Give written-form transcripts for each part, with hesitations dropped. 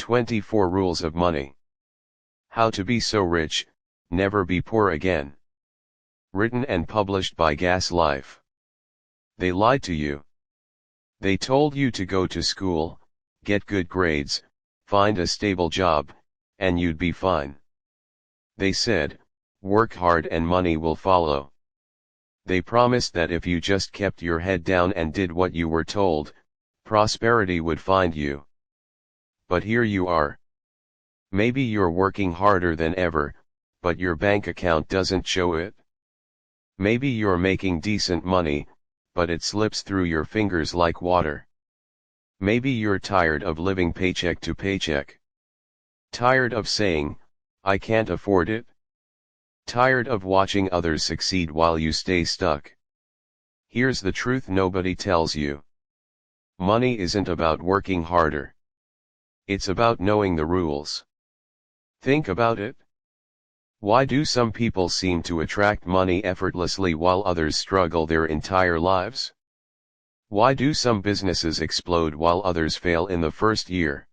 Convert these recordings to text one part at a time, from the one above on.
24 Rules of Money. How to be so rich, never be poor again. Written and published by Ngaslife. They lied to you. They told you to go to school, get good grades, find a stable job, and you'd be fine. They said, work hard and money will follow. They promised that if you just kept your head down and did what you were told, prosperity would find you. But here you are. Maybe you're working harder than ever, but your bank account doesn't show it. Maybe you're making decent money, but it slips through your fingers like water. Maybe you're tired of living paycheck to paycheck. Tired of saying, I can't afford it. Tired of watching others succeed while you stay stuck. Here's the truth nobody tells you. Money isn't about working harder. It's about knowing the rules. Think about it. Why do some people seem to attract money effortlessly while others struggle their entire lives? Why do some businesses explode while others fail in the first year?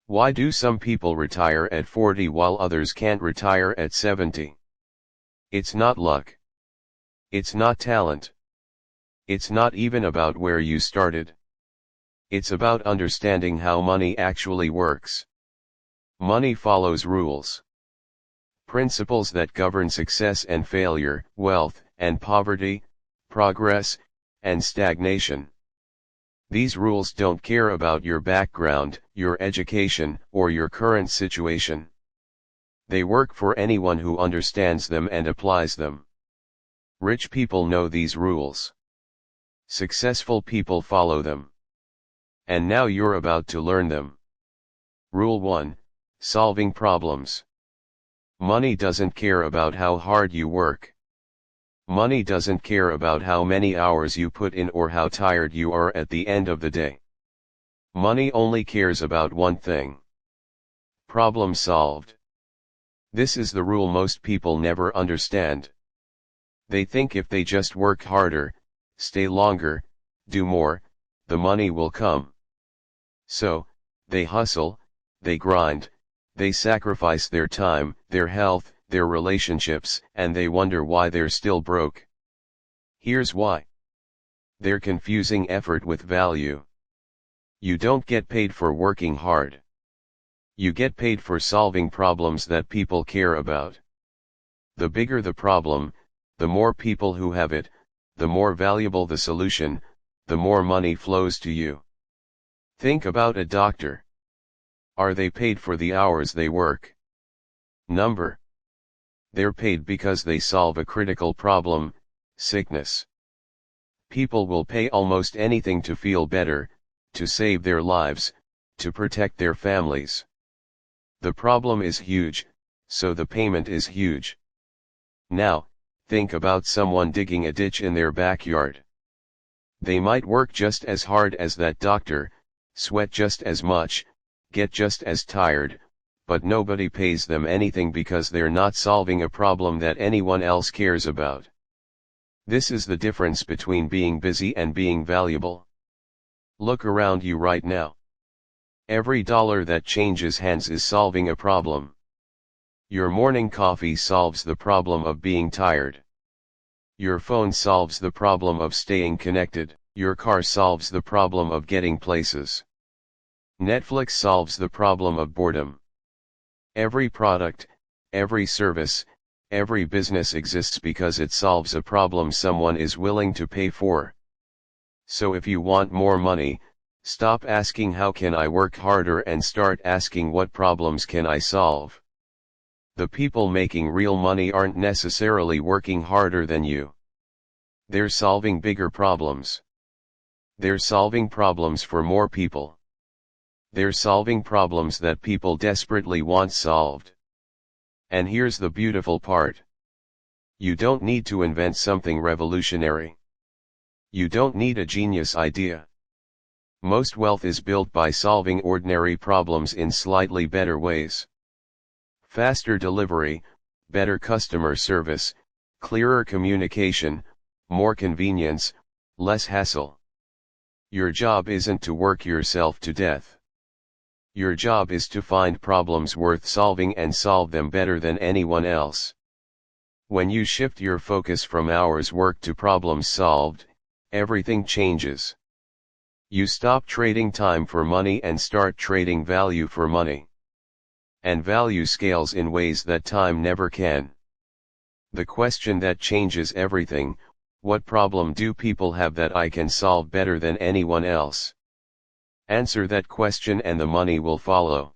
Why do some people retire at 40 while others can't retire at 70? It's not luck. It's not talent. It's not even about where you started. It's about understanding how money actually works. Money follows rules. Principles that govern success and failure, wealth and poverty, progress and stagnation. These rules don't care about your background, your education, or your current situation. They work for anyone who understands them and applies them. Rich people know these rules. Successful people follow them. And now you're about to learn them. Rule 1: Solving problems. Money doesn't care about how hard you work. Money doesn't care about how many hours you put in or how tired you are at the end of the day. Money only cares about one thing: problem solved. This is the rule most people never understand. They think if they just work harder, stay longer, do more, the money will come. So, they hustle, they grind, they sacrifice their time, their health, their relationships, and they wonder why they're still broke. Here's why. They're confusing effort with value. You don't get paid for working hard. You get paid for solving problems that people care about. The bigger the problem, the more people who have it, the more valuable the solution, the more money flows to you. Think about a doctor. Are they paid for the hours they work? Number. They're paid because they solve a critical problem, sickness. People will pay almost anything to feel better, to save their lives, to protect their families. The problem is huge, so the payment is huge. Now, think about someone digging a ditch in their backyard. They might work just as hard as that doctor, sweat just as much, get just as tired, but nobody pays them anything because they're not solving a problem that anyone else cares about. This is the difference between being busy and being valuable. Look around you right now. Every dollar that changes hands is solving a problem. Your morning coffee solves the problem of being tired. Your phone solves the problem of staying connected. Your car solves the problem of getting places. Netflix solves the problem of boredom. Every product, every service, every business exists because it solves a problem someone is willing to pay for. So if you want more money, stop asking how can I work harder and start asking what problems can I solve. The people making real money aren't necessarily working harder than you. They're solving bigger problems. They're solving problems for more people. They're solving problems that people desperately want solved. And here's the beautiful part. You don't need to invent something revolutionary. You don't need a genius idea. Most wealth is built by solving ordinary problems in slightly better ways. Faster delivery, better customer service, clearer communication, more convenience, less hassle. Your job isn't to work yourself to death. Your job is to find problems worth solving and solve them better than anyone else. When you shift your focus from hours worked to problems solved, everything changes. You stop trading time for money and start trading value for money. And value scales in ways that time never can. The question that changes everything: what problem do people have that I can solve better than anyone else? Answer that question and the money will follow.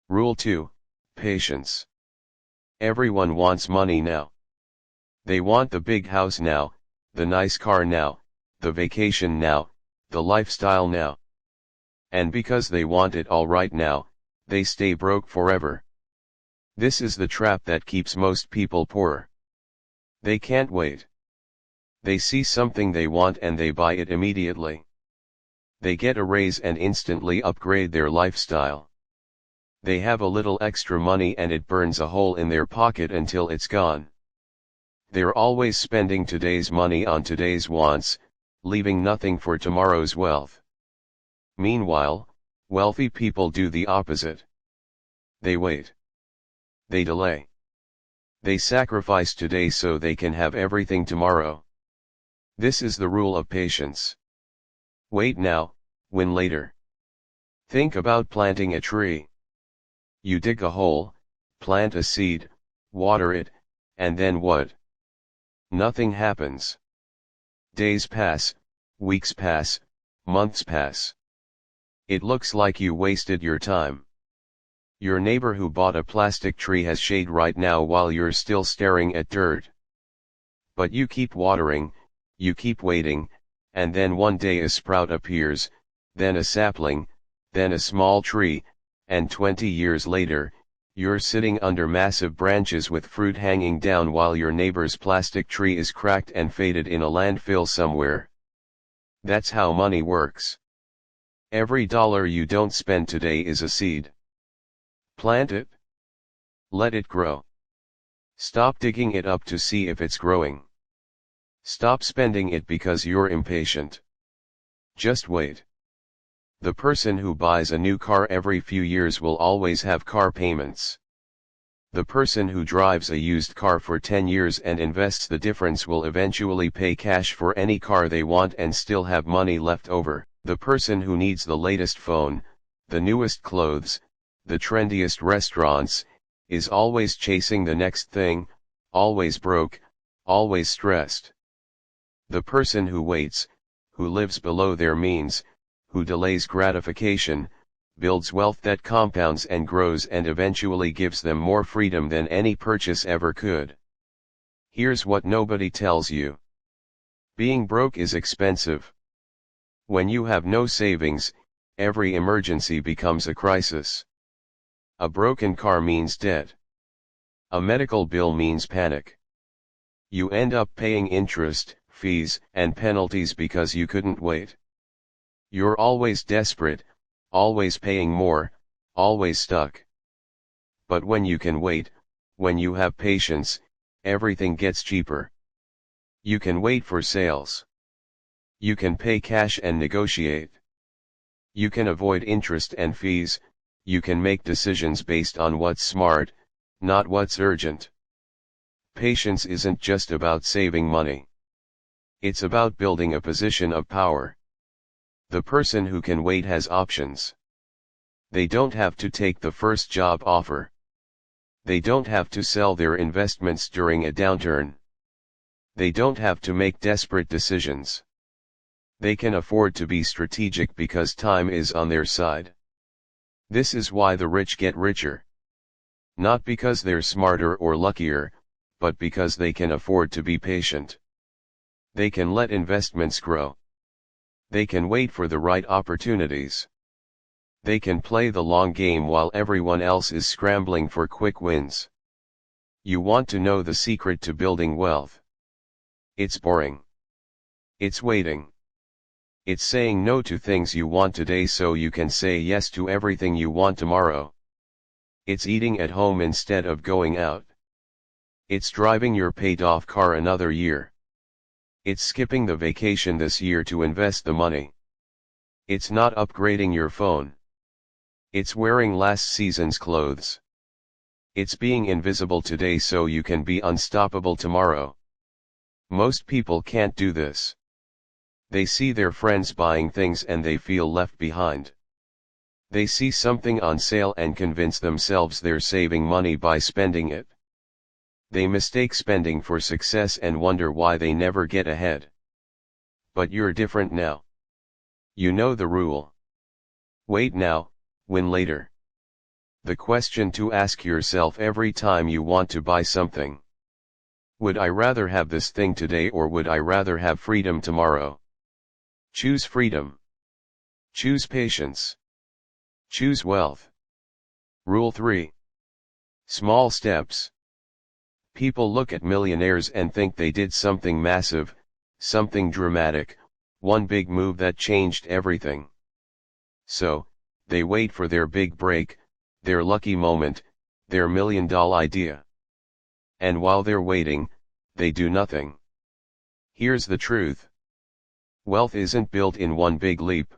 Rule 2: Patience. Everyone wants money now. They want the big house now, the nice car now, the vacation now, the lifestyle now. And because they want it all right now, they stay broke forever. This is the trap that keeps most people poor. They can't wait. They see something they want and they buy it immediately. They get a raise and instantly upgrade their lifestyle. They have a little extra money and it burns a hole in their pocket until it's gone. They're always spending today's money on today's wants, leaving nothing for tomorrow's wealth. Meanwhile, wealthy people do the opposite. They wait. They delay. They sacrifice today so they can have everything tomorrow. This is the rule of patience. Wait now, win later. Think about planting a tree. You dig a hole, plant a seed, water it, and then what? Nothing happens. Days pass, weeks pass, months pass. It looks like you wasted your time. Your neighbor who bought a plastic tree has shade right now while you're still staring at dirt. But you keep watering, you keep waiting, and then one day a sprout appears, then a sapling, then a small tree, and 20 years later, you're sitting under massive branches with fruit hanging down while your neighbor's plastic tree is cracked and faded in a landfill somewhere. That's how money works. Every dollar you don't spend today is a seed. Plant it. Let it grow. Stop digging it up to see if it's growing. Stop spending it because you're impatient. Just wait. The person who buys a new car every few years will always have car payments. The person who drives a used car for 10 years and invests the difference will eventually pay cash for any car they want and still have money left over. The person who needs the latest phone, the newest clothes, the trendiest restaurants, is always chasing the next thing, always broke, always stressed. The person who waits, who lives below their means, who delays gratification, builds wealth that compounds and grows and eventually gives them more freedom than any purchase ever could. Here's what nobody tells you. Being broke is expensive. When you have no savings, every emergency becomes a crisis. A broken car means debt. A medical bill means panic. You end up paying interest, fees, and penalties because you couldn't wait. You're always desperate, always paying more, always stuck. But when you can wait, when you have patience, everything gets cheaper. You can wait for sales. You can pay cash and negotiate. You can avoid interest and fees. You can make decisions based on what's smart, not what's urgent. Patience isn't just about saving money. It's about building a position of power. The person who can wait has options. They don't have to take the first job offer. They don't have to sell their investments during a downturn. They don't have to make desperate decisions. They can afford to be strategic because time is on their side. This is why the rich get richer. Not because they're smarter or luckier, but because they can afford to be patient. They can let investments grow. They can wait for the right opportunities. They can play the long game while everyone else is scrambling for quick wins. You want to know the secret to building wealth? It's boring. It's waiting. It's saying no to things you want today so you can say yes to everything you want tomorrow. It's eating at home instead of going out. It's driving your paid-off car another year. It's skipping the vacation this year to invest the money. It's not upgrading your phone. It's wearing last season's clothes. It's being invisible today so you can be unstoppable tomorrow. Most people can't do this. They see their friends buying things and they feel left behind. They see something on sale and convince themselves they're saving money by spending it. They mistake spending for success and wonder why they never get ahead. But you're different now. You know the rule. Wait now, win later. The question to ask yourself every time you want to buy something. Would I rather have this thing today or would I rather have freedom tomorrow? Choose freedom. Choose patience. Choose wealth. Rule 3. Small steps. People look at millionaires and think they did something massive, something dramatic, one big move that changed everything. So, they wait for their big break, their lucky moment, their $1,000,000 idea. And while they're waiting, they do nothing. Here's the truth. Wealth isn't built in one big leap.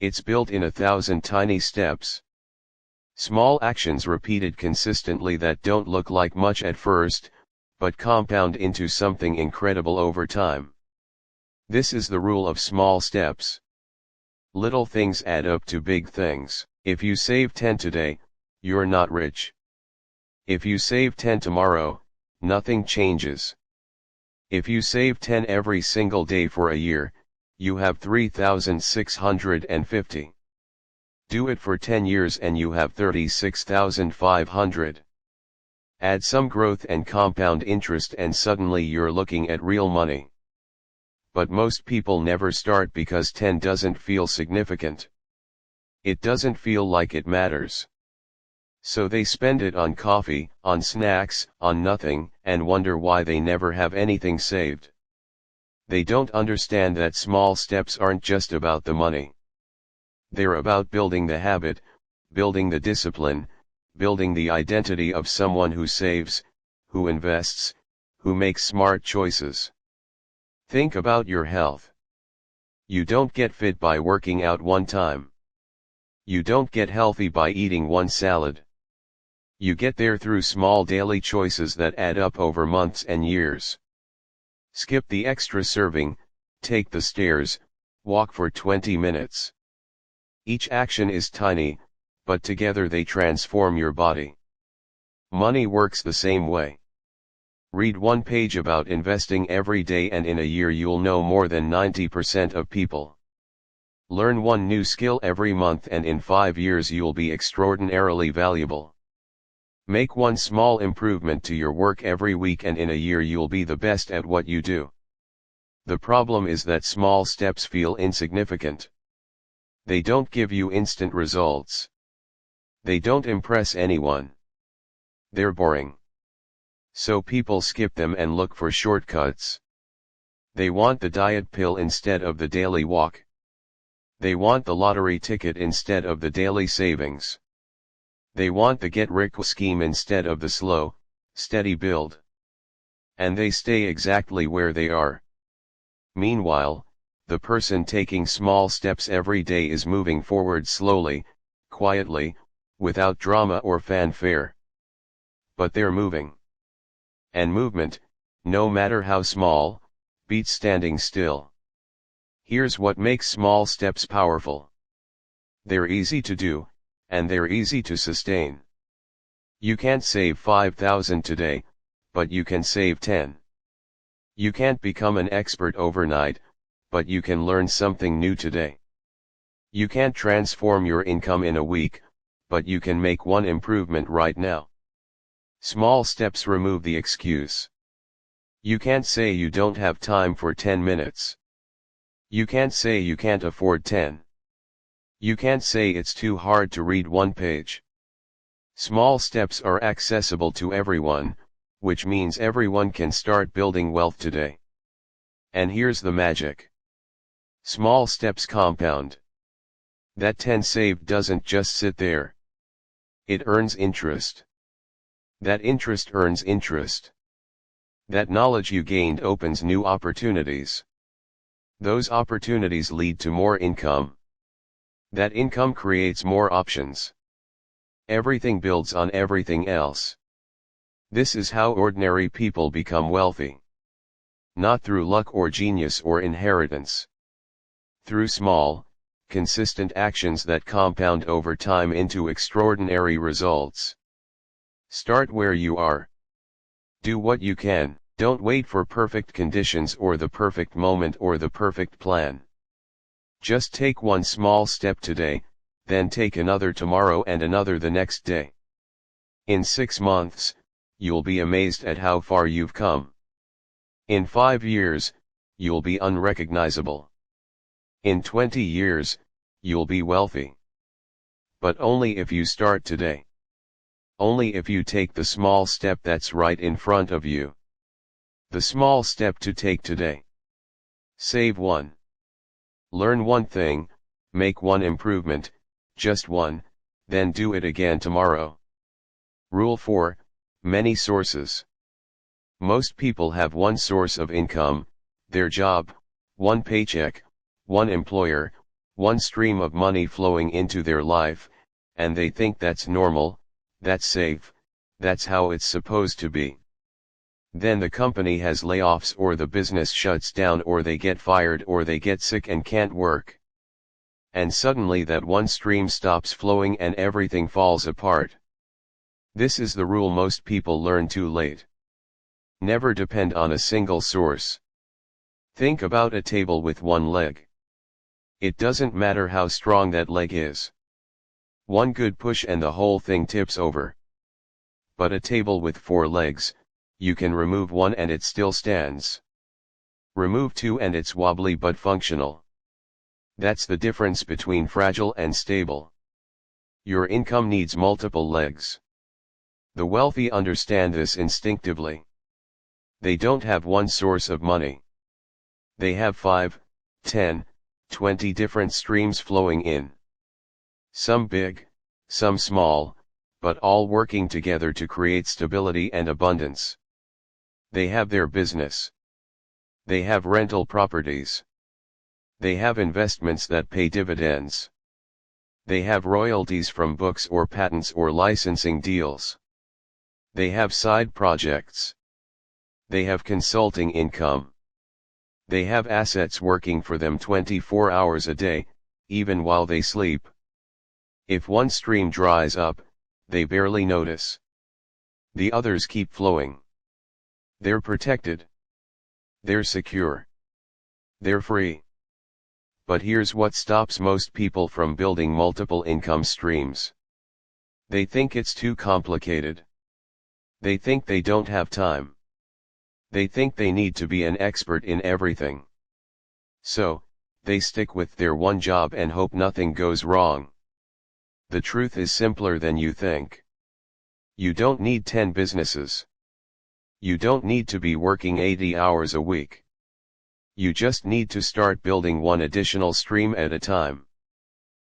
It's built in 1,000 tiny steps. Small actions repeated consistently that don't look like much at first, but compound into something incredible over time. This is the rule of small steps. Little things add up to big things. If you save 10 today, you're not rich. If you save 10 tomorrow, nothing changes. If you save 10 every single day for a year, you have 3,650. Do it for 10 years and you have 36,500. Add some growth and compound interest and suddenly you're looking at real money. But most people never start because 10 doesn't feel significant. It doesn't feel like it matters. So they spend it on coffee, on snacks, on nothing, and wonder why they never have anything saved. They don't understand that small steps aren't just about the money. They're about building the habit, building the discipline, building the identity of someone who saves, who invests, who makes smart choices. Think about your health. You don't get fit by working out one time. You don't get healthy by eating one salad. You get there through small daily choices that add up over months and years. Skip the extra serving, take the stairs, walk for 20 minutes. Each action is tiny, but together they transform your body. Money works the same way. Read one page about investing every day and in a year you'll know more than 90% of people. Learn one new skill every month and in 5 years you'll be extraordinarily valuable. Make one small improvement to your work every week and in a year you'll be the best at what you do. The problem is that small steps feel insignificant. They don't give you instant results. They don't impress anyone. They're boring. So people skip them and look for shortcuts. They want the diet pill instead of the daily walk. They want the lottery ticket instead of the daily savings. They want the get-rich scheme instead of the slow, steady build. And they stay exactly where they are. Meanwhile, the person taking small steps every day is moving forward slowly, quietly, without drama or fanfare. But they're moving. And movement, no matter how small, beats standing still. Here's what makes small steps powerful. They're easy to do, and they're easy to sustain. You can't save 5,000 today, but you can save 10. You can't become an expert overnight, but you can learn something new today. You can't transform your income in a week, but you can make one improvement right now. Small steps remove the excuse. You can't say you don't have time for 10 minutes. You can't say you can't afford 10. You can't say it's too hard to read one page. Small steps are accessible to everyone, which means everyone can start building wealth today. And here's the magic. Small steps compound. That 10 saved doesn't just sit there. It earns interest. That interest earns interest. That knowledge you gained opens new opportunities. Those opportunities lead to more income. That income creates more options. Everything builds on everything else. This is how ordinary people become wealthy. Not through luck or genius or inheritance. Through small, consistent actions that compound over time into extraordinary results. Start where you are. Do what you can. Don't wait for perfect conditions or the perfect moment or the perfect plan. Just take one small step today, then take another tomorrow and another the next day. In 6 months, you'll be amazed at how far you've come. In 5 years, you'll be unrecognizable. In 20 years, you'll be wealthy. But only if you start today. Only if you take the small step that's right in front of you. The small step to take today. Save one. Learn one thing, make one improvement, just one, then do it again tomorrow. Rule 4, many sources. Most people have one source of income, their job, one paycheck, one employer, one stream of money flowing into their life, and they think that's normal, that's safe, that's how it's supposed to be. Then the company has layoffs or the business shuts down or they get fired or they get sick and can't work. And suddenly that one stream stops flowing and everything falls apart. This is the rule most people learn too late. Never depend on a single source. Think about a table with one leg. It doesn't matter how strong that leg is. One good push and the whole thing tips over. But a table with 4 legs, you can remove one and it still stands. Remove 2 and it's wobbly but functional. That's the difference between fragile and stable. Your income needs multiple legs. The wealthy understand this instinctively. They don't have one source of money. They have 5, 10, 20 different streams flowing in. Some big, some small, but all working together to create stability and abundance. They have their business. They have rental properties. They have investments that pay dividends. They have royalties from books or patents or licensing deals. They have side projects. They have consulting income. They have assets working for them 24 hours a day, even while they sleep. If one stream dries up, they barely notice. The others keep flowing. They're protected. They're secure. They're free. But here's what stops most people from building multiple income streams. They think it's too complicated. They think they don't have time. They think they need to be an expert in everything. So, they stick with their one job and hope nothing goes wrong. The truth is simpler than you think. You don't need 10 businesses. You don't need to be working 80 hours a week. You just need to start building one additional stream at a time.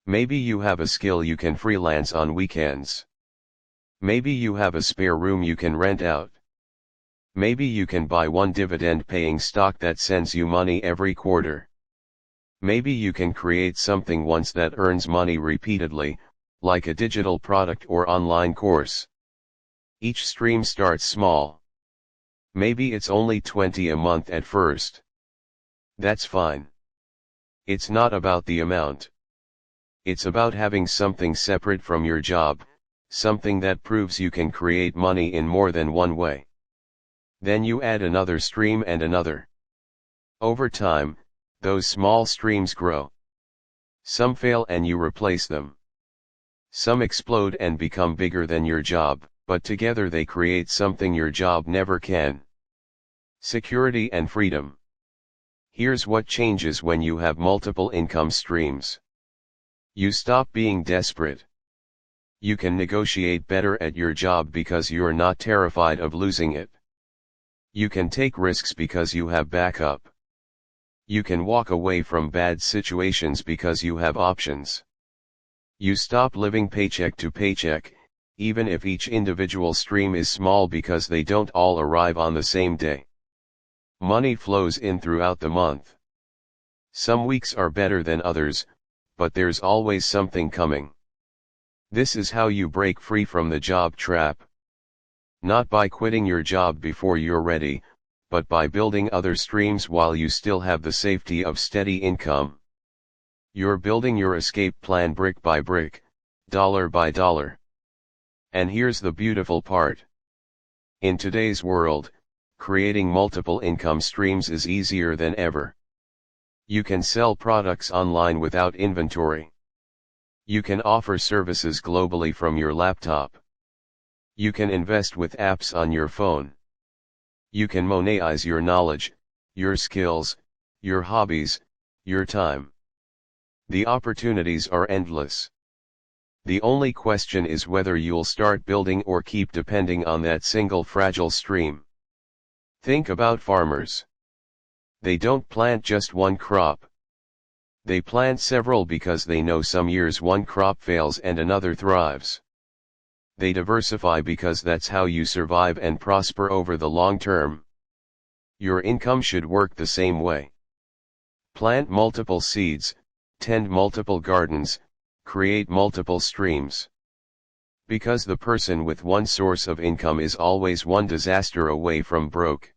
Maybe you have a skill you can freelance on weekends. Maybe you have a spare room you can rent out. Maybe you can buy one dividend-paying stock that sends you money every quarter. Maybe you can create something once that earns money repeatedly, like a digital product or online course. Each stream starts small. Maybe it's only 20 a month at first. That's fine. It's not about the amount. It's about having something separate from your job, something that proves you can create money in more than one way. Then you add another stream and another. Over time, those small streams grow. Some fail and you replace them. Some explode and become bigger than your job, but together they create something your job never can. Security and freedom. Here's what changes when you have multiple income streams. You stop being desperate. You can negotiate better at your job because you're not terrified of losing it. You can take risks because you have backup. You can walk away from bad situations because you have options. You stop living paycheck to paycheck, even if each individual stream is small because they don't all arrive on the same day. Money flows in throughout the month. Some weeks are better than others, but there's always something coming. This is how you break free from the job trap. Not by quitting your job before you're ready, but by building other streams while you still have the safety of steady income. You're building your escape plan brick by brick, dollar by dollar. And here's the beautiful part. In today's world, creating multiple income streams is easier than ever. You can sell products online without inventory. You can offer services globally from your laptop. You can invest with apps on your phone. You can monetize your knowledge, your skills, your hobbies, your time. The opportunities are endless. The only question is whether you'll start building or keep depending on that single fragile stream. Think about farmers. They don't plant just one crop. They plant several because they know some years one crop fails and another thrives. They diversify because that's how you survive and prosper over the long term. Your income should work the same way. Plant multiple seeds, tend multiple gardens, create multiple streams. Because the person with one source of income is always one disaster away from broke.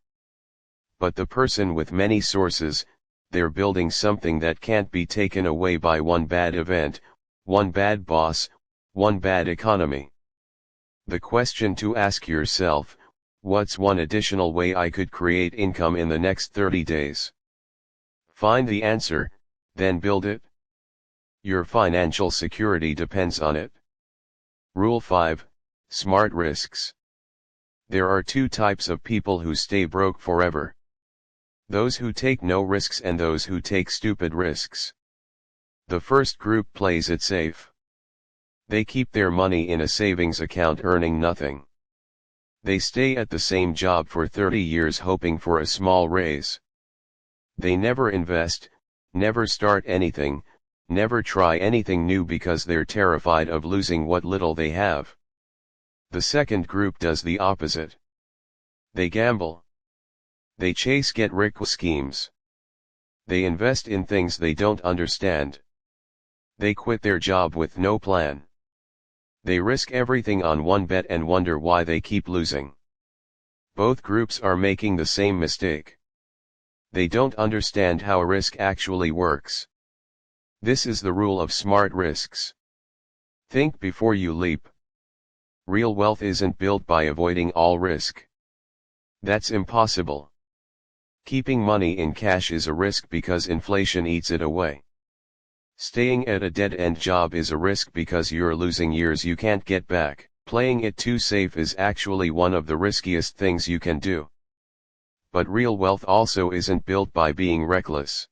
But the person with many sources, they're building something that can't be taken away by one bad event, one bad boss, one bad economy. The question to ask yourself, what's one additional way I could create income in the next 30 days? Find the answer, then build it. Your financial security depends on it. Rule 5, Smart Risks. There are two types of people who stay broke forever. Those who take no risks and those who take stupid risks. The first group plays it safe. They keep their money in a savings account earning nothing. They stay at the same job for 30 years hoping for a small raise. They never invest, never start anything, never try anything new because they're terrified of losing what little they have. The second group does the opposite. They gamble. They chase get-rich schemes. They invest in things they don't understand. They quit their job with no plan. They risk everything on one bet and wonder why they keep losing. Both groups are making the same mistake. They don't understand how risk actually works. This is the rule of smart risks. Think before you leap. Real wealth isn't built by avoiding all risk. That's impossible. Keeping money in cash is a risk because inflation eats it away. Staying at a dead-end job is a risk because you're losing years you can't get back. Playing it too safe is actually one of the riskiest things you can do. But real wealth also isn't built by being reckless.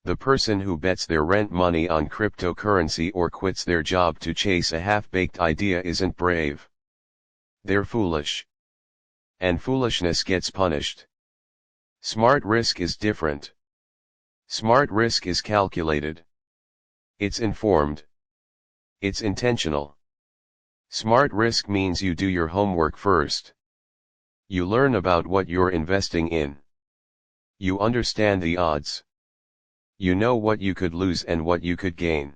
The person who bets their rent money on cryptocurrency or quits their job to chase a half-baked idea isn't brave. They're foolish. And foolishness gets punished. Smart risk is different. Smart risk is calculated. It's informed. It's intentional. Smart risk means you do your homework first. You learn about what you're investing in. You understand the odds. You know what you could lose and what you could gain.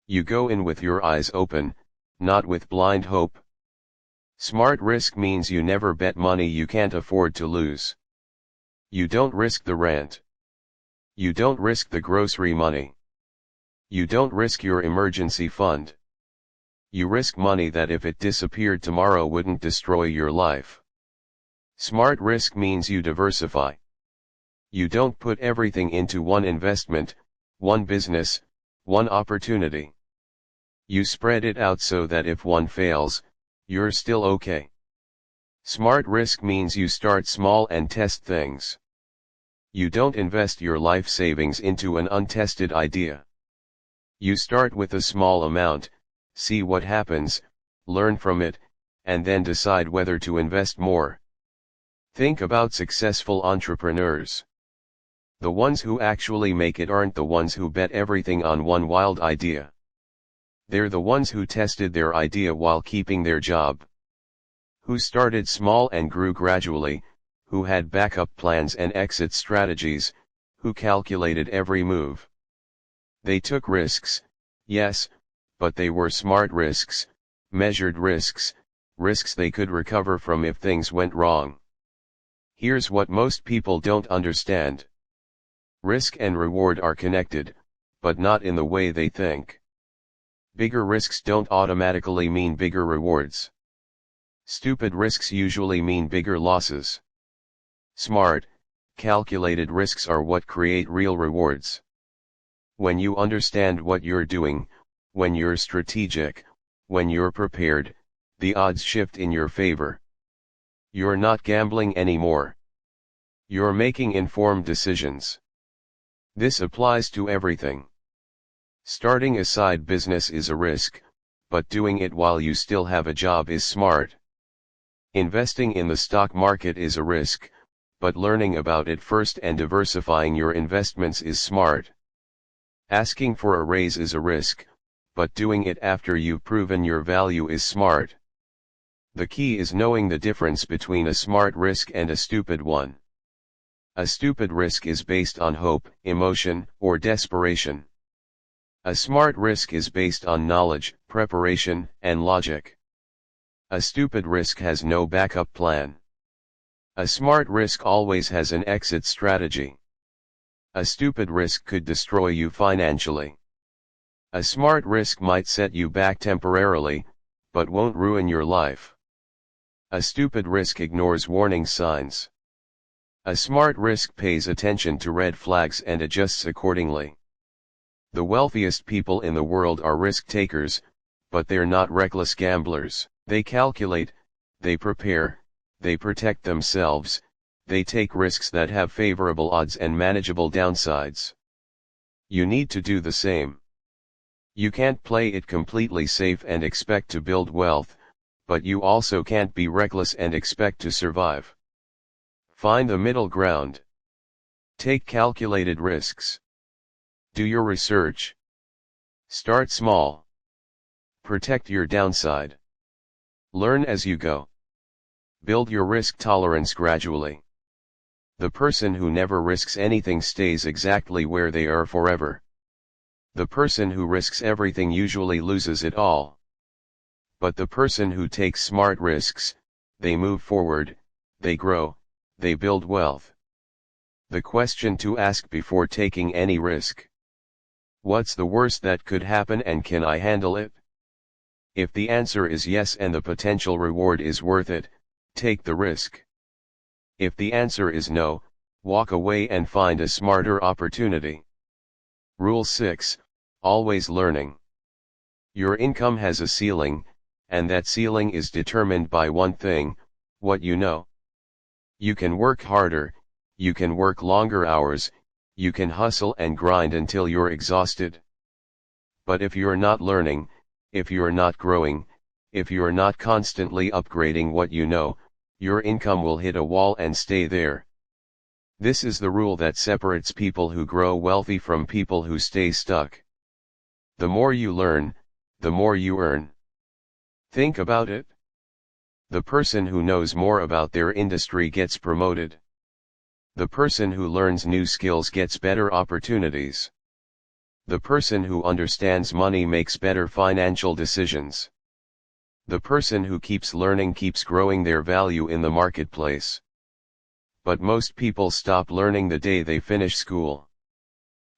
You go in with your eyes open, not with blind hope. Smart risk means you never bet money you can't afford to lose. You don't risk the rent. You don't risk the grocery money. You don't risk your emergency fund. You risk money that if it disappeared tomorrow wouldn't destroy your life. Smart risk means you diversify. You don't put everything into one investment, one business, one opportunity. You spread it out so that if one fails, you're still okay. Smart risk means you start small and test things. You don't invest your life savings into an untested idea. You start with a small amount, see what happens, learn from it, and then decide whether to invest more. Think about successful entrepreneurs. The ones who actually make it aren't the ones who bet everything on one wild idea. They're the ones who tested their idea while keeping their job. Who started small and grew gradually, who had backup plans and exit strategies, who calculated every move. They took risks, yes, but they were smart risks, measured risks, risks they could recover from if things went wrong. Here's what most people don't understand. Risk and reward are connected, but not in the way they think. Bigger risks don't automatically mean bigger rewards. Stupid risks usually mean bigger losses. Smart, calculated risks are what create real rewards. When you understand what you're doing, when you're strategic, when you're prepared, the odds shift in your favor. You're not gambling anymore. You're making informed decisions. This applies to everything. Starting a side business is a risk, but doing it while you still have a job is smart. Investing in the stock market is a risk, but learning about it first and diversifying your investments is smart. Asking for a raise is a risk, but doing it after you've proven your value is smart. The key is knowing the difference between a smart risk and a stupid one. A stupid risk is based on hope, emotion, or desperation. A smart risk is based on knowledge, preparation, and logic. A stupid risk has no backup plan. A smart risk always has an exit strategy. A stupid risk could destroy you financially. A smart risk might set you back temporarily, but won't ruin your life. A stupid risk ignores warning signs. A smart risk pays attention to red flags and adjusts accordingly. The wealthiest people in the world are risk takers, but they're not reckless gamblers. They calculate, they prepare, they protect themselves, they take risks that have favorable odds and manageable downsides. You need to do the same. You can't play it completely safe and expect to build wealth, but you also can't be reckless and expect to survive. Find the middle ground. Take calculated risks. Do your research. Start small. Protect your downside. Learn as you go. Build your risk tolerance gradually. The person who never risks anything stays exactly where they are forever. The person who risks everything usually loses it all. But the person who takes smart risks, they move forward, they grow, they build wealth. The question to ask before taking any risk: what's the worst that could happen and can I handle it? If the answer is yes and the potential reward is worth it, take the risk. If the answer is no, walk away and find a smarter opportunity. Rule 6, always learning. Your income has a ceiling, and that ceiling is determined by one thing: what you know. You can work harder, you can work longer hours, you can hustle and grind until you're exhausted. But if you're not learning, if you're not growing, if you're not constantly upgrading what you know, your income will hit a wall and stay there. This is the rule that separates people who grow wealthy from people who stay stuck. The more you learn, the more you earn. Think about it. The person who knows more about their industry gets promoted. The person who learns new skills gets better opportunities. The person who understands money makes better financial decisions. The person who keeps learning keeps growing their value in the marketplace. But most people stop learning the day they finish school.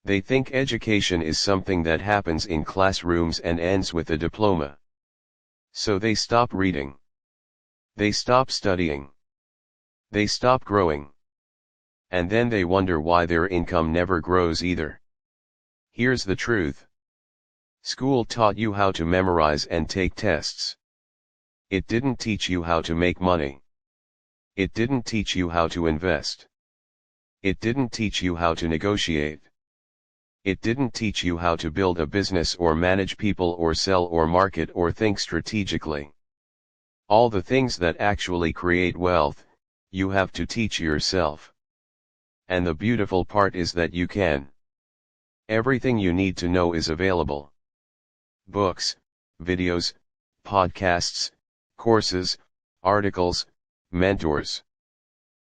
They think education is something that happens in classrooms and ends with a diploma. So they stop reading. They stop studying. They stop growing. And then they wonder why their income never grows either. Here's the truth. School taught you how to memorize and take tests. It didn't teach you how to make money. It didn't teach you how to invest. It didn't teach you how to negotiate. It didn't teach you how to build a business or manage people or sell or market or think strategically. All the things that actually create wealth, you have to teach yourself. And the beautiful part is that you can. Everything you need to know is available. Books, videos, podcasts, courses, articles, mentors.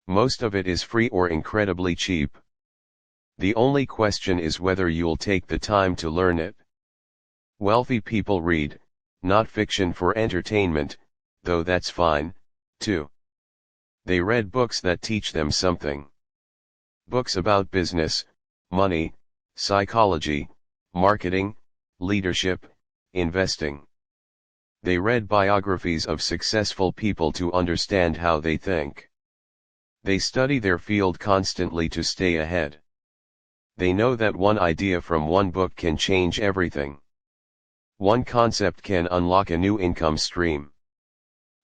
Most of it is free or incredibly cheap. The only question is whether you'll take the time to learn it. Wealthy people read, not fiction for entertainment, though that's fine, too. They read books that teach them something. Books about business, money, psychology, marketing, leadership, investing. They read biographies of successful people to understand how they think. They study their field constantly to stay ahead. They know that one idea from one book can change everything. One concept can unlock a new income stream.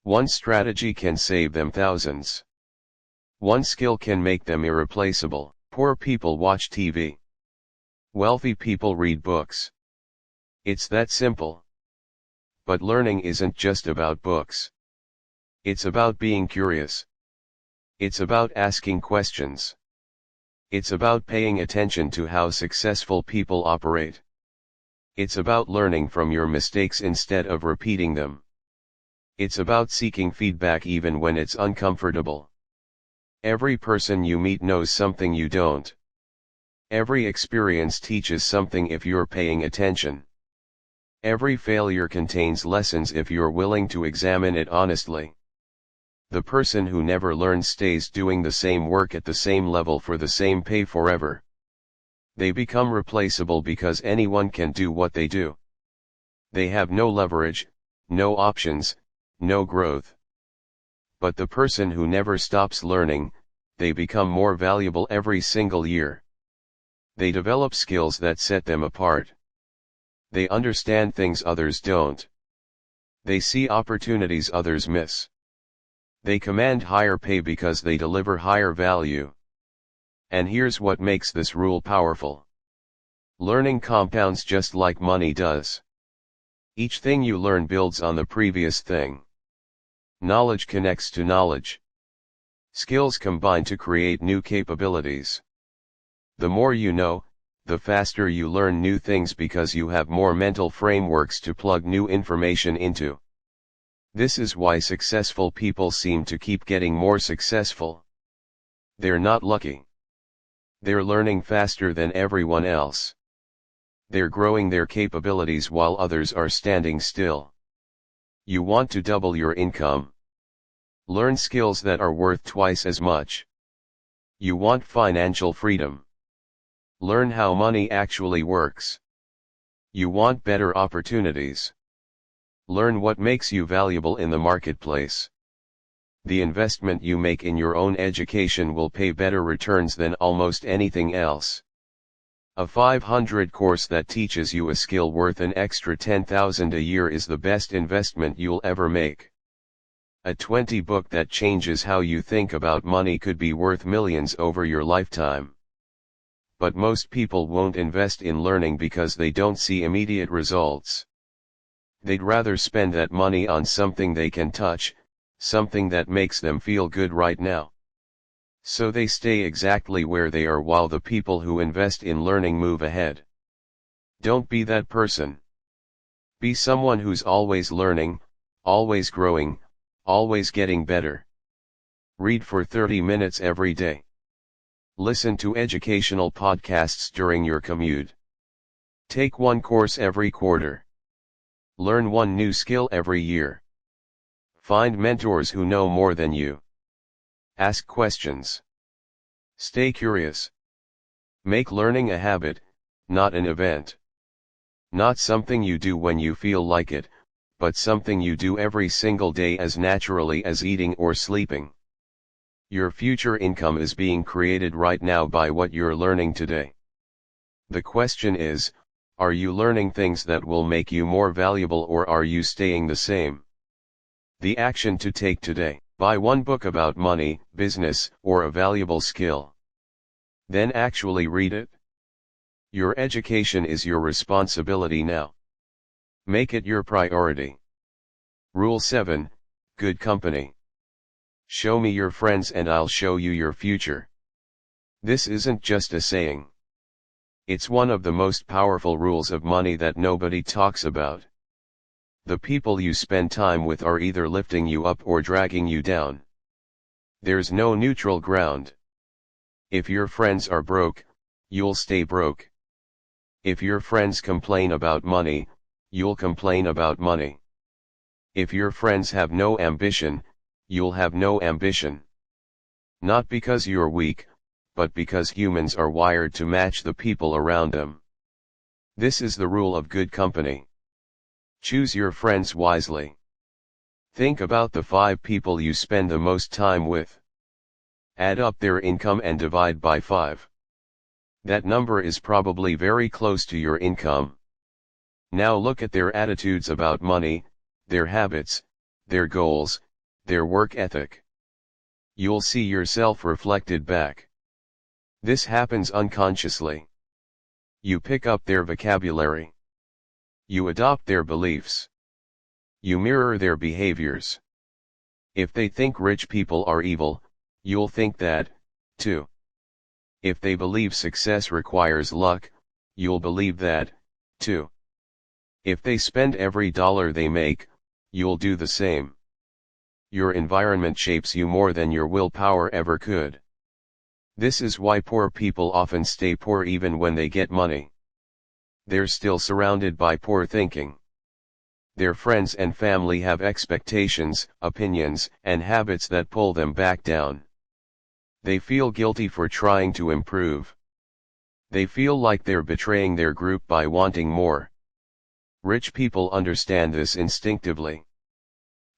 One strategy can save them thousands. One skill can make them irreplaceable. Poor people watch TV. Wealthy people read books. It's that simple. But learning isn't just about books. It's about being curious. It's about asking questions. It's about paying attention to how successful people operate. It's about learning from your mistakes instead of repeating them. It's about seeking feedback even when it's uncomfortable. Every person you meet knows something you don't. Every experience teaches something if you're paying attention. Every failure contains lessons if you're willing to examine it honestly. The person who never learns stays doing the same work at the same level for the same pay forever. They become replaceable because anyone can do what they do. They have no leverage, no options, no growth. But the person who never stops learning, they become more valuable every single year. They develop skills that set them apart. They understand things others don't. They see opportunities others miss. They command higher pay because they deliver higher value. And here's what makes this rule powerful. Learning compounds just like money does. Each thing you learn builds on the previous thing. Knowledge connects to knowledge. Skills combine to create new capabilities. The more you know, the faster you learn new things because you have more mental frameworks to plug new information into. This is why successful people seem to keep getting more successful. They're not lucky. They're learning faster than everyone else. They're growing their capabilities while others are standing still. You want to double your income? Learn skills that are worth twice as much. You want financial freedom? Learn how money actually works. You want better opportunities? Learn what makes you valuable in the marketplace. The investment you make in your own education will pay better returns than almost anything else. A 500 course that teaches you a skill worth an extra $10,000 a year is the best investment you'll ever make. A 20 book that changes how you think about money could be worth millions over your lifetime. But most people won't invest in learning because they don't see immediate results. They'd rather spend that money on something they can touch, something that makes them feel good right now. So they stay exactly where they are while the people who invest in learning move ahead. Don't be that person. Be someone who's always learning, always growing, always getting better. Read for 30 minutes every day. Listen to educational podcasts during your commute. Take one course every quarter. Learn one new skill every year. Find mentors who know more than you. Ask questions. Stay curious. Make learning a habit, not an event. Not something you do when you feel like it, but something you do every single day as naturally as eating or sleeping. Your future income is being created right now by what you're learning today. The question is, are you learning things that will make you more valuable or are you staying the same? The action to take today: buy one book about money, business, or a valuable skill. Then actually read it. Your education is your responsibility now. Make it your priority. Rule 7, Good company. Show me your friends and I'll show you your future. This isn't just a saying. It's one of the most powerful rules of money that nobody talks about. The people you spend time with are either lifting you up or dragging you down. There's no neutral ground. If your friends are broke, you'll stay broke. If your friends complain about money, you'll complain about money. If your friends have no ambition, you'll have no ambition. Not because you're weak, but because humans are wired to match the people around them. This is the rule of good company. Choose your friends wisely. Think about the 5 people you spend the most time with. Add up their income and divide by 5. That number is probably very close to your income. Now look at their attitudes about money, their habits, their goals, their work ethic. You'll see yourself reflected back. This happens unconsciously. You pick up their vocabulary. You adopt their beliefs. You mirror their behaviors. If they think rich people are evil, you'll think that, too. If they believe success requires luck, you'll believe that, too. If they spend every dollar they make, you'll do the same. Your environment shapes you more than your willpower ever could. This is why poor people often stay poor even when they get money. They're still surrounded by poor thinking. Their friends and family have expectations, opinions, and habits that pull them back down. They feel guilty for trying to improve. They feel like they're betraying their group by wanting more. Rich people understand this instinctively.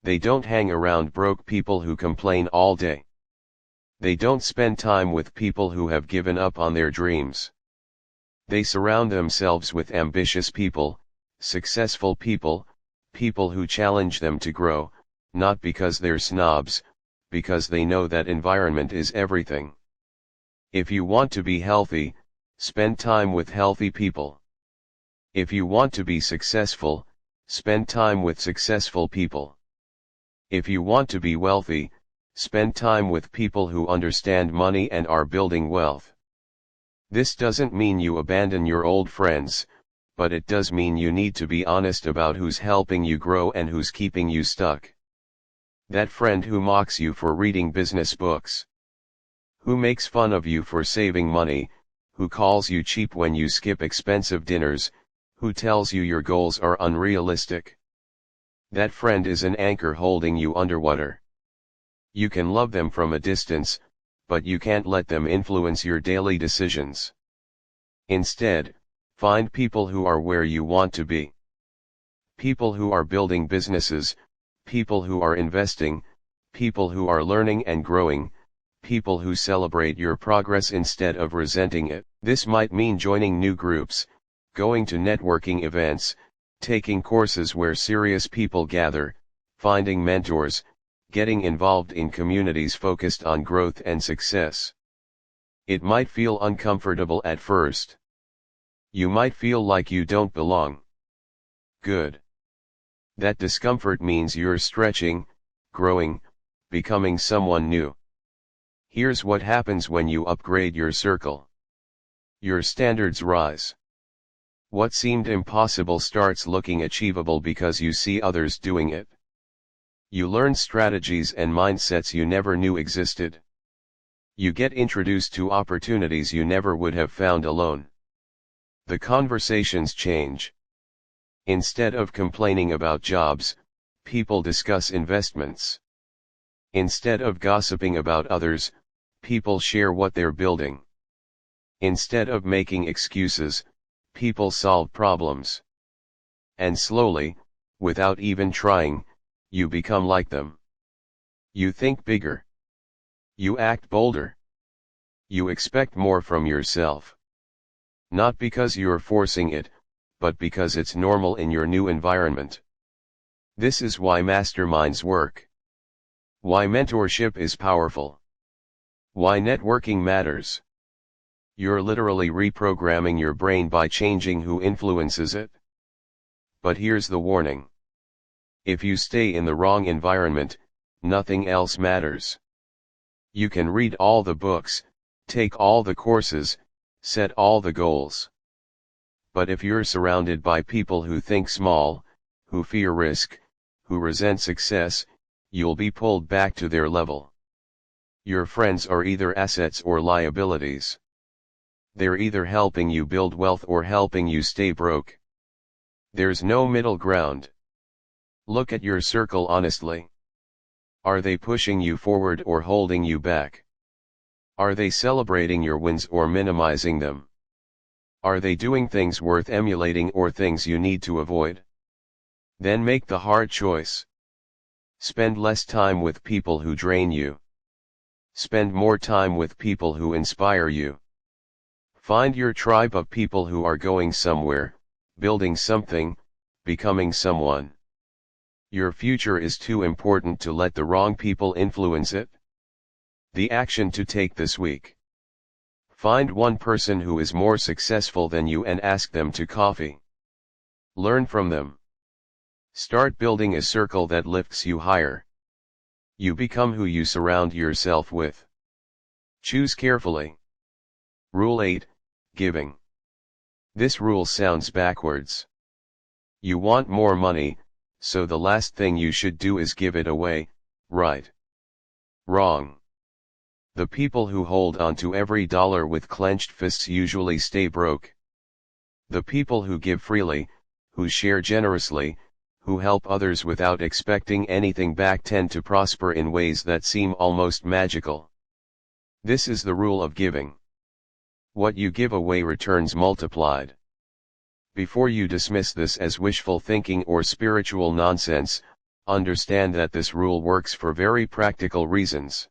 They don't hang around broke people who complain all day. They don't spend time with people who have given up on their dreams. They surround themselves with ambitious people, successful people, people who challenge them to grow, not because they're snobs, because they know that environment is everything. If you want to be healthy, spend time with healthy people. If you want to be successful, spend time with successful people. If you want to be wealthy, spend time with people who understand money and are building wealth. This doesn't mean you abandon your old friends, but it does mean you need to be honest about who's helping you grow and who's keeping you stuck. That friend who mocks you for reading business books. Who makes fun of you for saving money, who calls you cheap when you skip expensive dinners, who tells you your goals are unrealistic. That friend is an anchor holding you underwater. You can love them from a distance, but you can't let them influence your daily decisions. Instead, find people who are where you want to be. People who are building businesses, people who are investing, people who are learning and growing, people who celebrate your progress instead of resenting it. This might mean joining new groups, going to networking events, taking courses where serious people gather, finding mentors, getting involved in communities focused on growth and success. It might feel uncomfortable at first. You might feel like you don't belong. Good. That discomfort means you're stretching, growing, becoming someone new. Here's what happens when you upgrade your circle. Your standards rise. What seemed impossible starts looking achievable because you see others doing it. You learn strategies and mindsets you never knew existed. You get introduced to opportunities you never would have found alone. The conversations change. Instead of complaining about jobs, people discuss investments. Instead of gossiping about others, people share what they're building. Instead of making excuses, people solve problems. And slowly, without even trying, you become like them. You think bigger. You act bolder. You expect more from yourself. Not because you're forcing it, but because it's normal in your new environment. This is why masterminds work. Why mentorship is powerful. Why networking matters. You're literally reprogramming your brain by changing who influences it. But here's the warning. If you stay in the wrong environment, nothing else matters. You can read all the books, take all the courses, set all the goals. But if you're surrounded by people who think small, who fear risk, who resent success, you'll be pulled back to their level. Your friends are either assets or liabilities. They're either helping you build wealth or helping you stay broke. There's no middle ground. Look at your circle honestly. Are they pushing you forward or holding you back? Are they celebrating your wins or minimizing them? Are they doing things worth emulating or things you need to avoid? Then make the hard choice. Spend less time with people who drain you. Spend more time with people who inspire you. Find your tribe of people who are going somewhere, building something, becoming someone. Your future is too important to let the wrong people influence it. The action to take this week. Find one person who is more successful than you and ask them to coffee. Learn from them. Start building a circle that lifts you higher. You become who you surround yourself with. Choose carefully. Rule 8, Giving. This rule sounds backwards. You want more money, so the last thing you should do is give it away, right? Wrong. The people who hold on to every dollar with clenched fists usually stay broke. The people who give freely, who share generously, who help others without expecting anything back tend to prosper in ways that seem almost magical. This is the rule of giving. What you give away returns multiplied. Before you dismiss this as wishful thinking or spiritual nonsense, understand that this rule works for very practical reasons.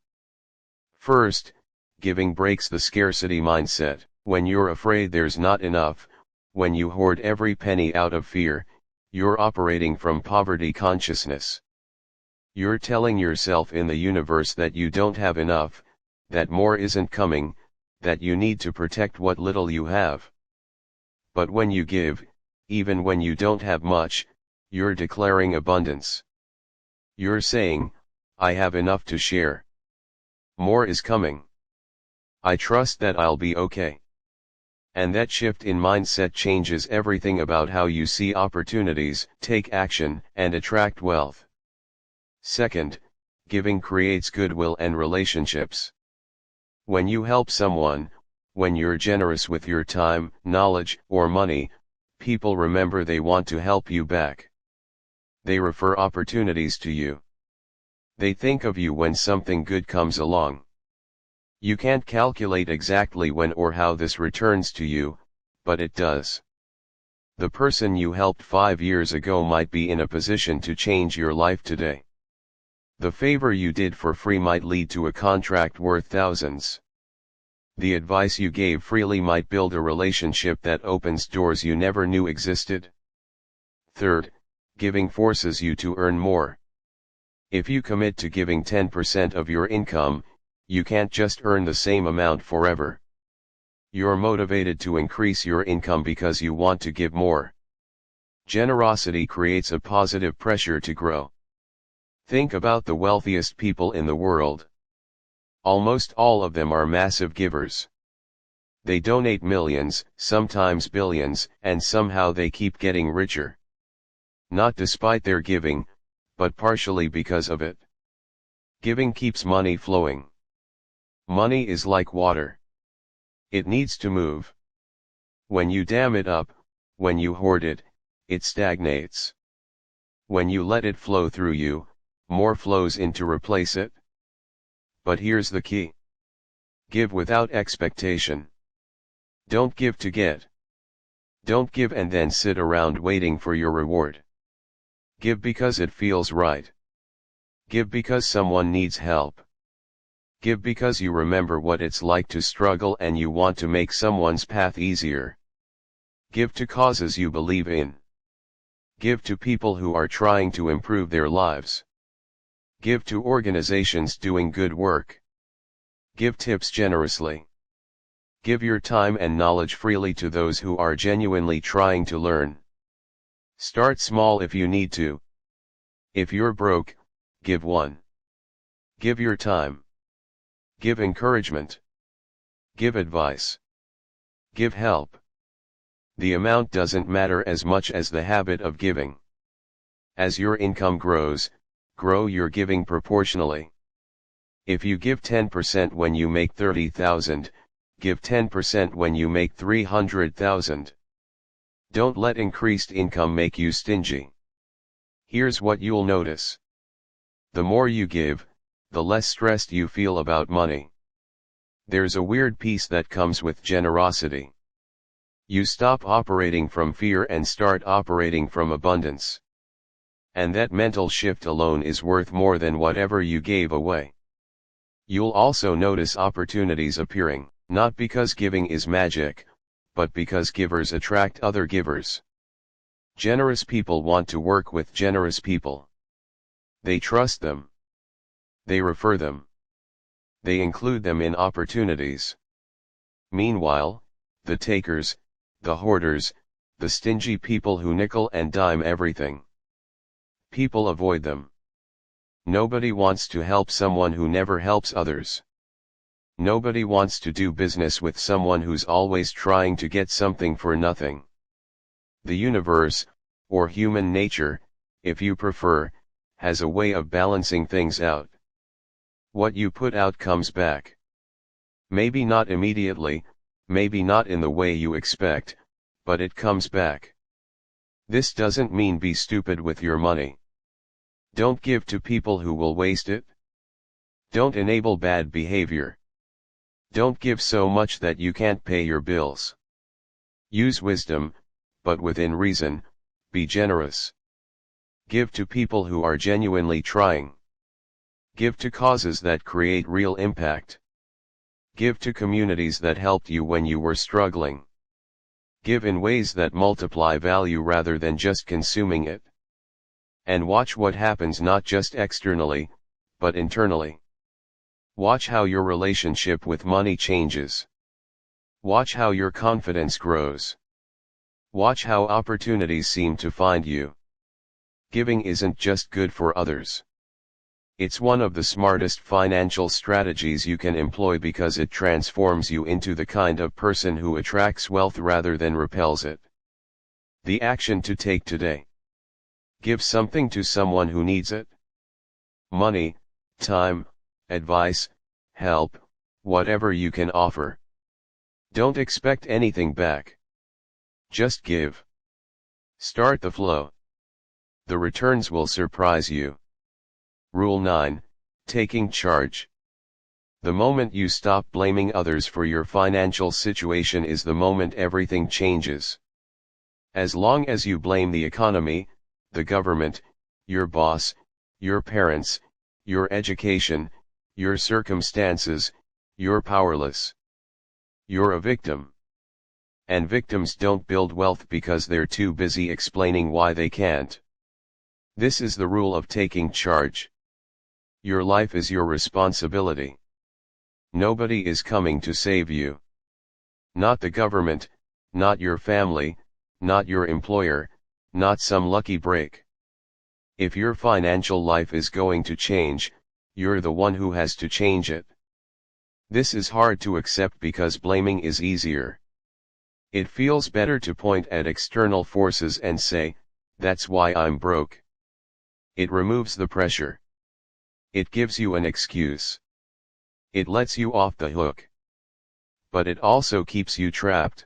First, giving breaks the scarcity mindset. When you're afraid there's not enough, when you hoard every penny out of fear, you're operating from poverty consciousness. You're telling yourself in the universe that you don't have enough, that more isn't coming, that you need to protect what little you have. But when you give, even when you don't have much, you're declaring abundance. You're saying, I have enough to share. More is coming. I trust that I'll be okay. And that shift in mindset changes everything about how you see opportunities, take action, and attract wealth. Second, giving creates goodwill and relationships. When you help someone, when you're generous with your time, knowledge, or money, people remember they want to help you back. They refer opportunities to you. They think of you when something good comes along. You can't calculate exactly when or how this returns to you, but it does. The person you helped 5 years ago might be in a position to change your life today. The favor you did for free might lead to a contract worth thousands. The advice you gave freely might build a relationship that opens doors you never knew existed. Third, giving forces you to earn more. If you commit to giving 10% of your income, you can't just earn the same amount forever. You're motivated to increase your income because you want to give more. Generosity creates a positive pressure to grow. Think about the wealthiest people in the world. Almost all of them are massive givers. They donate millions, sometimes billions, and somehow they keep getting richer. Not despite their giving, but partially because of it. Giving keeps money flowing. Money is like water. It needs to move. When you dam it up, when you hoard it, it stagnates. When you let it flow through you, more flows in to replace it. But here's the key. Give without expectation. Don't give to get. Don't give and then sit around waiting for your reward. Give because it feels right. Give because someone needs help. Give because you remember what it's like to struggle and you want to make someone's path easier. Give to causes you believe in. Give to people who are trying to improve their lives. Give to organizations doing good work. Give tips generously. Give your time and knowledge freely to those who are genuinely trying to learn. Start small if you need to. If you're broke, give one. Give your time. Give encouragement. Give advice. Give help. The amount doesn't matter as much as the habit of giving. As your income grows, grow your giving proportionally. If you give 10% when you make $30,000, give 10% when you make 300,000. Don't let increased income make you stingy. Here's what you'll notice. The more you give, the less stressed you feel about money. There's a weird peace that comes with generosity. You stop operating from fear and start operating from abundance. And that mental shift alone is worth more than whatever you gave away. You'll also notice opportunities appearing, not because giving is magic, but because givers attract other givers. Generous people want to work with generous people. They trust them. They refer them. They include them in opportunities. Meanwhile, the takers, the hoarders, the stingy people who nickel and dime everything. People avoid them. Nobody wants to help someone who never helps others. Nobody wants to do business with someone who's always trying to get something for nothing. The universe, or human nature, if you prefer, has a way of balancing things out. What you put out comes back. Maybe not immediately, maybe not in the way you expect, but it comes back. This doesn't mean be stupid with your money. Don't give to people who will waste it. Don't enable bad behavior. Don't give so much that you can't pay your bills. Use wisdom, but within reason. Be generous. Give to people who are genuinely trying. Give to causes that create real impact. Give to communities that helped you when you were struggling. Give in ways that multiply value rather than just consuming it. And watch what happens not just externally, but internally. Watch how your relationship with money changes. Watch how your confidence grows. Watch how opportunities seem to find you. Giving isn't just good for others. It's one of the smartest financial strategies you can employ because it transforms you into the kind of person who attracts wealth rather than repels it. The action to take today. Give something to someone who needs it. Money, time, advice, help, whatever you can offer. Don't expect anything back. Just give. Start the flow. The returns will surprise you. Rule 9, Taking charge. The moment you stop blaming others for your financial situation is the moment everything changes. As long as you blame the economy, the government, your boss, your parents, your education, your circumstances, you're powerless. You're a victim. And victims don't build wealth because they're too busy explaining why they can't. This is the rule of taking charge. Your life is your responsibility. Nobody is coming to save you. Not the government, not your family, not your employer, not some lucky break. If your financial life is going to change, you're the one who has to change it. This is hard to accept because blaming is easier. It feels better to point at external forces and say, "That's why I'm broke." It removes the pressure. It gives you an excuse. It lets you off the hook. But it also keeps you trapped.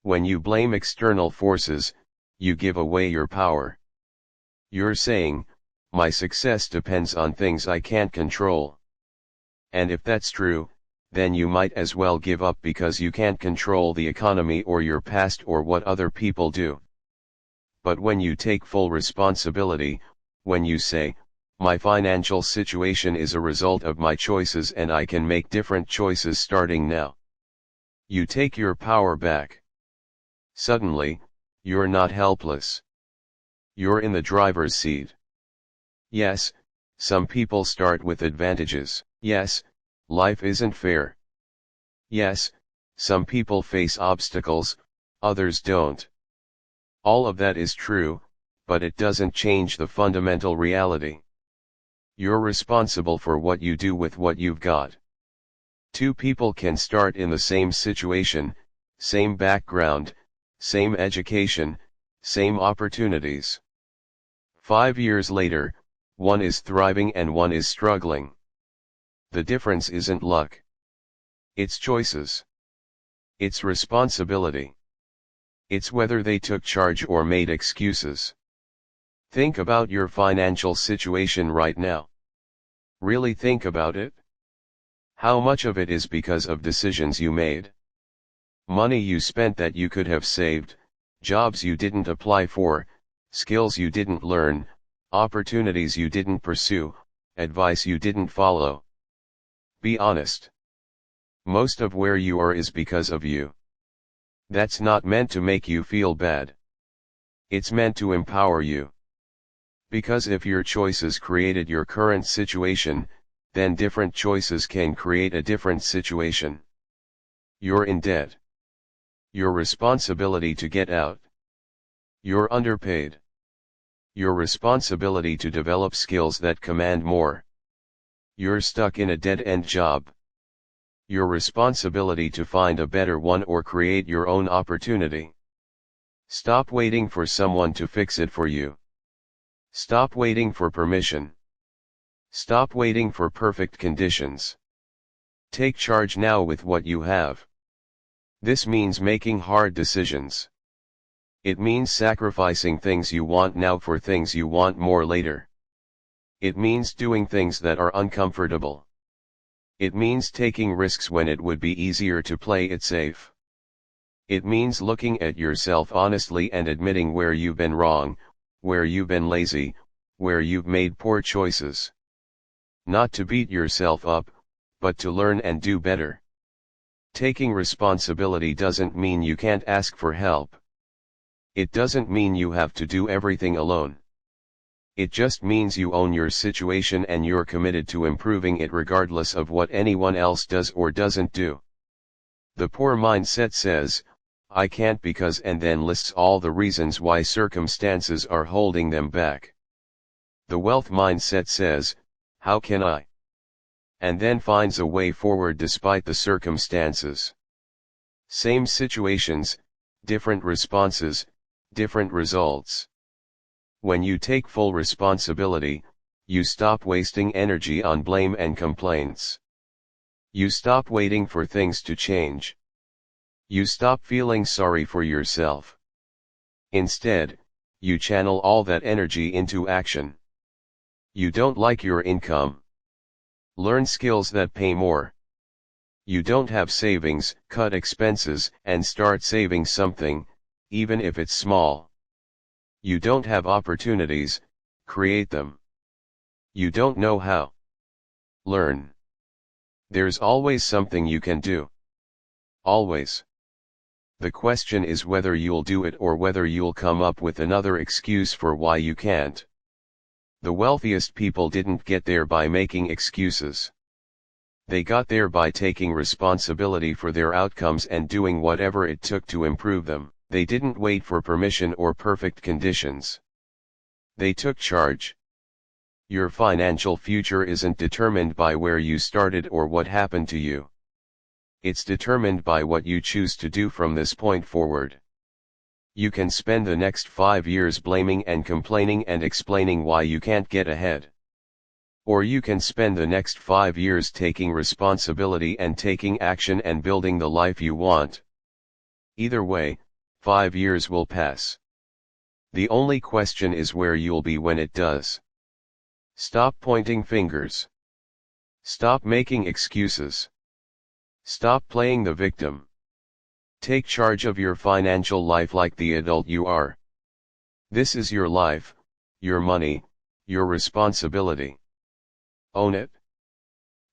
When you blame external forces, you give away your power. You're saying, "My success depends on things I can't control." And if that's true, then you might as well give up because you can't control the economy or your past or what other people do. But when you take full responsibility, when you say, "My financial situation is a result of my choices and I can make different choices starting now," you take your power back. Suddenly, you're not helpless. You're in the driver's seat. Yes, some people start with advantages. Yes, life isn't fair. Yes, some people face obstacles, others don't. All of that is true, but it doesn't change the fundamental reality. You're responsible for what you do with what you've got. Two people can start in the same situation, same background, same education, same opportunities. 5 years later, one is thriving and one is struggling. The difference isn't luck. It's choices. It's responsibility. It's whether they took charge or made excuses. Think about your financial situation right now. Really think about it. How much of it is because of decisions you made? Money you spent that you could have saved, jobs you didn't apply for, skills you didn't learn, opportunities you didn't pursue, advice you didn't follow. Be honest. Most of where you are is because of you. That's not meant to make you feel bad. It's meant to empower you. Because if your choices created your current situation, then different choices can create a different situation. You're in debt. Your responsibility to get out. You're underpaid. Your responsibility to develop skills that command more. You're stuck in a dead-end job. Your responsibility to find a better one or create your own opportunity. Stop waiting for someone to fix it for you. Stop waiting for permission. Stop waiting for perfect conditions. Take charge now with what you have. This means making hard decisions. It means sacrificing things you want now for things you want more later. It means doing things that are uncomfortable. It means taking risks when it would be easier to play it safe. It means looking at yourself honestly and admitting where you've been wrong, where you've been lazy, where you've made poor choices. Not to beat yourself up, but to learn and do better. Taking responsibility doesn't mean you can't ask for help. It doesn't mean you have to do everything alone. It just means you own your situation and you're committed to improving it regardless of what anyone else does or doesn't do. The poor mindset says, I can't because, and then lists all the reasons why circumstances are holding them back. The wealth mindset says, how can I? And then finds a way forward despite the circumstances. Same situations, different responses, different results. When you take full responsibility, you stop wasting energy on blame and complaints. You stop waiting for things to change. You stop feeling sorry for yourself. Instead, you channel all that energy into action. You don't like your income? Learn skills that pay more. You don't have savings? Cut expenses and start saving something, even if it's small. You don't have opportunities? Create them. You don't know how? Learn. There's always something you can do. Always. The question is whether you'll do it or whether you'll come up with another excuse for why you can't. The wealthiest people didn't get there by making excuses. They got there by taking responsibility for their outcomes and doing whatever it took to improve them. They didn't wait for permission or perfect conditions. They took charge. Your financial future isn't determined by where you started or what happened to you. It's determined by what you choose to do from this point forward. You can spend the next 5 years blaming and complaining and explaining why you can't get ahead. Or you can spend the next 5 years taking responsibility and taking action and building the life you want. Either way, 5 years will pass. The only question is where you'll be when it does. Stop pointing fingers. Stop making excuses. Stop playing the victim. Take charge of your financial life like the adult you are. This is your life, your money, your responsibility. Own it.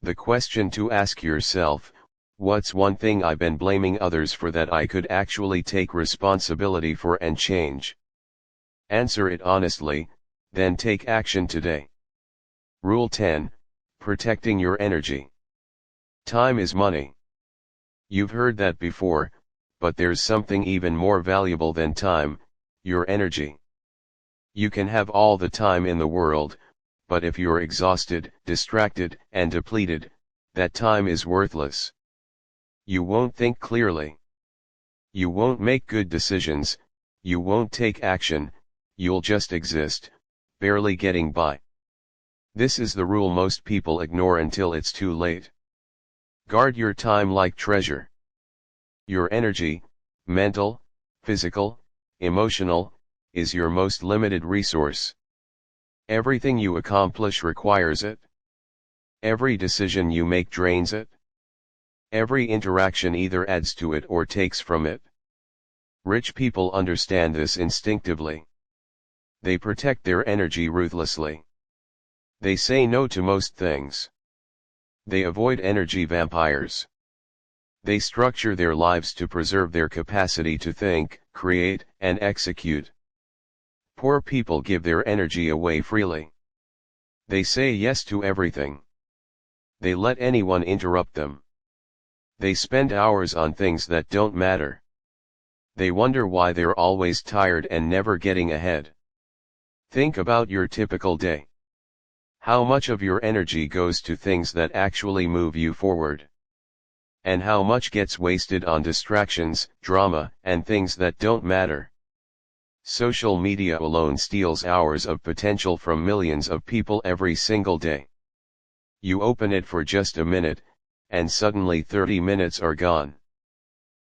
The question to ask yourself, what's one thing I've been blaming others for that I could actually take responsibility for and change? Answer it honestly, then take action today. Rule 10, Protecting your energy. Time is money. You've heard that before, but there's something even more valuable than time, your energy. You can have all the time in the world, but if you're exhausted, distracted, and depleted, that time is worthless. You won't think clearly. You won't make good decisions, you won't take action, you'll just exist, barely getting by. This is the rule most people ignore until it's too late. Guard your time like treasure. Your energy, mental, physical, emotional, is your most limited resource. Everything you accomplish requires it. Every decision you make drains it. Every interaction either adds to it or takes from it. Rich people understand this instinctively. They protect their energy ruthlessly. They say no to most things. They avoid energy vampires. They structure their lives to preserve their capacity to think, create, and execute. Poor people give their energy away freely. They say yes to everything. They let anyone interrupt them. They spend hours on things that don't matter. They wonder why they're always tired and never getting ahead. Think about your typical day. How much of your energy goes to things that actually move you forward? And how much gets wasted on distractions, drama, and things that don't matter? Social media alone steals hours of potential from millions of people every single day. You open it for just a minute, and suddenly 30 minutes are gone.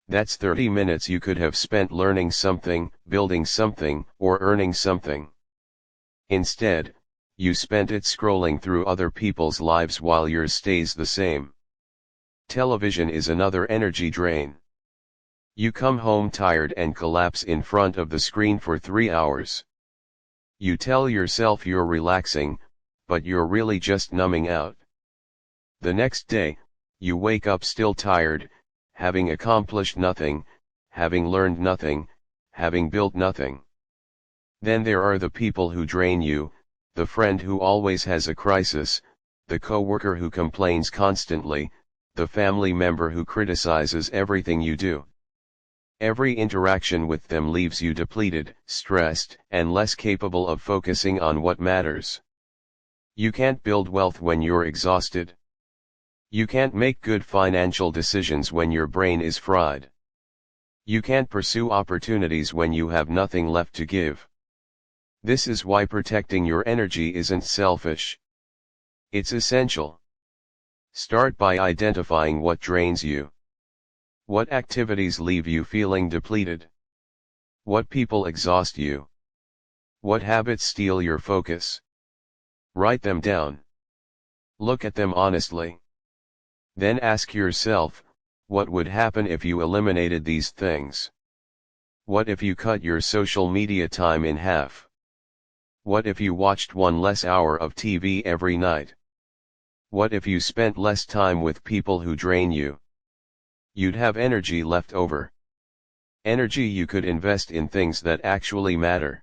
That's 30 minutes you could have spent learning something, building something, or earning something. Instead, you spent it scrolling through other people's lives while yours stays the same. Television is another energy drain. You come home tired and collapse in front of the screen for 3 hours. You tell yourself you're relaxing, but you're really just numbing out. The next day, you wake up still tired, having accomplished nothing, having learned nothing, having built nothing. Then there are the people who drain you, the friend who always has a crisis, the coworker who complains constantly, the family member who criticizes everything you do. Every interaction with them leaves you depleted, stressed, and less capable of focusing on what matters. You can't build wealth when you're exhausted. You can't make good financial decisions when your brain is fried. You can't pursue opportunities when you have nothing left to give. This is why protecting your energy isn't selfish. It's essential. Start by identifying what drains you. What activities leave you feeling depleted? What people exhaust you? What habits steal your focus? Write them down. Look at them honestly. Then ask yourself, what would happen if you eliminated these things? What if you cut your social media time in half? What if you watched one less hour of TV every night? What if you spent less time with people who drain you? You'd have energy left over. Energy you could invest in things that actually matter.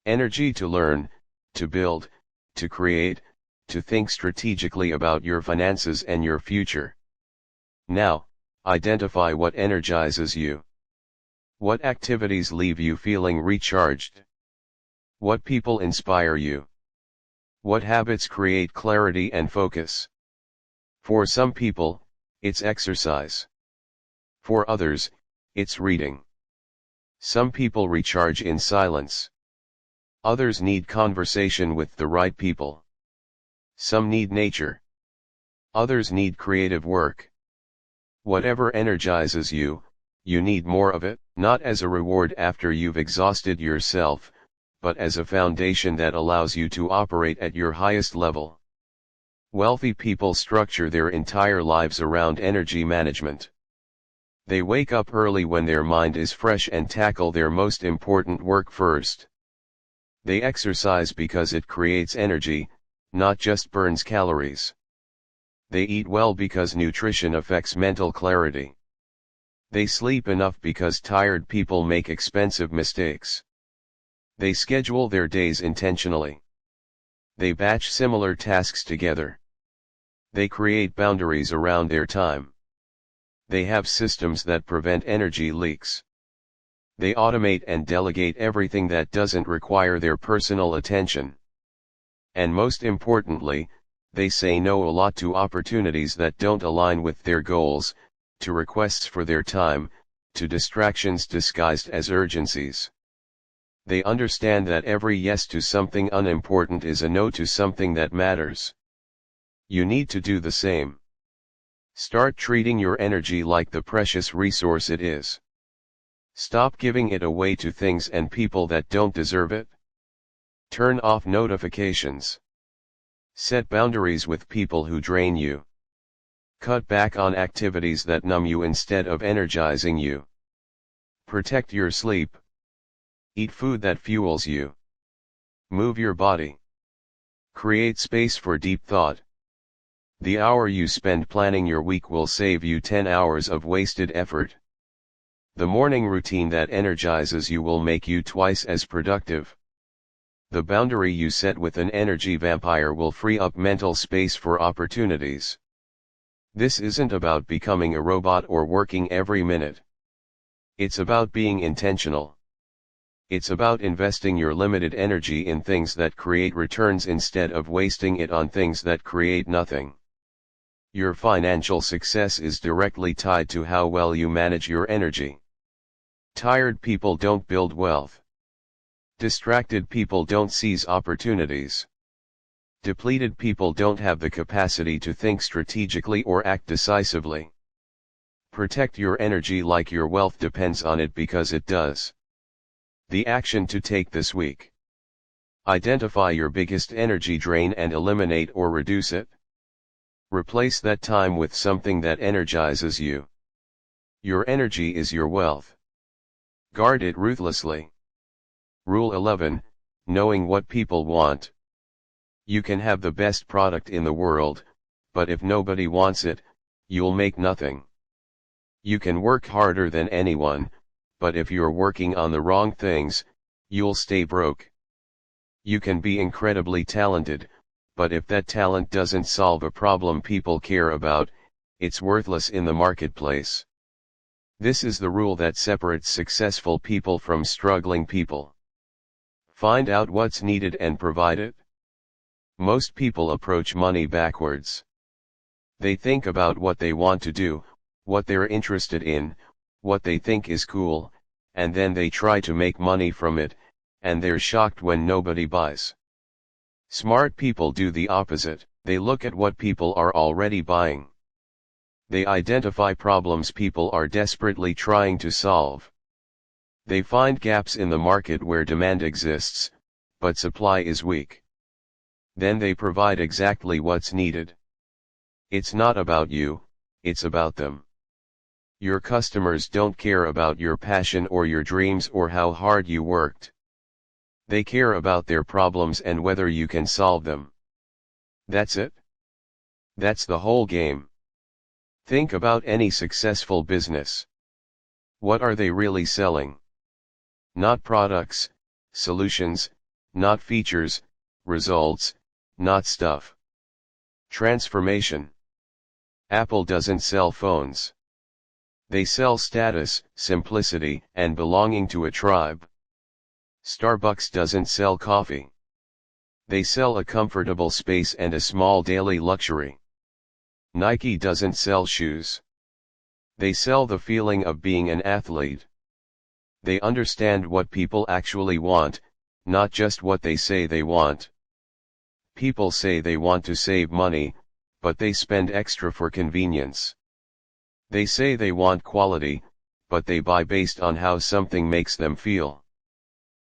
Energy to learn, to build, to create, to think strategically about your finances and your future. Now, identify what energizes you. What activities leave you feeling recharged? What people inspire you? What habits create clarity and focus? For some people, it's exercise. For others, it's reading. Some people recharge in silence. Others need conversation with the right people. Some need nature. Others need creative work. Whatever energizes you, you need more of it, not as a reward after you've exhausted yourself, but as a foundation that allows you to operate at your highest level. Wealthy people structure their entire lives around energy management. They wake up early when their mind is fresh and tackle their most important work first. They exercise because it creates energy, not just burns calories. They eat well because nutrition affects mental clarity. They sleep enough because tired people make expensive mistakes. They schedule their days intentionally. They batch similar tasks together. They create boundaries around their time. They have systems that prevent energy leaks. They automate and delegate everything that doesn't require their personal attention. And most importantly, they say no a lot to opportunities that don't align with their goals, to requests for their time, to distractions disguised as urgencies. They understand that every yes to something unimportant is a no to something that matters. You need to do the same. Start treating your energy like the precious resource it is. Stop giving it away to things and people that don't deserve it. Turn off notifications. Set boundaries with people who drain you. Cut back on activities that numb you instead of energizing you. Protect your sleep. Eat food that fuels you. Move your body. Create space for deep thought. The hour you spend planning your week will save you 10 hours of wasted effort. The morning routine that energizes you will make you twice as productive. The boundary you set with an energy vampire will free up mental space for opportunities. This isn't about becoming a robot or working every minute. It's about being intentional. It's about investing your limited energy in things that create returns instead of wasting it on things that create nothing. Your financial success is directly tied to how well you manage your energy. Tired people don't build wealth. Distracted people don't seize opportunities. Depleted people don't have the capacity to think strategically or act decisively. Protect your energy like your wealth depends on it, because it does. The action to take this week. Identify your biggest energy drain and eliminate or reduce it. Replace that time with something that energizes you. Your energy is your wealth. Guard it ruthlessly. Rule 11, knowing what people want. You can have the best product in the world, but if nobody wants it, you'll make nothing. You can work harder than anyone, but if you're working on the wrong things, you'll stay broke. You can be incredibly talented, but if that talent doesn't solve a problem people care about, it's worthless in the marketplace. This is the rule that separates successful people from struggling people. Find out what's needed and provide it. Most people approach money backwards. They think about what they want to do, what they're interested in, what they think is cool, and then they try to make money from it, and they're shocked when nobody buys. Smart people do the opposite. They look at what people are already buying. They identify problems people are desperately trying to solve. They find gaps in the market where demand exists, but supply is weak. Then they provide exactly what's needed. It's not about you, it's about them. Your customers don't care about your passion or your dreams or how hard you worked. They care about their problems and whether you can solve them. That's it. That's the whole game. Think about any successful business. What are they really selling? Not products, solutions, not features, results, not stuff. Transformation. Apple doesn't sell phones. They sell status, simplicity, and belonging to a tribe. Starbucks doesn't sell coffee. They sell a comfortable space and a small daily luxury. Nike doesn't sell shoes. They sell the feeling of being an athlete. They understand what people actually want, not just what they say they want. People say they want to save money, but they spend extra for convenience. They say they want quality, but they buy based on how something makes them feel.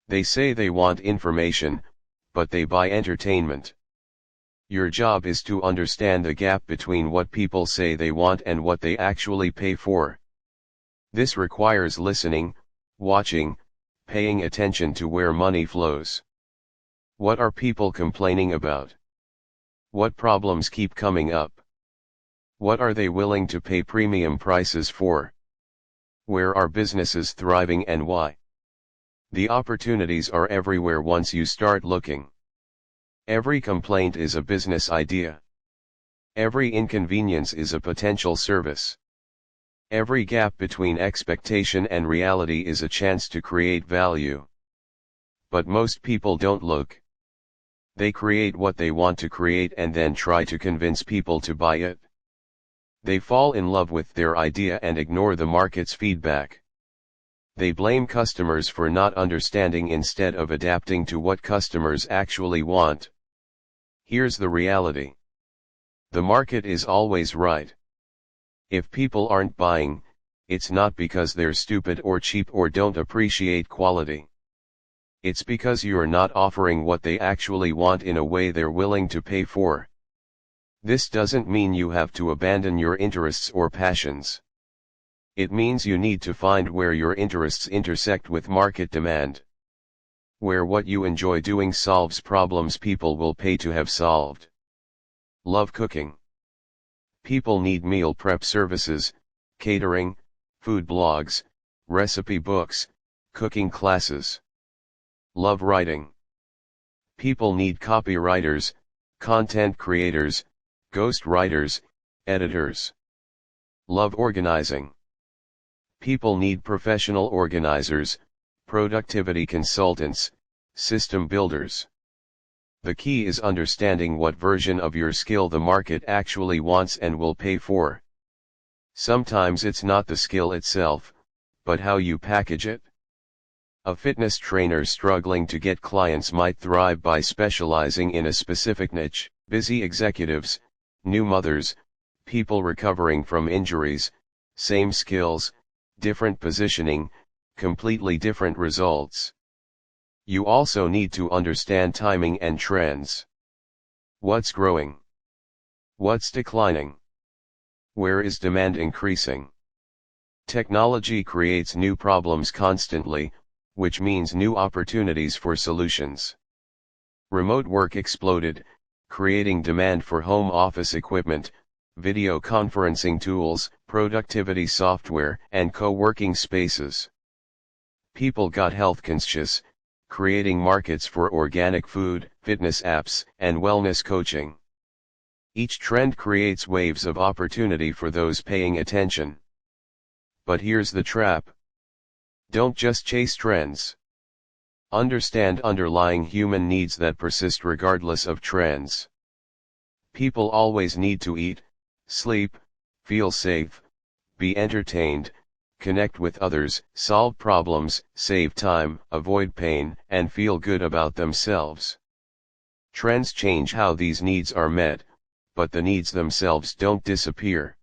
They say they want information, but they buy entertainment. Your job is to understand the gap between what people say they want and what they actually pay for. This requires listening, watching, paying attention to where money flows. What are people complaining about? What problems keep coming up? What are they willing to pay premium prices for? Where are businesses thriving and why? The opportunities are everywhere once you start looking. Every complaint is a business idea. Every inconvenience is a potential service. Every gap between expectation and reality is a chance to create value. But most people don't look. They create what they want to create and then try to convince people to buy it. They fall in love with their idea and ignore the market's feedback. They blame customers for not understanding instead of adapting to what customers actually want. Here's the reality. The market is always right. If people aren't buying, it's not because they're stupid or cheap or don't appreciate quality. It's because you're not offering what they actually want in a way they're willing to pay for. This doesn't mean you have to abandon your interests or passions. It means you need to find where your interests intersect with market demand. Where what you enjoy doing solves problems people will pay to have solved. Love cooking. People need meal prep services, catering, food blogs, recipe books, cooking classes. Love writing. People need copywriters, content creators, ghost writers, editors. Love organizing. People need professional organizers, productivity consultants, system builders. The key is understanding what version of your skill the market actually wants and will pay for. Sometimes it's not the skill itself, but how you package it. A fitness trainer struggling to get clients might thrive by specializing in a specific niche. Busy executives, new mothers, people recovering from injuries, same skills, different positioning, completely different results. You also need to understand timing and trends. What's growing? What's declining? Where is demand increasing? Technology creates new problems constantly, which means new opportunities for solutions. Remote work exploded, creating demand for home office equipment, video conferencing tools, productivity software, and co-working spaces. People got health conscious, creating markets for organic food, fitness apps, and wellness coaching. Each trend creates waves of opportunity for those paying attention. But here's the trap. Don't just chase trends. Understand underlying human needs that persist regardless of trends. People always need to eat, sleep, feel safe, be entertained, connect with others, solve problems, save time, avoid pain, and feel good about themselves. Trends change how these needs are met, but the needs themselves don't disappear.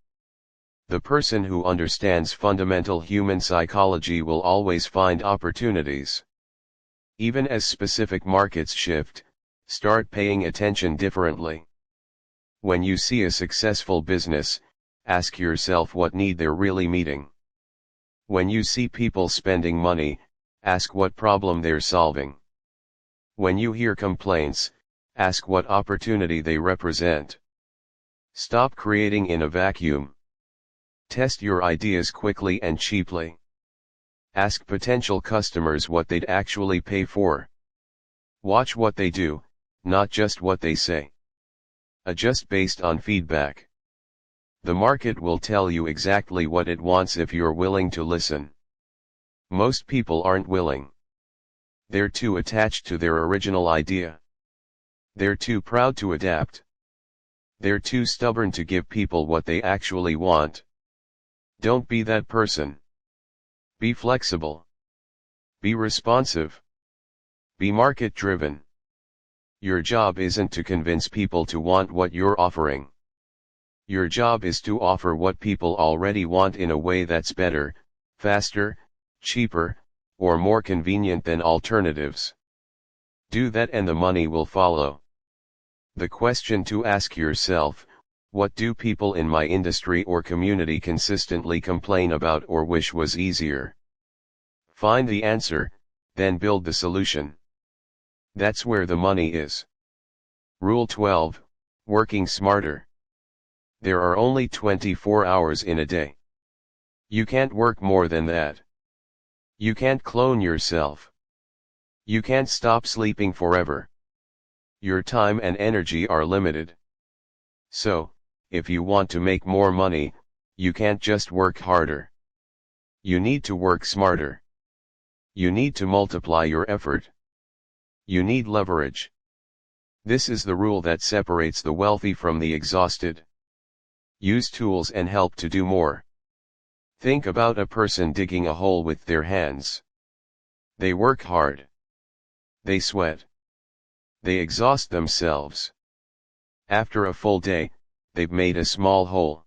The person who understands fundamental human psychology will always find opportunities. Even as specific markets shift, start paying attention differently. When you see a successful business, ask yourself what need they're really meeting. When you see people spending money, ask what problem they're solving. When you hear complaints, ask what opportunity they represent. Stop creating in a vacuum. Test your ideas quickly and cheaply. Ask potential customers what they'd actually pay for. Watch what they do, not just what they say. Adjust based on feedback. The market will tell you exactly what it wants if you're willing to listen. Most people aren't willing. They're too attached to their original idea. They're too proud to adapt. They're too stubborn to give people what they actually want. Don't be that person. Be flexible. Be responsive. Be market-driven. Your job isn't to convince people to want what you're offering. Your job is to offer what people already want in a way that's better, faster, cheaper, or more convenient than alternatives. Do that and the money will follow. The question to ask yourself: what do people in my industry or community consistently complain about or wish was easier? Find the answer, then build the solution. That's where the money is. Rule 12, working smarter. There are only 24 hours in a day. You can't work more than that. You can't clone yourself. You can't stop sleeping forever. Your time and energy are limited. So, if you want to make more money, you can't just work harder. You need to work smarter. You need to multiply your effort. You need leverage. This is the rule that separates the wealthy from the exhausted. Use tools and help to do more. Think about a person digging a hole with their hands. They work hard. They sweat. They exhaust themselves. After a full day, they've made a small hole.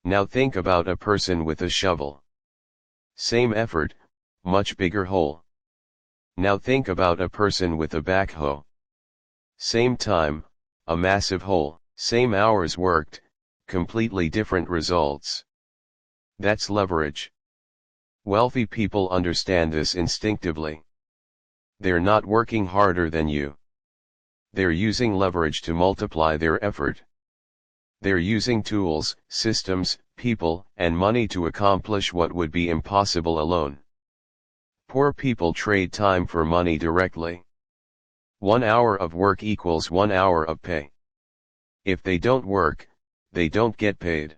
Now think about a person with a shovel. Same effort, much bigger hole. Now think about a person with a backhoe. Same time, a massive hole. Same hours worked, completely different results. That's leverage. Wealthy people understand this instinctively. They're not working harder than you. They're using leverage to multiply their effort. They're using tools, systems, people, and money to accomplish what would be impossible alone. Poor people trade time for money directly. 1 hour of work equals 1 hour of pay. If they don't work, they don't get paid.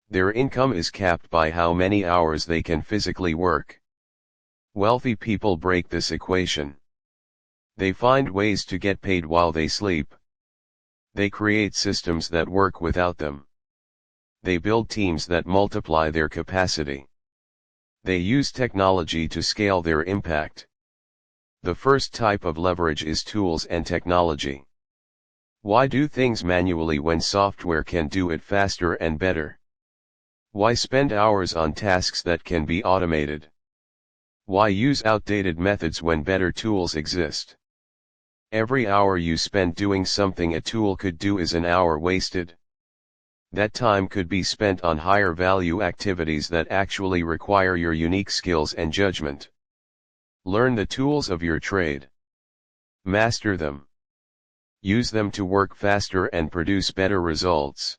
Their income is capped by how many hours they can physically work. Wealthy people break this equation. They find ways to get paid while they sleep. They create systems that work without them. They build teams that multiply their capacity. They use technology to scale their impact. The first type of leverage is tools and technology. Why do things manually when software can do it faster and better? Why spend hours on tasks that can be automated? Why use outdated methods when better tools exist? Every hour you spend doing something a tool could do is an hour wasted. That time could be spent on higher value activities that actually require your unique skills and judgment. Learn the tools of your trade. Master them. Use them to work faster and produce better results.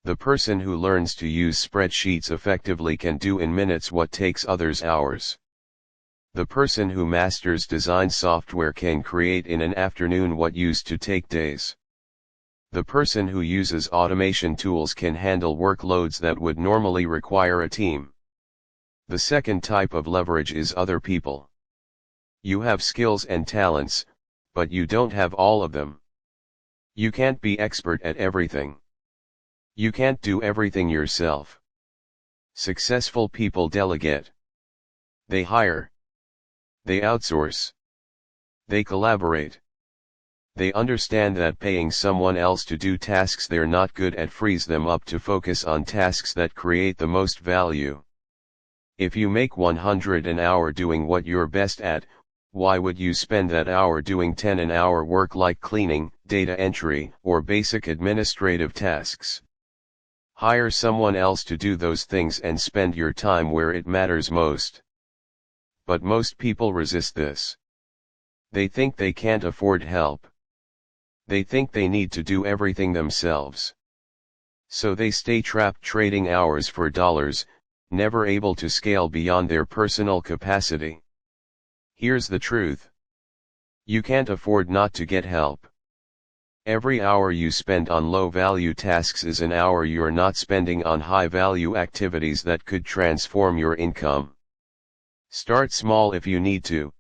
The person who learns to use spreadsheets effectively can do in minutes what takes others hours. The person who masters design software can create in an afternoon what used to take days. The person who uses automation tools can handle workloads that would normally require a team. The second type of leverage is other people. You have skills and talents, but you don't have all of them. You can't be expert at everything. You can't do everything yourself. Successful people delegate. They hire. They outsource. They collaborate. They understand that paying someone else to do tasks they're not good at frees them up to focus on tasks that create the most value. If you make 100 an hour doing what you're best at, why would you spend that hour doing 10 an hour work like cleaning, data entry, or basic administrative tasks? Hire someone else to do those things and spend your time where it matters most. But most people resist this. They think they can't afford help. They think they need to do everything themselves. So they stay trapped trading hours for dollars, never able to scale beyond their personal capacity. Here's the truth. You can't afford not to get help. Every hour you spend on low-value tasks is an hour you're not spending on high-value activities that could transform your income. Start small if you need to.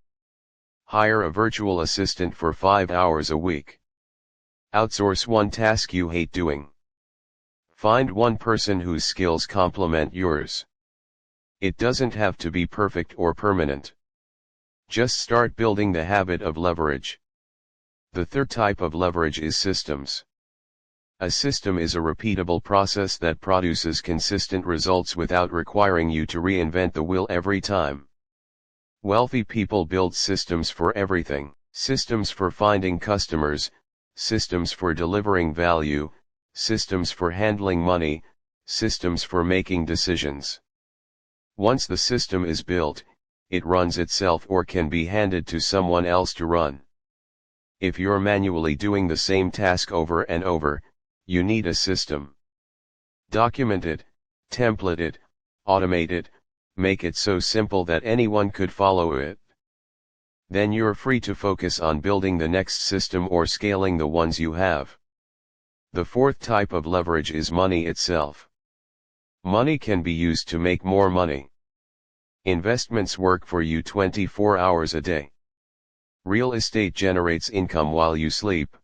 Hire a virtual assistant for 5 hours a week. Outsource one task you hate doing. Find one person whose skills complement yours. It doesn't have to be perfect or permanent. Just start building the habit of leverage. The third type of leverage is systems. A system is a repeatable process that produces consistent results without requiring you to reinvent the wheel every time. Wealthy people build systems for everything: systems for finding customers, systems for delivering value, systems for handling money, systems for making decisions. Once the system is built, it runs itself or can be handed to someone else to run. If you're manually doing the same task over and over, you need a system. Document it, template it, automate it, make it so simple that anyone could follow it. Then you're free to focus on building the next system or scaling the ones you have. The fourth type of leverage is money itself. Money can be used to make more money. Investments work for you 24 hours a day. Real estate generates income while you sleep.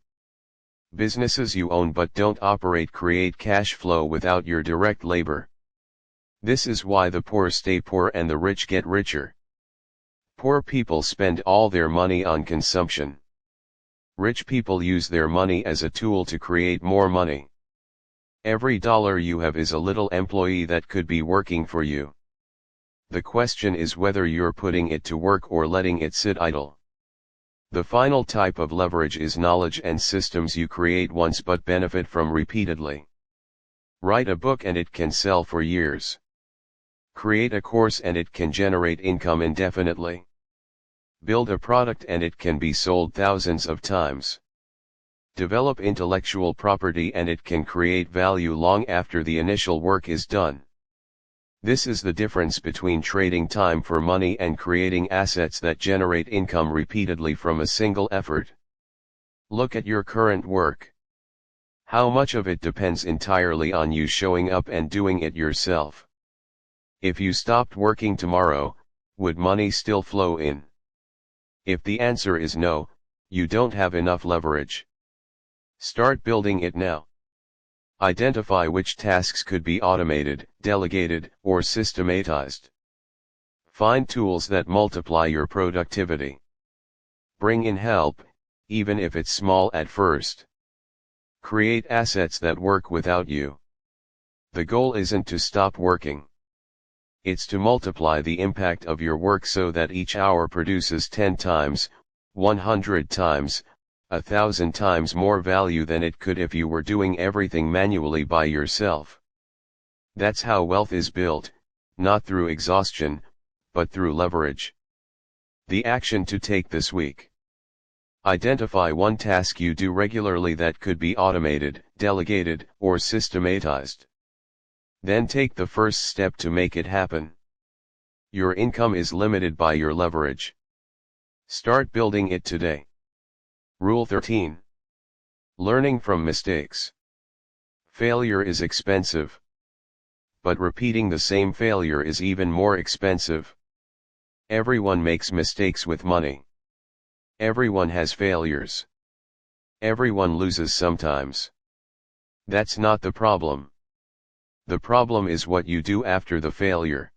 Businesses you own but don't operate create cash flow without your direct labor. This is why the poor stay poor and the rich get richer. Poor people spend all their money on consumption. Rich people use their money as a tool to create more money. Every dollar you have is a little employee that could be working for you. The question is whether you're putting it to work or letting it sit idle. The final type of leverage is knowledge and systems you create once but benefit from repeatedly. Write a book and it can sell for years. Create a course and it can generate income indefinitely. Build a product and it can be sold thousands of times. Develop intellectual property and it can create value long after the initial work is done. This is the difference between trading time for money and creating assets that generate income repeatedly from a single effort. Look at your current work. How much of it depends entirely on you showing up and doing it yourself? If you stopped working tomorrow, would money still flow in? If the answer is no, you don't have enough leverage. Start building it now. Identify which tasks could be automated, delegated, or systematized. Find tools that multiply your productivity. Bring in help, even if it's small at first. Create assets that work without you. The goal isn't to stop working. It's to multiply the impact of your work so that each hour produces 10 times, 100 times, 1,000 times more value than it could if you were doing everything manually by yourself. That's how wealth is built, not through exhaustion, but through leverage. The action to take this week. Identify one task you do regularly that could be automated, delegated, or systematized. Then take the first step to make it happen. Your income is limited by your leverage. Start building it today. Rule 13. Learning from mistakes. Failure is expensive. But repeating the same failure is even more expensive. Everyone makes mistakes with money. Everyone has failures. Everyone loses sometimes. That's not the problem. The problem is what you do after the failure.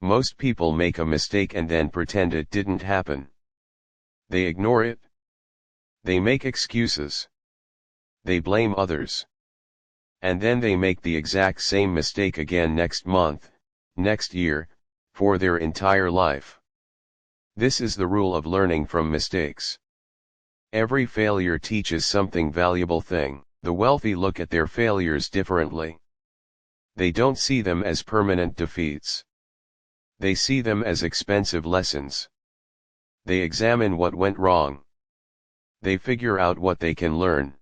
Most people make a mistake and then pretend it didn't happen. They ignore it. They make excuses. They blame others. And then they make the exact same mistake again next month, next year, for their entire life. This is the rule of learning from mistakes. Every failure teaches something valuable thing. The wealthy look at their failures differently. They don't see them as permanent defeats. They see them as expensive lessons. They examine what went wrong. They figure out what they can learn.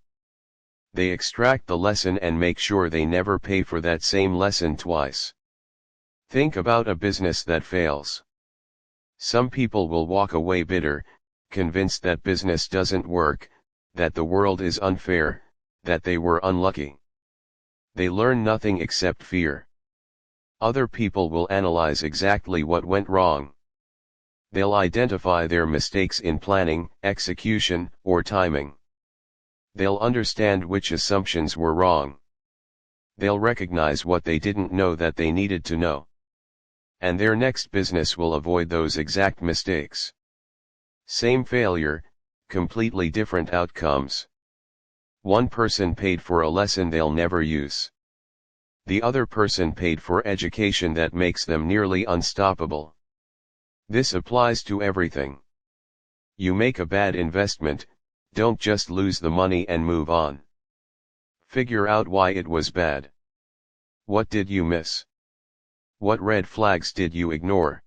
They extract the lesson and make sure they never pay for that same lesson twice. Think about a business that fails. Some people will walk away bitter, convinced that business doesn't work, that the world is unfair, that they were unlucky. They learn nothing except fear. Other people will analyze exactly what went wrong. They'll identify their mistakes in planning, execution, or timing. They'll understand which assumptions were wrong. They'll recognize what they didn't know that they needed to know. And their next business will avoid those exact mistakes. Same failure, completely different outcomes. One person paid for a lesson they'll never use. The other person paid for education that makes them nearly unstoppable. This applies to everything. You make a bad investment, don't just lose the money and move on. Figure out why it was bad. What did you miss? What red flags did you ignore?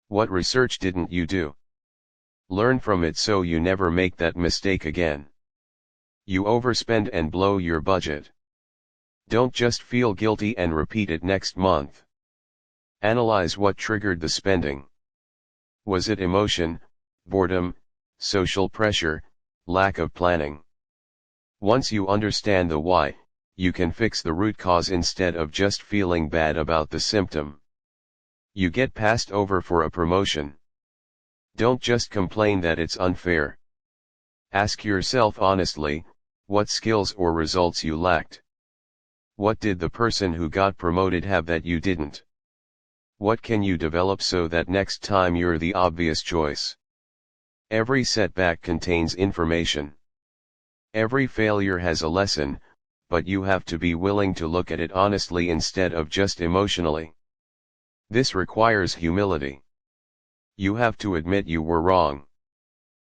What research didn't you do? Learn from it so you never make that mistake again. You overspend and blow your budget. Don't just feel guilty and repeat it next month. Analyze what triggered the spending. Was it emotion, boredom, social pressure, lack of planning? Once you understand the why, you can fix the root cause instead of just feeling bad about the symptom. You get passed over for a promotion. Don't just complain that it's unfair. Ask yourself honestly, what skills or results you lacked. What did the person who got promoted have that you didn't? What can you develop so that next time you're the obvious choice? Every setback contains information. Every failure has a lesson, but you have to be willing to look at it honestly instead of just emotionally. This requires humility. You have to admit you were wrong.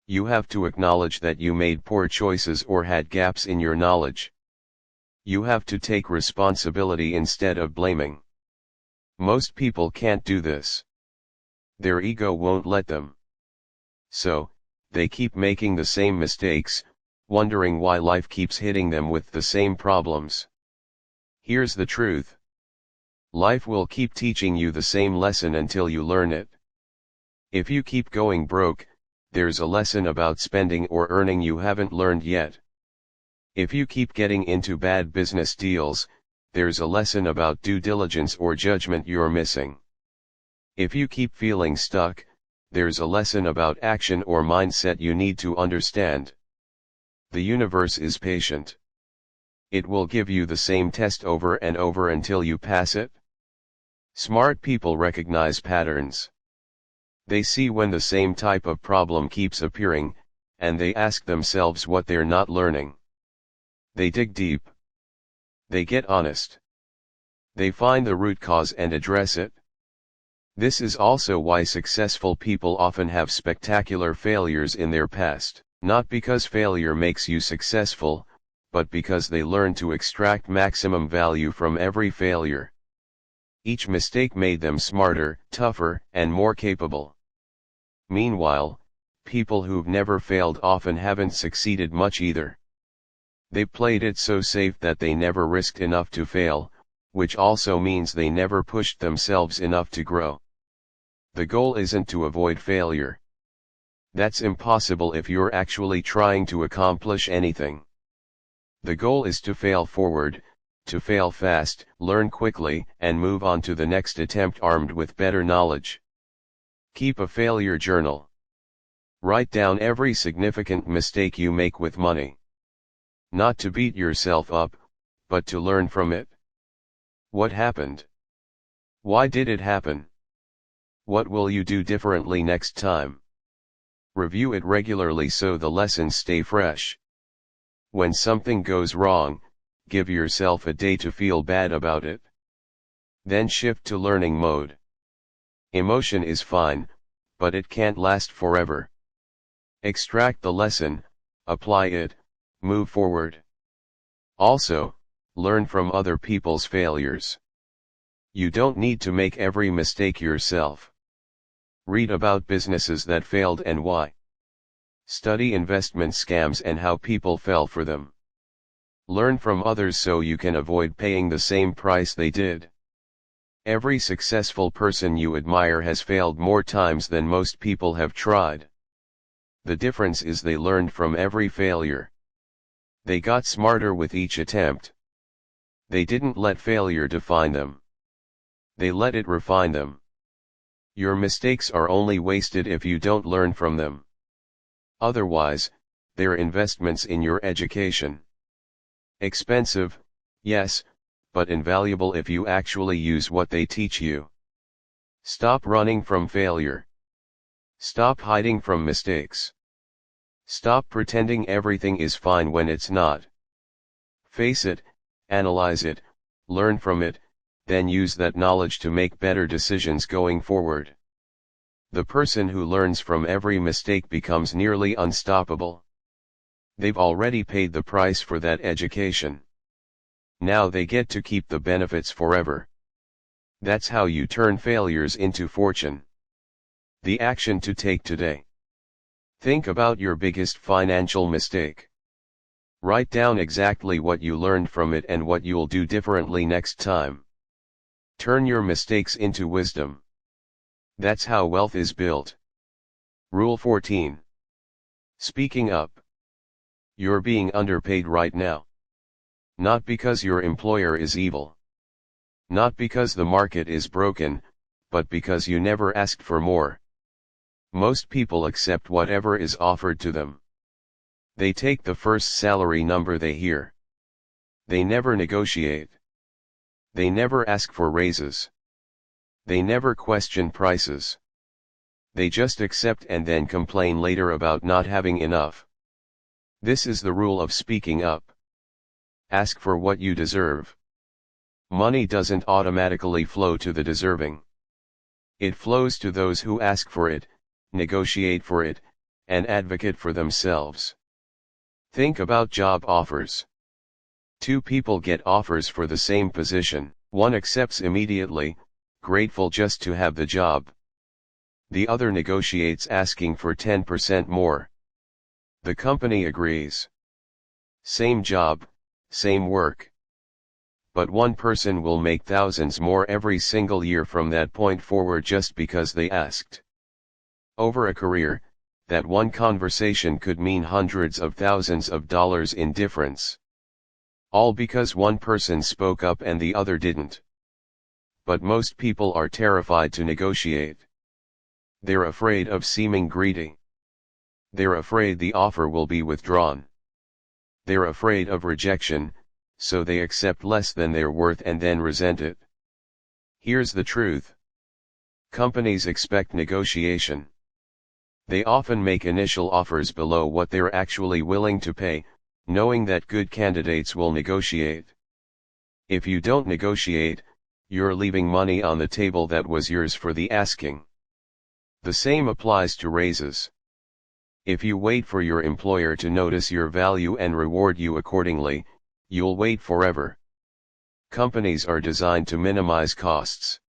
You have to acknowledge that you made poor choices or had gaps in your knowledge. You have to take responsibility instead of blaming. Most people can't do this. Their ego won't let them. So, they keep making the same mistakes, wondering why life keeps hitting them with the same problems. Here's the truth. Life will keep teaching you the same lesson until you learn it. If you keep going broke, there's a lesson about spending or earning you haven't learned yet. If you keep getting into bad business deals, there's a lesson about due diligence or judgment you're missing. If you keep feeling stuck, there's a lesson about action or mindset you need to understand. The universe is patient. It will give you the same test over and over until you pass it. Smart people recognize patterns. They see when the same type of problem keeps appearing, and they ask themselves what they're not learning. They dig deep. They get honest. They find the root cause and address it. This is also why successful people often have spectacular failures in their past, not because failure makes you successful, but because they learn to extract maximum value from every failure. Each mistake made them smarter, tougher, and more capable. Meanwhile, people who've never failed often haven't succeeded much either. They played it so safe that they never risked enough to fail, which also means they never pushed themselves enough to grow. The goal isn't to avoid failure. That's impossible if you're actually trying to accomplish anything. The goal is to fail forward, to fail fast, learn quickly, and move on to the next attempt armed with better knowledge. Keep a failure journal. Write down every significant mistake you make with money. Not to beat yourself up, but to learn from it. What happened? Why did it happen? What will you do differently next time? Review it regularly so the lessons stay fresh. When something goes wrong, give yourself a day to feel bad about it. Then shift to learning mode. Emotion is fine, but it can't last forever. Extract the lesson, apply it, move forward. Also, learn from other people's failures. You don't need to make every mistake yourself. Read about businesses that failed and why. Study investment scams and how people fell for them. Learn from others so you can avoid paying the same price they did. Every successful person you admire has failed more times than most people have tried. The difference is they learned from every failure. They got smarter with each attempt. They didn't let failure define them. They let it refine them. Your mistakes are only wasted if you don't learn from them. Otherwise, they're investments in your education. Expensive, yes, but invaluable if you actually use what they teach you. Stop running from failure. Stop hiding from mistakes. Stop pretending everything is fine when it's not. Face it, analyze it, learn from it, then use that knowledge to make better decisions going forward. The person who learns from every mistake becomes nearly unstoppable. They've already paid the price for that education. Now they get to keep the benefits forever. That's how you turn failures into fortune. The action to take today. Think about your biggest financial mistake. Write down exactly what you learned from it and what you'll do differently next time. Turn your mistakes into wisdom. That's how wealth is built. Rule 14. Speaking up. You're being underpaid right now. Not because your employer is evil. Not because the market is broken, but because you never asked for more. Most people accept whatever is offered to them. They take the first salary number they hear. They never negotiate. They never ask for raises. They never question prices. They just accept and then complain later about not having enough. This is the rule of speaking up. Ask for what you deserve. Money doesn't automatically flow to the deserving. It flows to those who ask for it, negotiate for it, and advocate for themselves. Think about job offers. Two people get offers for the same position. One accepts immediately, grateful just to have the job. The other negotiates, asking for 10% more. The company agrees. Same job, same work. But one person will make thousands more every single year from that point forward just because they asked. Over a career, that one conversation could mean hundreds of thousands of dollars in difference. All because one person spoke up and the other didn't. But most people are terrified to negotiate. They're afraid of seeming greedy. They're afraid the offer will be withdrawn. They're afraid of rejection, so they accept less than they're worth and then resent it. Here's the truth. Companies expect negotiation. They often make initial offers below what they're actually willing to pay, knowing that good candidates will negotiate. If you don't negotiate, you're leaving money on the table that was yours for the asking. The same applies to raises. If you wait for your employer to notice your value and reward you accordingly, you'll wait forever. Companies are designed to minimize costs.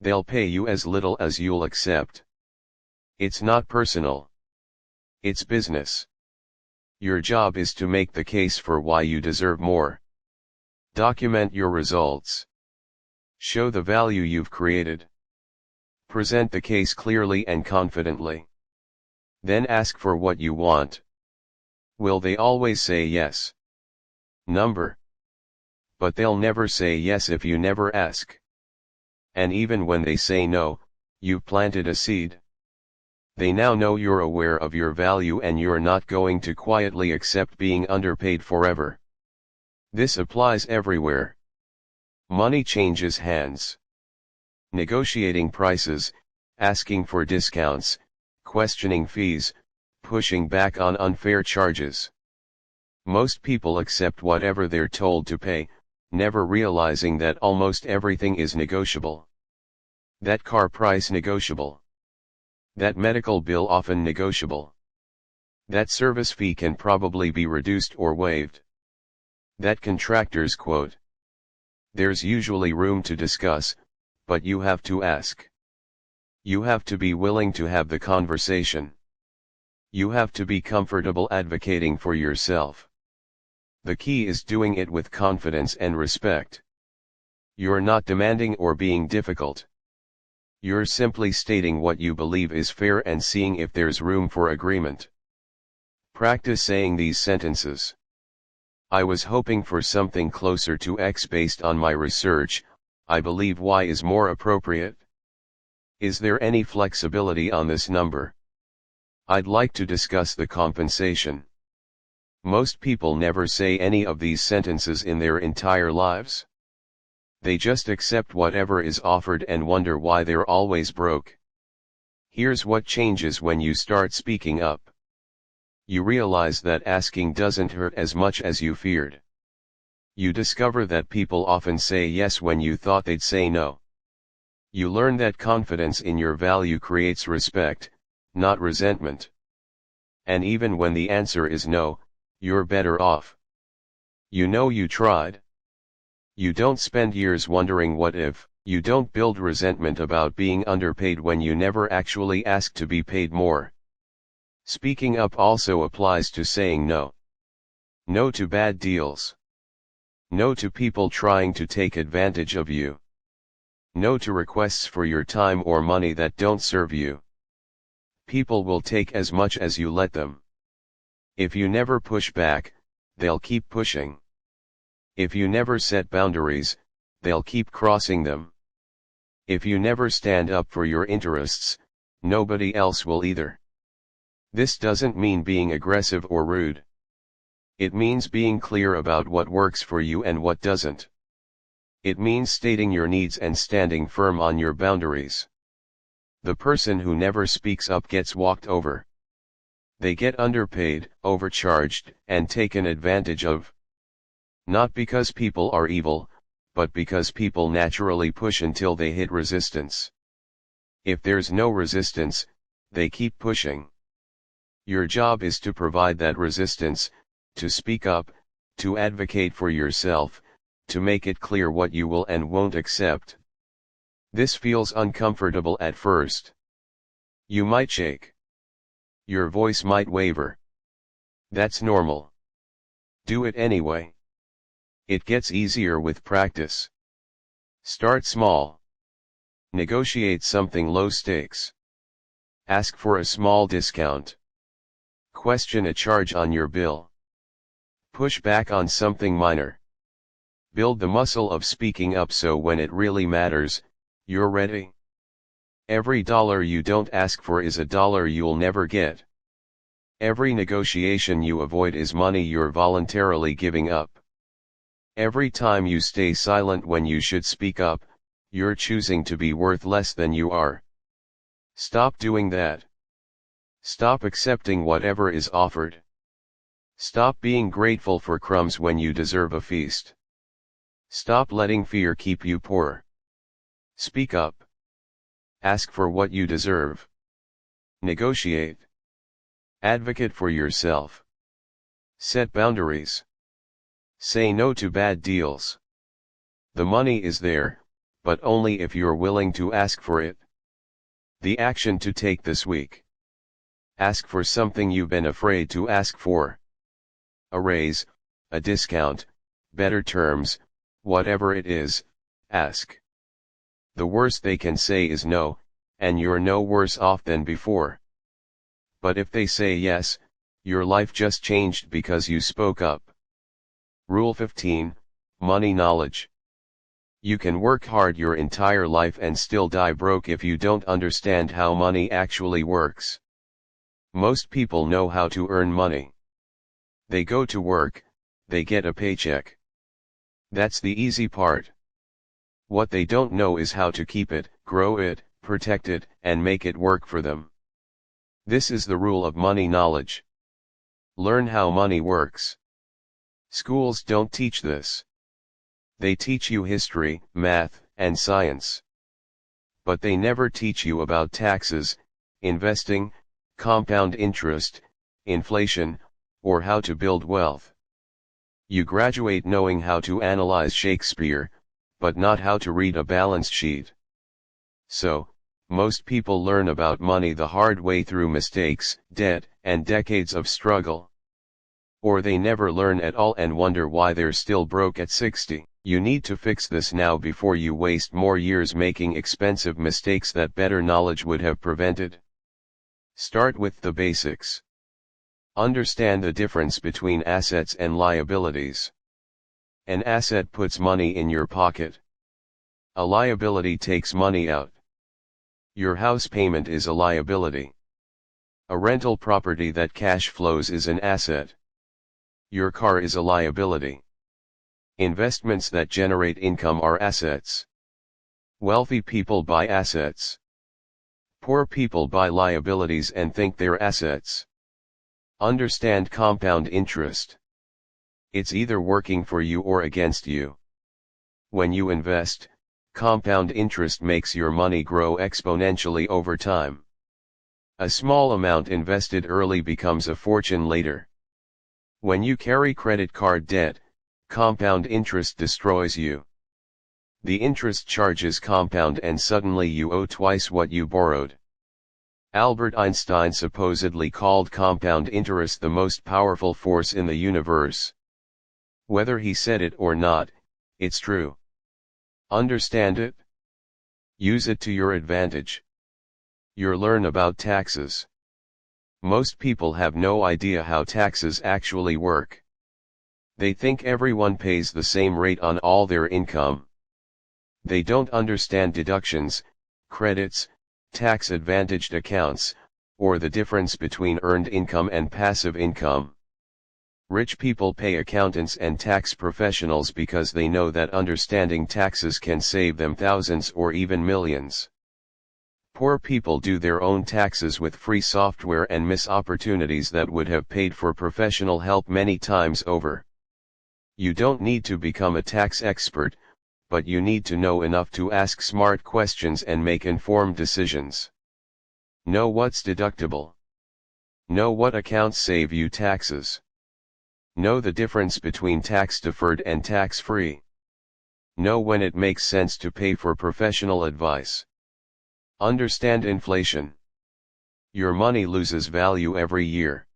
They'll pay you as little as you'll accept. It's not personal. It's business. Your job is to make the case for why you deserve more. Document your results. Show the value you've created. Present the case clearly and confidently. Then ask for what you want. Will they always say yes? Number. But they'll never say yes if you never ask. And even when they say no, you've planted a seed. They now know you're aware of your value and you're not going to quietly accept being underpaid forever. This applies everywhere. Money changes hands. Negotiating prices, asking for discounts, questioning fees, pushing back on unfair charges. Most people accept whatever they're told to pay, never realizing that almost everything is negotiable. That car price negotiable. That medical bill often negotiable. That service fee can probably be reduced or waived. That contractor's quote. There's usually room to discuss, but you have to ask. You have to be willing to have the conversation. You have to be comfortable advocating for yourself. The key is doing it with confidence and respect. You're not demanding or being difficult. You're simply stating what you believe is fair and seeing if there's room for agreement. Practice saying these sentences. I was hoping for something closer to X based on my research. I believe Y is more appropriate. Is there any flexibility on this number? I'd like to discuss the compensation. Most people never say any of these sentences in their entire lives. They just accept whatever is offered and wonder why they're always broke. Here's what changes when you start speaking up. You realize that asking doesn't hurt as much as you feared. You discover that people often say yes when you thought they'd say no. You learn that confidence in your value creates respect, not resentment. And even when the answer is no, you're better off. You know you tried. You don't spend years wondering what if. You don't build resentment about being underpaid when you never actually ask to be paid more. Speaking up also applies to saying no. No to bad deals. No to people trying to take advantage of you. No to requests for your time or money that don't serve you. People will take as much as you let them. If you never push back, they'll keep pushing. If you never set boundaries, they'll keep crossing them. If you never stand up for your interests, nobody else will either. This doesn't mean being aggressive or rude. It means being clear about what works for you and what doesn't. It means stating your needs and standing firm on your boundaries. The person who never speaks up gets walked over. They get underpaid, overcharged, and taken advantage of. Not because people are evil, but because people naturally push until they hit resistance. If there's no resistance, they keep pushing. Your job is to provide that resistance, to speak up, to advocate for yourself, to make it clear what you will and won't accept. This feels uncomfortable at first. You might shake. Your voice might waver. That's normal. Do it anyway. It gets easier with practice. Start small. Negotiate something low stakes. Ask for a small discount. Question a charge on your bill. Push back on something minor. Build the muscle of speaking up so when it really matters, you're ready. Every dollar you don't ask for is a dollar you'll never get. Every negotiation you avoid is money you're voluntarily giving up. Every time you stay silent when you should speak up, you're choosing to be worth less than you are. Stop doing that. Stop accepting whatever is offered. Stop being grateful for crumbs when you deserve a feast. Stop letting fear keep you poor. Speak up. Ask for what you deserve. Negotiate. Advocate for yourself. Set boundaries. Say no to bad deals. The money is there, but only if you're willing to ask for it. The action to take this week. Ask for something you've been afraid to ask for. A raise, a discount, better terms, whatever it is, ask. The worst they can say is no, and you're no worse off than before. But if they say yes, your life just changed because you spoke up. Rule 15, Money Knowledge. You can work hard your entire life and still die broke if you don't understand how money actually works. Most people know how to earn money. They go to work, they get a paycheck. That's the easy part. What they don't know is how to keep it, grow it, protect it, and make it work for them. This is the rule of money knowledge. Learn how money works. Schools don't teach this. They teach you history, math, and science. But they never teach you about taxes, investing, compound interest, inflation, or how to build wealth. You graduate knowing how to analyze Shakespeare, but not how to read a balance sheet. So, most people learn about money the hard way through mistakes, debt, and decades of struggle. Or they never learn at all and wonder why they're still broke at 60. You need to fix this now before you waste more years making expensive mistakes that better knowledge would have prevented. Start with the basics. Understand the difference between assets and liabilities. An asset puts money in your pocket. A liability takes money out. Your house payment is a liability. A rental property that cash flows is an asset. Your car is a liability. Investments that generate income are assets. Wealthy people buy assets. Poor people buy liabilities and think they're assets. Understand compound interest. It's either working for you or against you. When you invest, compound interest makes your money grow exponentially over time. A small amount invested early becomes a fortune later. When you carry credit card debt, compound interest destroys you. The interest charges compound and suddenly you owe twice what you borrowed. Albert Einstein supposedly called compound interest the most powerful force in the universe. Whether he said it or not, it's true. Understand it? Use it to your advantage. Learn about taxes. Most people have no idea how taxes actually work. They think everyone pays the same rate on all their income. They don't understand deductions, credits, tax-advantaged accounts, or the difference between earned income and passive income. Rich people pay accountants and tax professionals because they know that understanding taxes can save them thousands or even millions. Poor people do their own taxes with free software and miss opportunities that would have paid for professional help many times over. You don't need to become a tax expert, but you need to know enough to ask smart questions and make informed decisions. Know what's deductible. Know what accounts save you taxes. Know the difference between tax-deferred and tax-free. Know when it makes sense to pay for professional advice. Understand inflation. Your money loses value every year.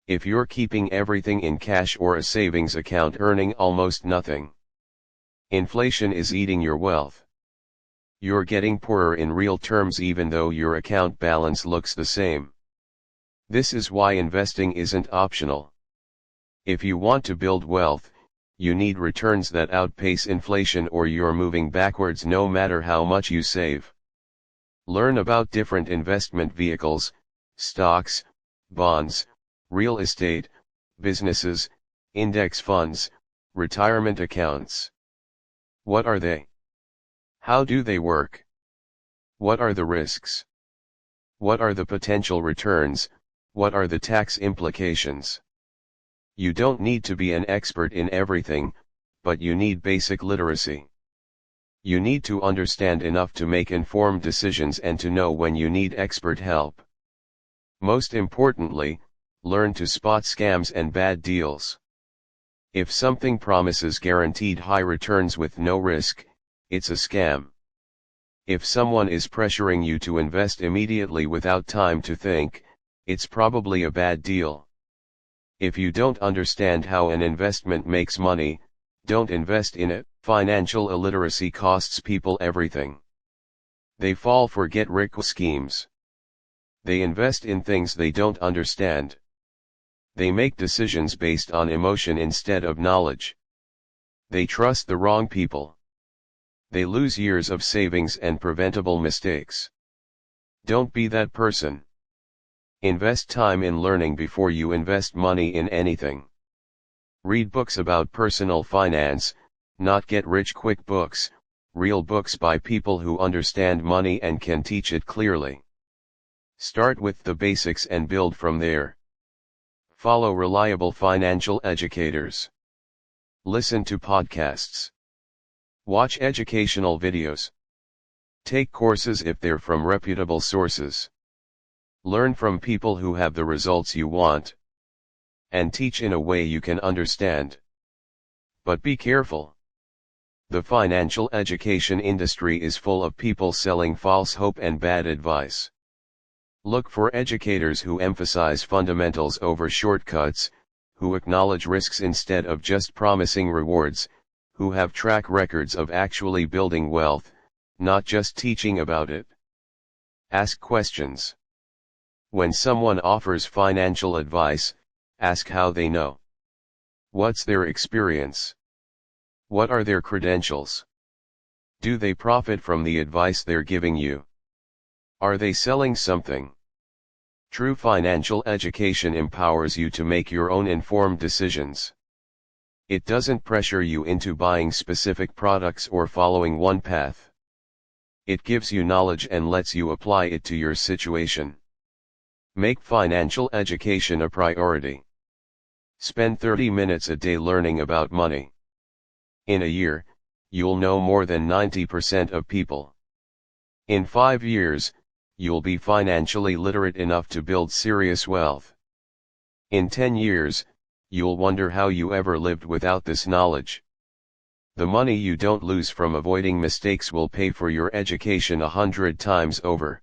If you're keeping everything in cash or a savings account earning almost nothing, inflation is eating your wealth. You're getting poorer in real terms even though your account balance looks the same. This is why investing isn't optional. If you want to build wealth, you need returns that outpace inflation or you're moving backwards no matter how much you save. Learn about different investment vehicles, stocks, bonds, real estate, businesses, index funds, retirement accounts. What are they? How do they work? What are the risks? What are the potential returns? What are the tax implications? You don't need to be an expert in everything, but you need basic literacy. You need to understand enough to make informed decisions and to know when you need expert help. Most importantly, learn to spot scams and bad deals. If something promises guaranteed high returns with no risk, it's a scam. If someone is pressuring you to invest immediately without time to think, it's probably a bad deal. If you don't understand how an investment makes money, don't invest in it. Financial illiteracy costs people everything. They fall for get-rich schemes. They invest in things they don't understand. They make decisions based on emotion instead of knowledge. They trust the wrong people. They lose years of savings and preventable mistakes. Don't be that person. Invest time in learning before you invest money in anything. Read books about personal finance, not get-rich-quick books, real books by people who understand money and can teach it clearly. Start with the basics and build from there. Follow reliable financial educators. Listen to podcasts. Watch educational videos. Take courses if they're from reputable sources. Learn from people who have the results you want. And teach in a way you can understand. But be careful. The financial education industry is full of people selling false hope and bad advice. Look for educators who emphasize fundamentals over shortcuts, who acknowledge risks instead of just promising rewards, who have track records of actually building wealth, not just teaching about it. Ask questions. When someone offers financial advice, ask how they know. What's their experience? What are their credentials? Do they profit from the advice they're giving you? Are they selling something? True financial education empowers you to make your own informed decisions. It doesn't pressure you into buying specific products or following one path. It gives you knowledge and lets you apply it to your situation. Make financial education a priority. Spend 30 minutes a day learning about money. In a year, you'll know more than 90% of people. In 5 years, you'll be financially literate enough to build serious wealth. In 10 years, you'll wonder how you ever lived without this knowledge. The money you don't lose from avoiding mistakes will pay for your education 100 times over.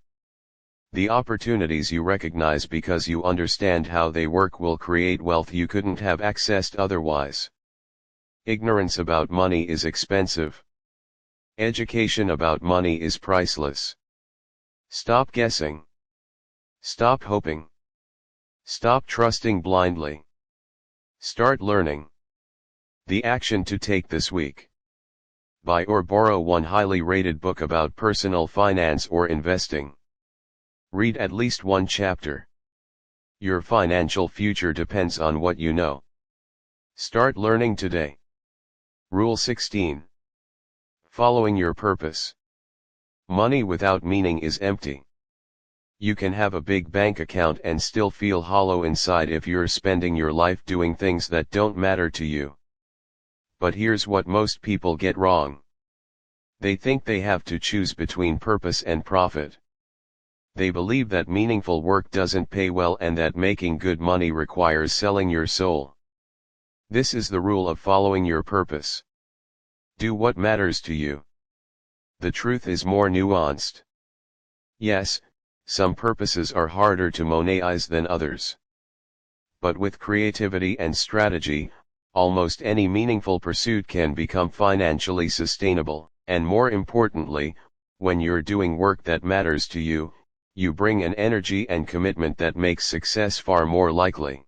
The opportunities you recognize because you understand how they work will create wealth you couldn't have accessed otherwise. Ignorance about money is expensive. Education about money is priceless. Stop guessing. Stop hoping. Stop trusting blindly. Start learning. The action to take this week. Buy or borrow one highly rated book about personal finance or investing. Read at least one chapter. Your financial future depends on what you know. Start learning today. Rule 16. Following your purpose. Money without meaning is empty. You can have a big bank account and still feel hollow inside if you're spending your life doing things that don't matter to you. But here's what most people get wrong. They think they have to choose between purpose and profit. They believe that meaningful work doesn't pay well and that making good money requires selling your soul. This is the rule of following your purpose. Do what matters to you. The truth is more nuanced. Yes, some purposes are harder to monetize than others. But with creativity and strategy, almost any meaningful pursuit can become financially sustainable, and more importantly, when you're doing work that matters to you, you bring an energy and commitment that makes success far more likely.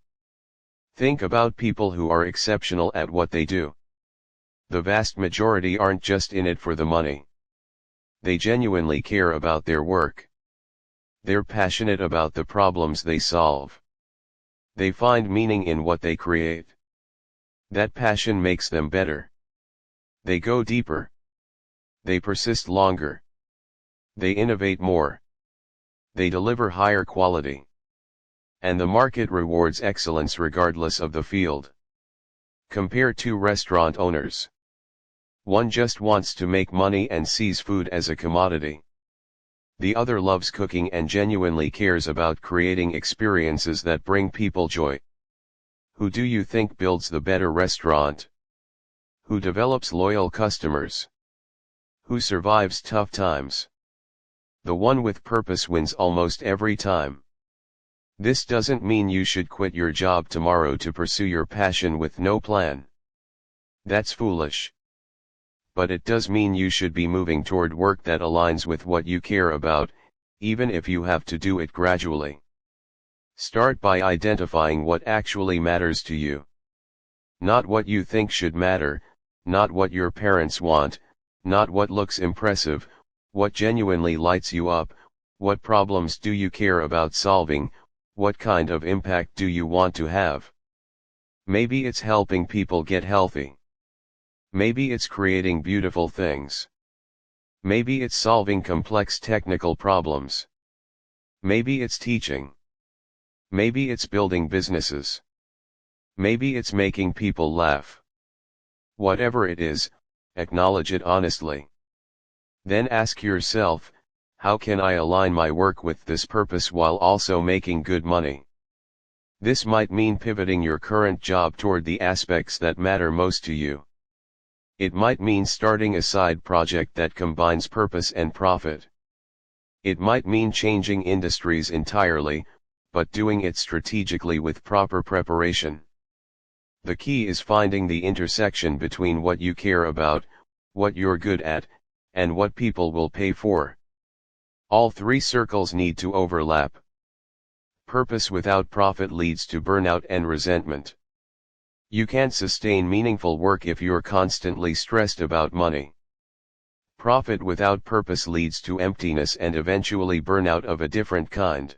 Think about people who are exceptional at what they do. The vast majority aren't just in it for the money. They genuinely care about their work. They're passionate about the problems they solve. They find meaning in what they create. That passion makes them better. They go deeper. They persist longer. They innovate more. They deliver higher quality. And the market rewards excellence regardless of the field. Compare two restaurant owners. One just wants to make money and sees food as a commodity. The other loves cooking and genuinely cares about creating experiences that bring people joy. Who do you think builds the better restaurant? Who develops loyal customers? Who survives tough times? The one with purpose wins almost every time. This doesn't mean you should quit your job tomorrow to pursue your passion with no plan. That's foolish. But it does mean you should be moving toward work that aligns with what you care about, even if you have to do it gradually. Start by identifying what actually matters to you. Not what you think should matter, not what your parents want, not what looks impressive, what genuinely lights you up, what problems do you care about solving, what kind of impact do you want to have. Maybe it's helping people get healthy. Maybe it's creating beautiful things. Maybe it's solving complex technical problems. Maybe it's teaching. Maybe it's building businesses. Maybe it's making people laugh. Whatever it is, acknowledge it honestly. Then ask yourself, how can I align my work with this purpose while also making good money? This might mean pivoting your current job toward the aspects that matter most to you. It might mean starting a side project that combines purpose and profit. It might mean changing industries entirely, but doing it strategically with proper preparation. The key is finding the intersection between what you care about, what you're good at, and what people will pay for. All three circles need to overlap. Purpose without profit leads to burnout and resentment. You can't sustain meaningful work if you're constantly stressed about money. Profit without purpose leads to emptiness and eventually burnout of a different kind.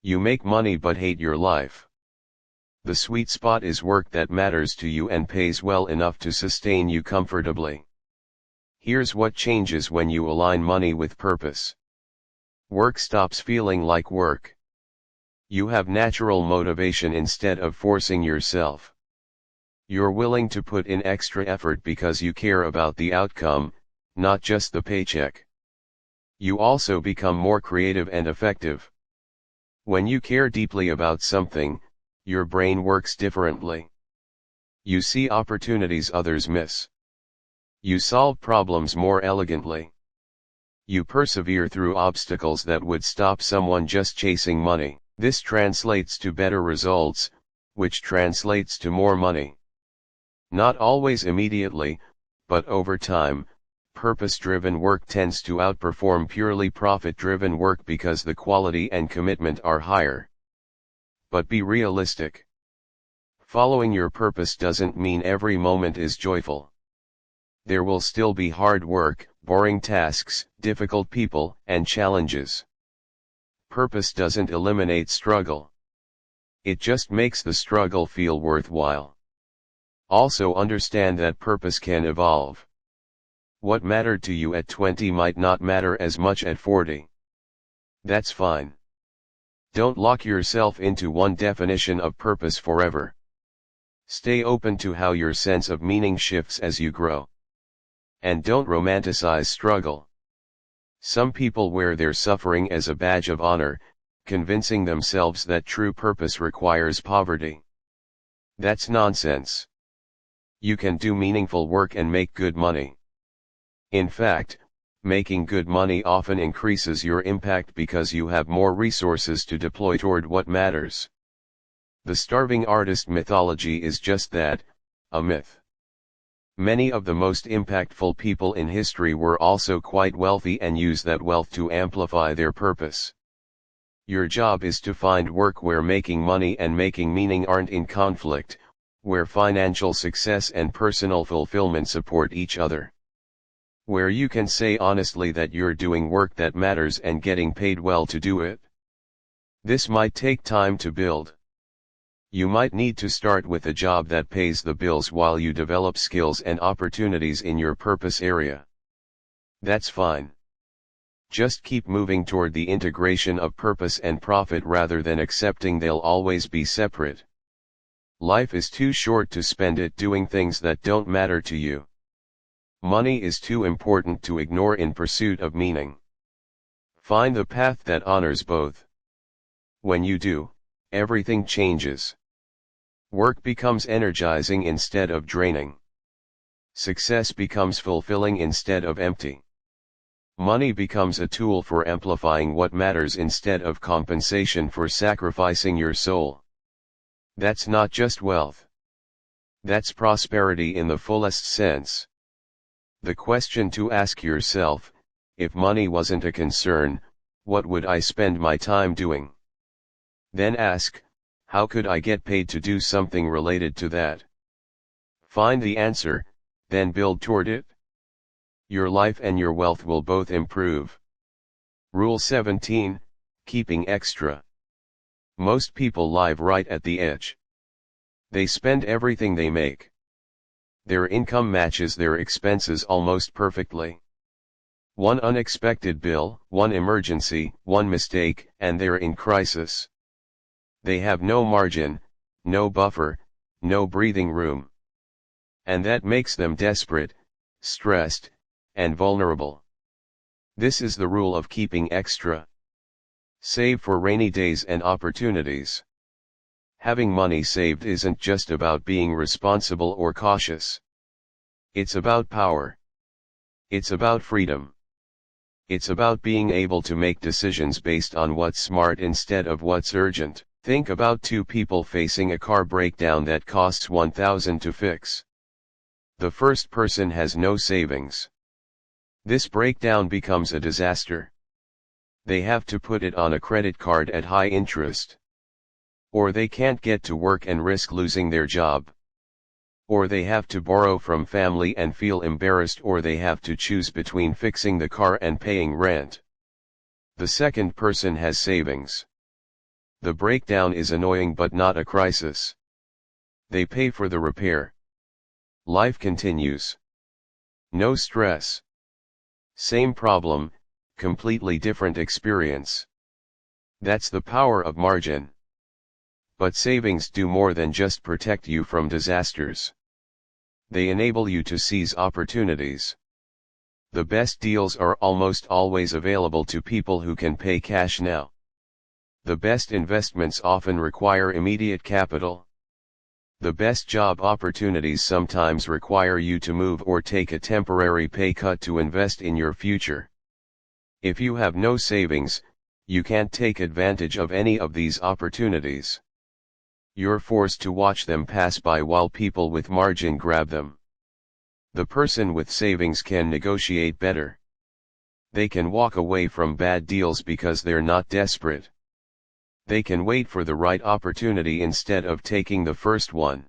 You make money but hate your life. The sweet spot is work that matters to you and pays well enough to sustain you comfortably. Here's what changes when you align money with purpose. Work stops feeling like work. You have natural motivation instead of forcing yourself. You're willing to put in extra effort because you care about the outcome, not just the paycheck. You also become more creative and effective. When you care deeply about something, your brain works differently. You see opportunities others miss. You solve problems more elegantly. You persevere through obstacles that would stop someone just chasing money. This translates to better results, which translates to more money. Not always immediately, but over time, purpose-driven work tends to outperform purely profit-driven work because the quality and commitment are higher. But be realistic. Following your purpose doesn't mean every moment is joyful. There will still be hard work, boring tasks, difficult people, and challenges. Purpose doesn't eliminate struggle. It just makes the struggle feel worthwhile. Also understand that purpose can evolve. What mattered to you at 20 might not matter as much at 40. That's fine. Don't lock yourself into one definition of purpose forever. Stay open to how your sense of meaning shifts as you grow. And don't romanticize struggle. Some people wear their suffering as a badge of honor, convincing themselves that true purpose requires poverty. That's nonsense. You can do meaningful work and make good money. In fact, making good money often increases your impact because you have more resources to deploy toward what matters. The starving artist mythology is just that, a myth. Many of the most impactful people in history were also quite wealthy and use that wealth to amplify their purpose. Your job is to find work where making money and making meaning aren't in conflict, where financial success and personal fulfillment support each other. Where you can say honestly that you're doing work that matters and getting paid well to do it. This might take time to build. You might need to start with a job that pays the bills while you develop skills and opportunities in your purpose area. That's fine. Just keep moving toward the integration of purpose and profit rather than accepting they'll always be separate. Life is too short to spend it doing things that don't matter to you. Money is too important to ignore in pursuit of meaning. Find the path that honors both. When you do, everything changes. Work becomes energizing instead of draining. Success becomes fulfilling instead of empty. Money becomes a tool for amplifying what matters instead of compensation for sacrificing your soul. That's not just wealth. That's prosperity in the fullest sense. The question to ask yourself, if money wasn't a concern, what would I spend my time doing? Then ask, how could I get paid to do something related to that? Find the answer, then build toward it. Your life and your wealth will both improve. Rule 17, Keeping Extra. Most people live right at the edge. They spend everything they make. Their income matches their expenses almost perfectly. One unexpected bill, one emergency, one mistake, and they're in crisis. They have no margin, no buffer, no breathing room. And that makes them desperate, stressed, and vulnerable. This is the rule of keeping extra. Save for rainy days and opportunities. Having money saved isn't just about being responsible or cautious. It's about power. It's about freedom. It's about being able to make decisions based on what's smart instead of what's urgent. Think about two people facing a car breakdown that costs $1,000 to fix. The first person has no savings. This breakdown becomes a disaster. They have to put it on a credit card at high interest. Or they can't get to work and risk losing their job. Or they have to borrow from family and feel embarrassed, or they have to choose between fixing the car and paying rent. The second person has savings. The breakdown is annoying but not a crisis. They pay for the repair. Life continues. No stress. Same problem, completely different experience. That's the power of margin. But savings do more than just protect you from disasters. They enable you to seize opportunities. The best deals are almost always available to people who can pay cash now. The best investments often require immediate capital. The best job opportunities sometimes require you to move or take a temporary pay cut to invest in your future. If you have no savings, you can't take advantage of any of these opportunities. You're forced to watch them pass by while people with margin grab them. The person with savings can negotiate better. They can walk away from bad deals because they're not desperate. They can wait for the right opportunity instead of taking the first one.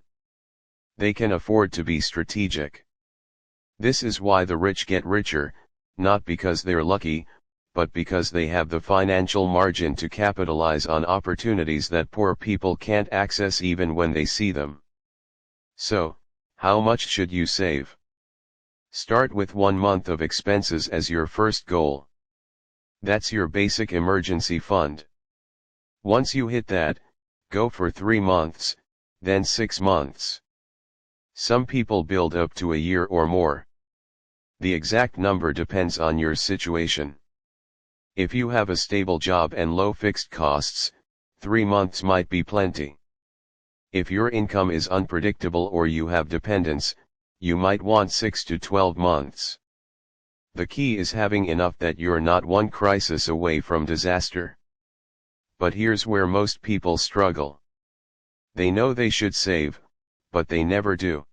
They can afford to be strategic. This is why the rich get richer, not because they're lucky, but because they have the financial margin to capitalize on opportunities that poor people can't access even when they see them. So, how much should you save? Start with 1 month of expenses as your first goal. That's your basic emergency fund. Once you hit that, go for 3 months, then 6 months. Some people build up to a year or more. The exact number depends on your situation. If you have a stable job and low fixed costs, 3 months might be plenty. If your income is unpredictable or you have dependents, you might want 6 to 12 months. The key is having enough that you're not one crisis away from disaster. But here's where most people struggle. They know they should save, but they never do.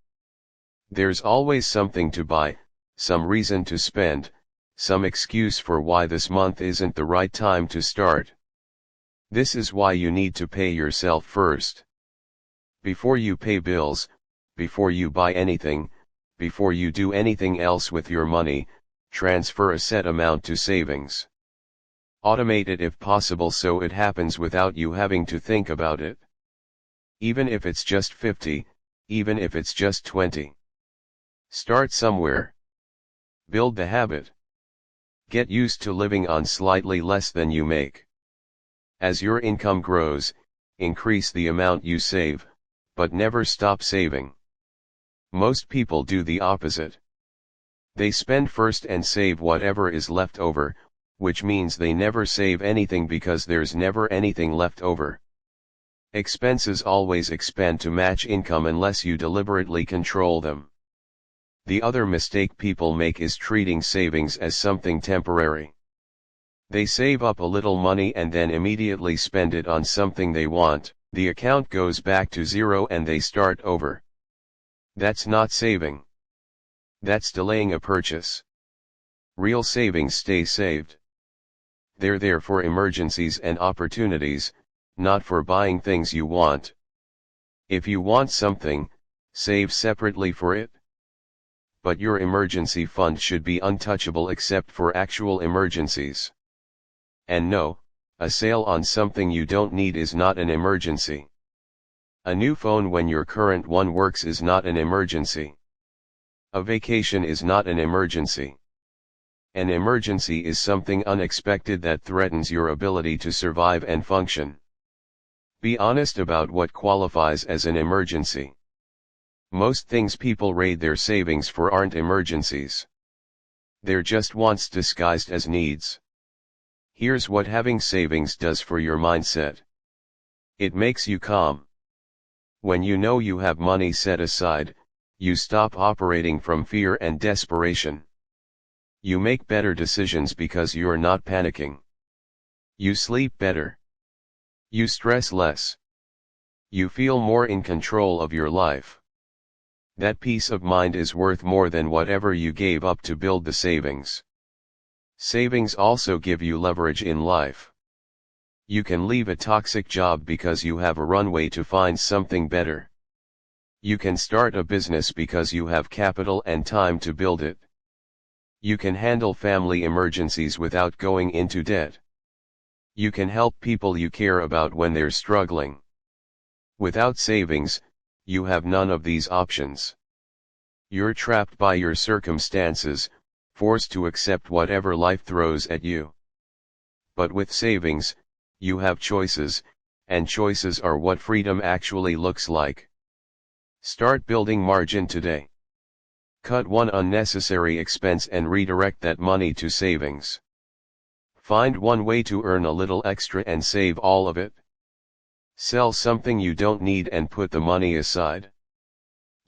There's always something to buy, some reason to spend, some excuse for why this month isn't the right time to start. This is why you need to pay yourself first. Before you pay bills, before you buy anything, before you do anything else with your money, transfer a set amount to savings. Automate it if possible so it happens without you having to think about it. Even if it's just 50, even if it's just 20. Start somewhere. Build the habit. Get used to living on slightly less than you make. As your income grows, increase the amount you save, but never stop saving. Most people do the opposite. They spend first and save whatever is left over, which means they never save anything because there's never anything left over. Expenses always expand to match income unless you deliberately control them. The other mistake people make is treating savings as something temporary. They save up a little money and then immediately spend it on something they want. The account goes back to zero and they start over. That's not saving. That's delaying a purchase. Real savings stay saved. They're there for emergencies and opportunities, not for buying things you want. If you want something, save separately for it. But your emergency fund should be untouchable except for actual emergencies. And no, a sale on something you don't need is not an emergency. A new phone when your current one works is not an emergency. A vacation is not an emergency. An emergency is something unexpected that threatens your ability to survive and function. Be honest about what qualifies as an emergency. Most things people raid their savings for aren't emergencies. They're just wants disguised as needs. Here's what having savings does for your mindset. It makes you calm. When you know you have money set aside, you stop operating from fear and desperation. You make better decisions because you're not panicking. You sleep better. You stress less. You feel more in control of your life. That peace of mind is worth more than whatever you gave up to build the savings. Savings also give you leverage in life. You can leave a toxic job because you have a runway to find something better. You can start a business because you have capital and time to build it. You can handle family emergencies without going into debt. You can help people you care about when they're struggling. Without savings, you have none of these options. You're trapped by your circumstances, forced to accept whatever life throws at you. But with savings, you have choices, and choices are what freedom actually looks like. Start building margin today. Cut one unnecessary expense and redirect that money to savings. Find one way to earn a little extra and save all of it. Sell something you don't need and put the money aside.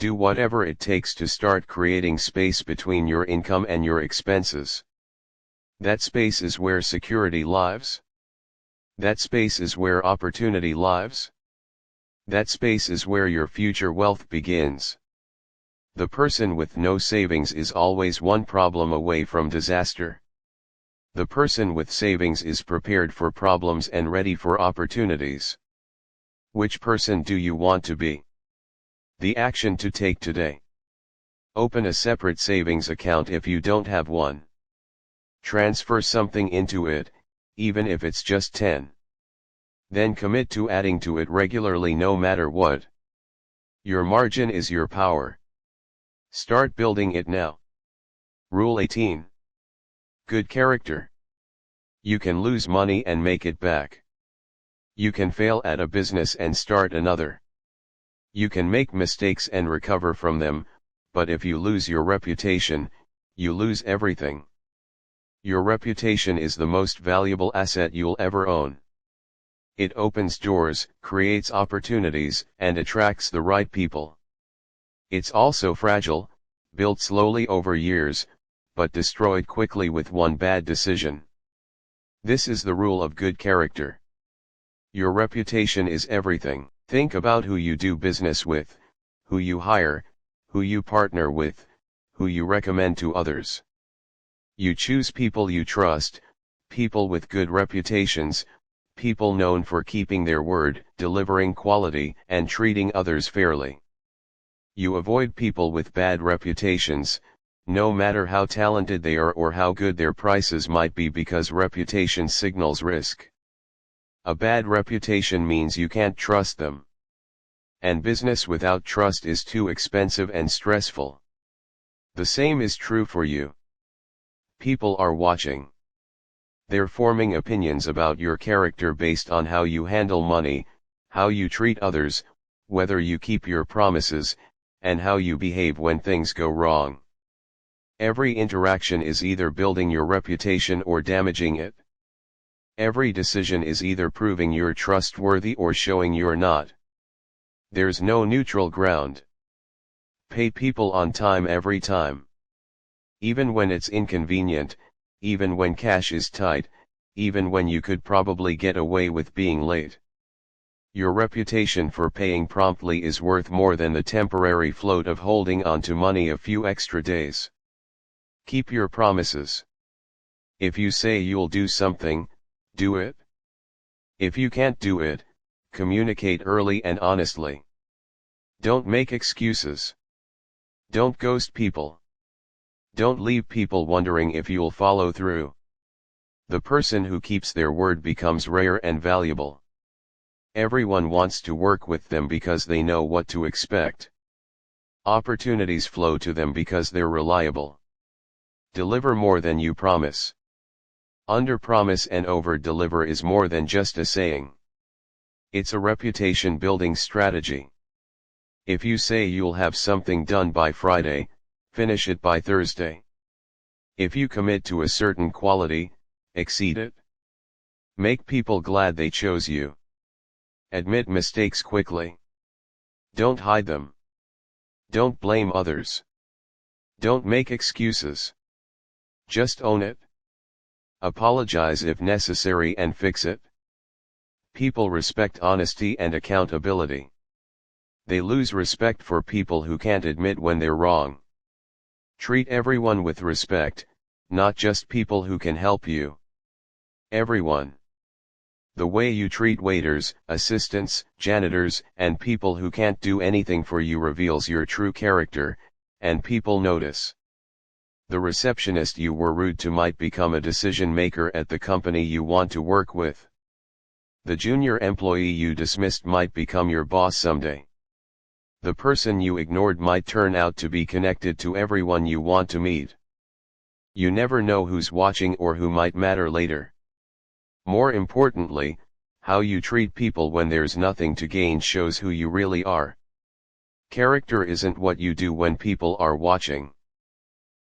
Do whatever it takes to start creating space between your income and your expenses. That space is where security lives. That space is where opportunity lives. That space is where your future wealth begins. The person with no savings is always one problem away from disaster. The person with savings is prepared for problems and ready for opportunities. Which person do you want to be? The action to take today. Open a separate savings account if you don't have one. Transfer something into it, even if it's just 10. Then commit to adding to it regularly no matter what. Your margin is your power. Start building it now. Rule 18. Good character. You can lose money and make it back. You can fail at a business and start another. You can make mistakes and recover from them, but if you lose your reputation, you lose everything. Your reputation is the most valuable asset you'll ever own. It opens doors, creates opportunities, and attracts the right people. It's also fragile, built slowly over years, but destroyed quickly with one bad decision. This is the rule of good character. Your reputation is everything. Think about who you do business with, who you hire, who you partner with, who you recommend to others. You choose people you trust, people with good reputations, people known for keeping their word, delivering quality, and treating others fairly. You avoid people with bad reputations, no matter how talented they are or how good their prices might be, because reputation signals risk. A bad reputation means you can't trust them. And business without trust is too expensive and stressful. The same is true for you. People are watching. They're forming opinions about your character based on how you handle money, how you treat others, whether you keep your promises, and how you behave when things go wrong. Every interaction is either building your reputation or damaging it. Every decision is either proving you're trustworthy or showing you're not. There's no neutral ground. Pay people on time every time. Even when it's inconvenient, even when cash is tight, even when you could probably get away with being late. Your reputation for paying promptly is worth more than the temporary float of holding on to money a few extra days. Keep your promises. If you say you'll do something, do it. If you can't do it, communicate early and honestly. Don't make excuses. Don't ghost people. Don't leave people wondering if you'll follow through. The person who keeps their word becomes rare and valuable. Everyone wants to work with them because they know what to expect. Opportunities flow to them because they're reliable. Deliver more than you promise. Under-promise and over-deliver is more than just a saying. It's a reputation-building strategy. If you say you'll have something done by Friday, finish it by Thursday. If you commit to a certain quality, exceed it. Make people glad they chose you. Admit mistakes quickly. Don't hide them. Don't blame others. Don't make excuses. Just own it. Apologize if necessary and fix it. People respect honesty and accountability. They lose respect for people who can't admit when they're wrong. Treat everyone with respect, not just people who can help you. Everyone. The way you treat waiters, assistants, janitors, and people who can't do anything for you reveals your true character, and people notice. The receptionist you were rude to might become a decision maker at the company you want to work with. The junior employee you dismissed might become your boss someday. The person you ignored might turn out to be connected to everyone you want to meet. You never know who's watching or who might matter later. More importantly, how you treat people when there's nothing to gain shows who you really are. Character isn't what you do when people are watching.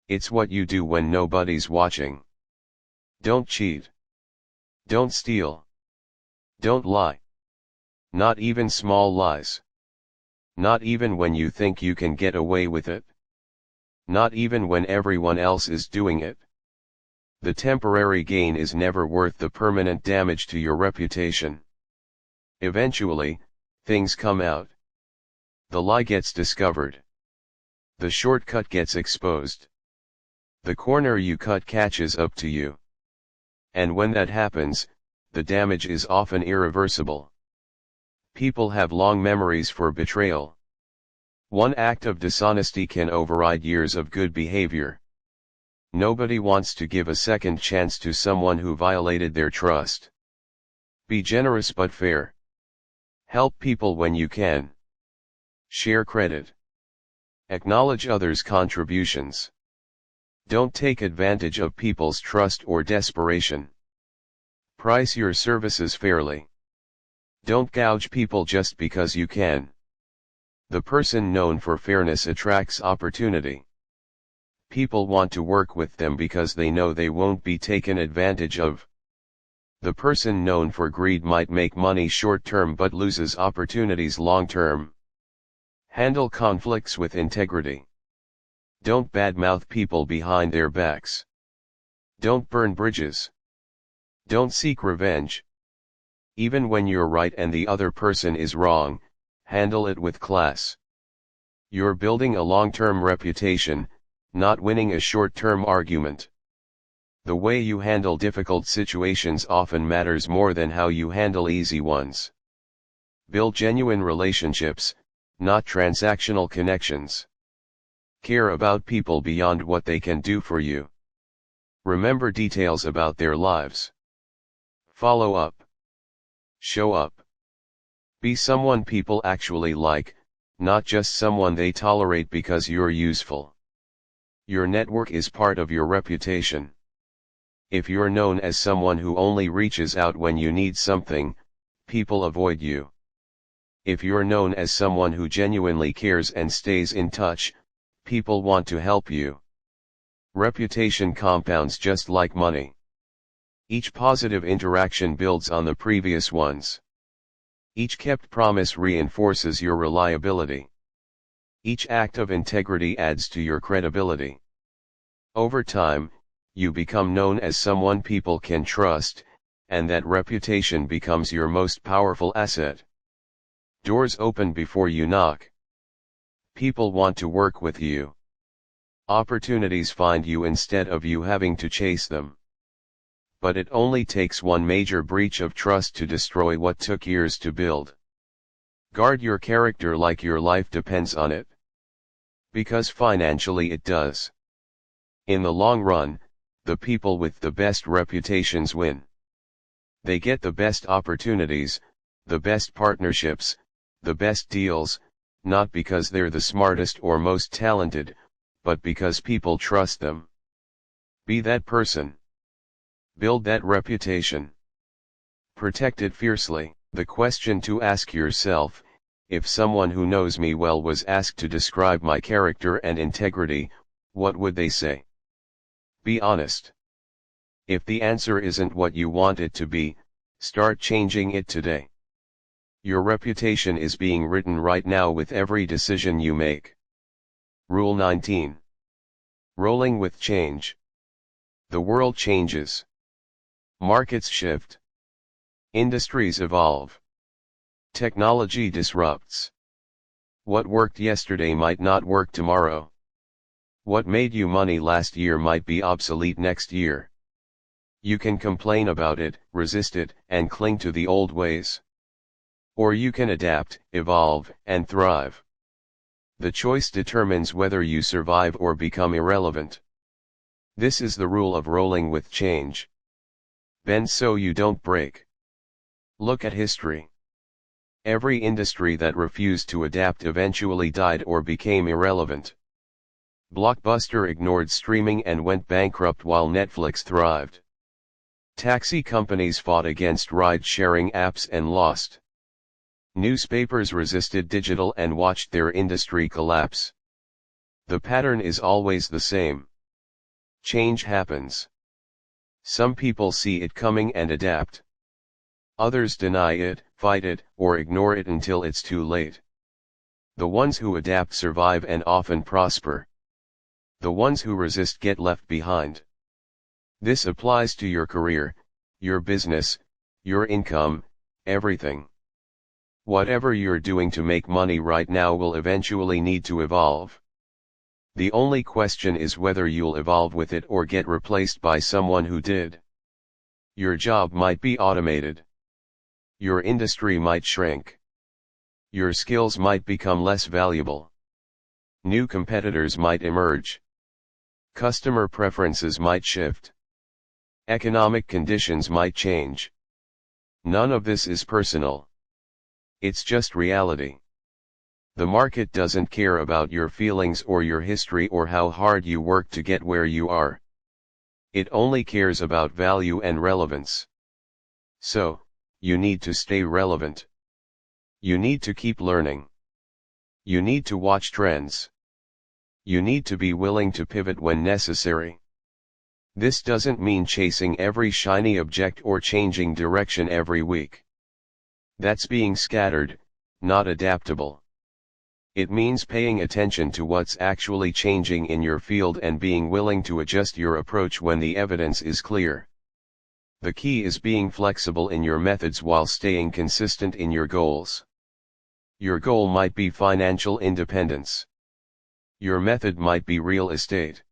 It's what you do when nobody's watching. Don't cheat. Don't steal. Don't lie. Not even small lies. Not even when you think you can get away with it. Not even when everyone else is doing it. The temporary gain is never worth the permanent damage to your reputation. Eventually, things come out. The lie gets discovered. The shortcut gets exposed. The corner you cut catches up to you. And when that happens, the damage is often irreversible. People have long memories for betrayal. One act of dishonesty can override years of good behavior. Nobody wants to give a second chance to someone who violated their trust. Be generous but fair. Help people when you can. Share credit. Acknowledge others' contributions. Don't take advantage of people's trust or desperation. Price your services fairly. Don't gouge people just because you can. The person known for fairness attracts opportunity. People want to work with them because they know they won't be taken advantage of. The person known for greed might make money short-term but loses opportunities long-term. Handle conflicts with integrity. Don't badmouth people behind their backs. Don't burn bridges. Don't seek revenge. Even when you're right and the other person is wrong, handle it with class. You're building a long-term reputation, not winning a short-term argument. The way you handle difficult situations often matters more than how you handle easy ones. Build genuine relationships, not transactional connections. Care about people beyond what they can do for you. Remember details about their lives. Follow up. Show up. Be someone people actually like, not just someone they tolerate because you're useful. Your network is part of your reputation. If you're known as someone who only reaches out when you need something, people avoid you. If you're known as someone who genuinely cares and stays in touch, people want to help you. Reputation compounds just like money. Each positive interaction builds on the previous ones. Each kept promise reinforces your reliability. Each act of integrity adds to your credibility. Over time, you become known as someone people can trust, and that reputation becomes your most powerful asset. Doors open before you knock. People want to work with you. Opportunities find you instead of you having to chase them. But it only takes one major breach of trust to destroy what took years to build. Guard your character like your life depends on it. Because financially it does. In the long run, the people with the best reputations win. They get the best opportunities, the best partnerships, the best deals, not because they're the smartest or most talented, but because people trust them. Be that person. Build that reputation. Protect it fiercely. The question to ask yourself: if someone who knows me well was asked to describe my character and integrity, what would they say? Be honest. If the answer isn't what you want it to be, start changing it today. Your reputation is being written right now with every decision you make. Rule 19. Rolling with change. The world changes. Markets shift. Industries evolve. Technology disrupts. What worked yesterday might not work tomorrow. What made you money last year might be obsolete next year. You can complain about it, resist it, and cling to the old ways. Or you can adapt, evolve, and thrive. The choice determines whether you survive or become irrelevant. This is the rule of rolling with change. Bend so you don't break. Look at history. Every industry that refused to adapt eventually died or became irrelevant. Blockbuster ignored streaming and went bankrupt while Netflix thrived. Taxi companies fought against ride-sharing apps and lost. Newspapers resisted digital and watched their industry collapse. The pattern is always the same. Change happens. Some people see it coming and adapt. Others deny it, fight it, or ignore it until it's too late. The ones who adapt survive and often prosper. The ones who resist get left behind. This applies to your career, your business, your income, everything. Whatever you're doing to make money right now will eventually need to evolve. The only question is whether you'll evolve with it or get replaced by someone who did. Your job might be automated. Your industry might shrink. Your skills might become less valuable. New competitors might emerge. Customer preferences might shift. Economic conditions might change. None of this is personal. It's just reality. The market doesn't care about your feelings or your history or how hard you work to get where you are. It only cares about value and relevance. So, you need to stay relevant. You need to keep learning. You need to watch trends. You need to be willing to pivot when necessary. This doesn't mean chasing every shiny object or changing direction every week. That's being scattered, not adaptable. It means paying attention to what's actually changing in your field and being willing to adjust your approach when the evidence is clear. The key is being flexible in your methods while staying consistent in your goals. Your goal might be financial independence. Your method might be real estate.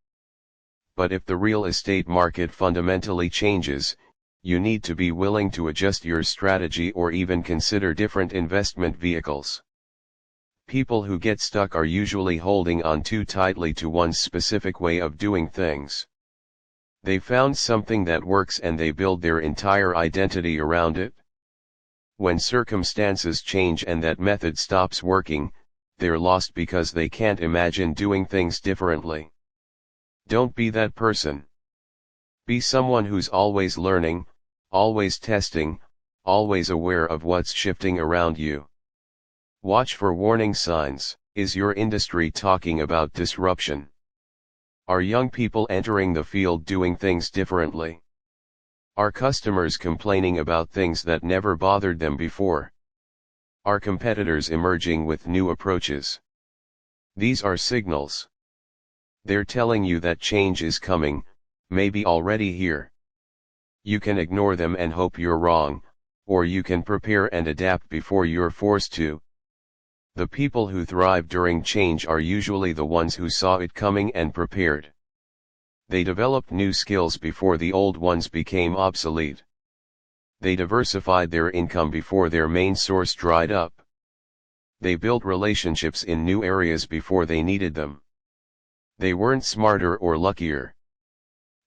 But if the real estate market fundamentally changes, you need to be willing to adjust your strategy or even consider different investment vehicles. People who get stuck are usually holding on too tightly to one specific way of doing things. They found something that works and they build their entire identity around it. When circumstances change and that method stops working, they're lost because they can't imagine doing things differently. Don't be that person. Be someone who's always learning, always testing, always aware of what's shifting around you. Watch for warning signs. Is your industry talking about disruption? Are young people entering the field doing things differently? Are customers complaining about things that never bothered them before? Are competitors emerging with new approaches? These are signals. They're telling you that change is coming, maybe already here. You can ignore them and hope you're wrong, or you can prepare and adapt before you're forced to. The people who thrive during change are usually the ones who saw it coming and prepared. They developed new skills before the old ones became obsolete. They diversified their income before their main source dried up. They built relationships in new areas before they needed them. They weren't smarter or luckier.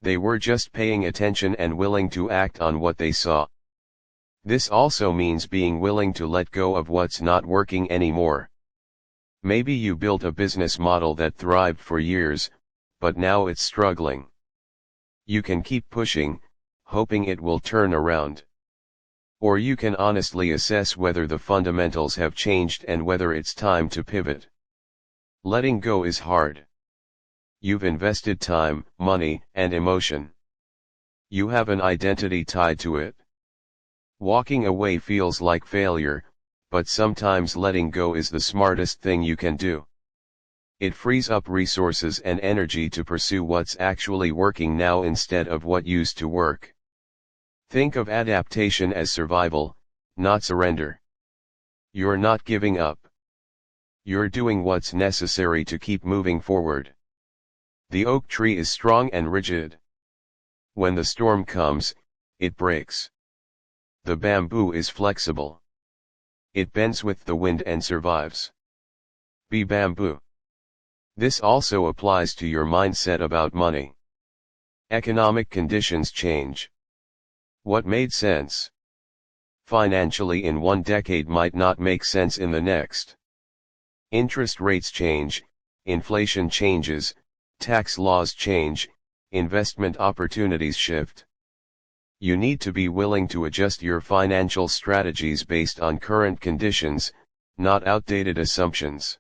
They were just paying attention and willing to act on what they saw. This also means being willing to let go of what's not working anymore. Maybe you built a business model that thrived for years, but now it's struggling. You can keep pushing, hoping it will turn around. Or you can honestly assess whether the fundamentals have changed and whether it's time to pivot. Letting go is hard. You've invested time, money, and emotion. You have an identity tied to it. Walking away feels like failure, but sometimes letting go is the smartest thing you can do. It frees up resources and energy to pursue what's actually working now instead of what used to work. Think of adaptation as survival, not surrender. You're not giving up. You're doing what's necessary to keep moving forward. The oak tree is strong and rigid. When the storm comes, it breaks. The bamboo is flexible. It bends with the wind and survives. Be bamboo. This also applies to your mindset about money. Economic conditions change. What made sense financially in one decade might not make sense in the next. Interest rates change, inflation changes, tax laws change, investment opportunities shift. You need to be willing to adjust your financial strategies based on current conditions, not outdated assumptions.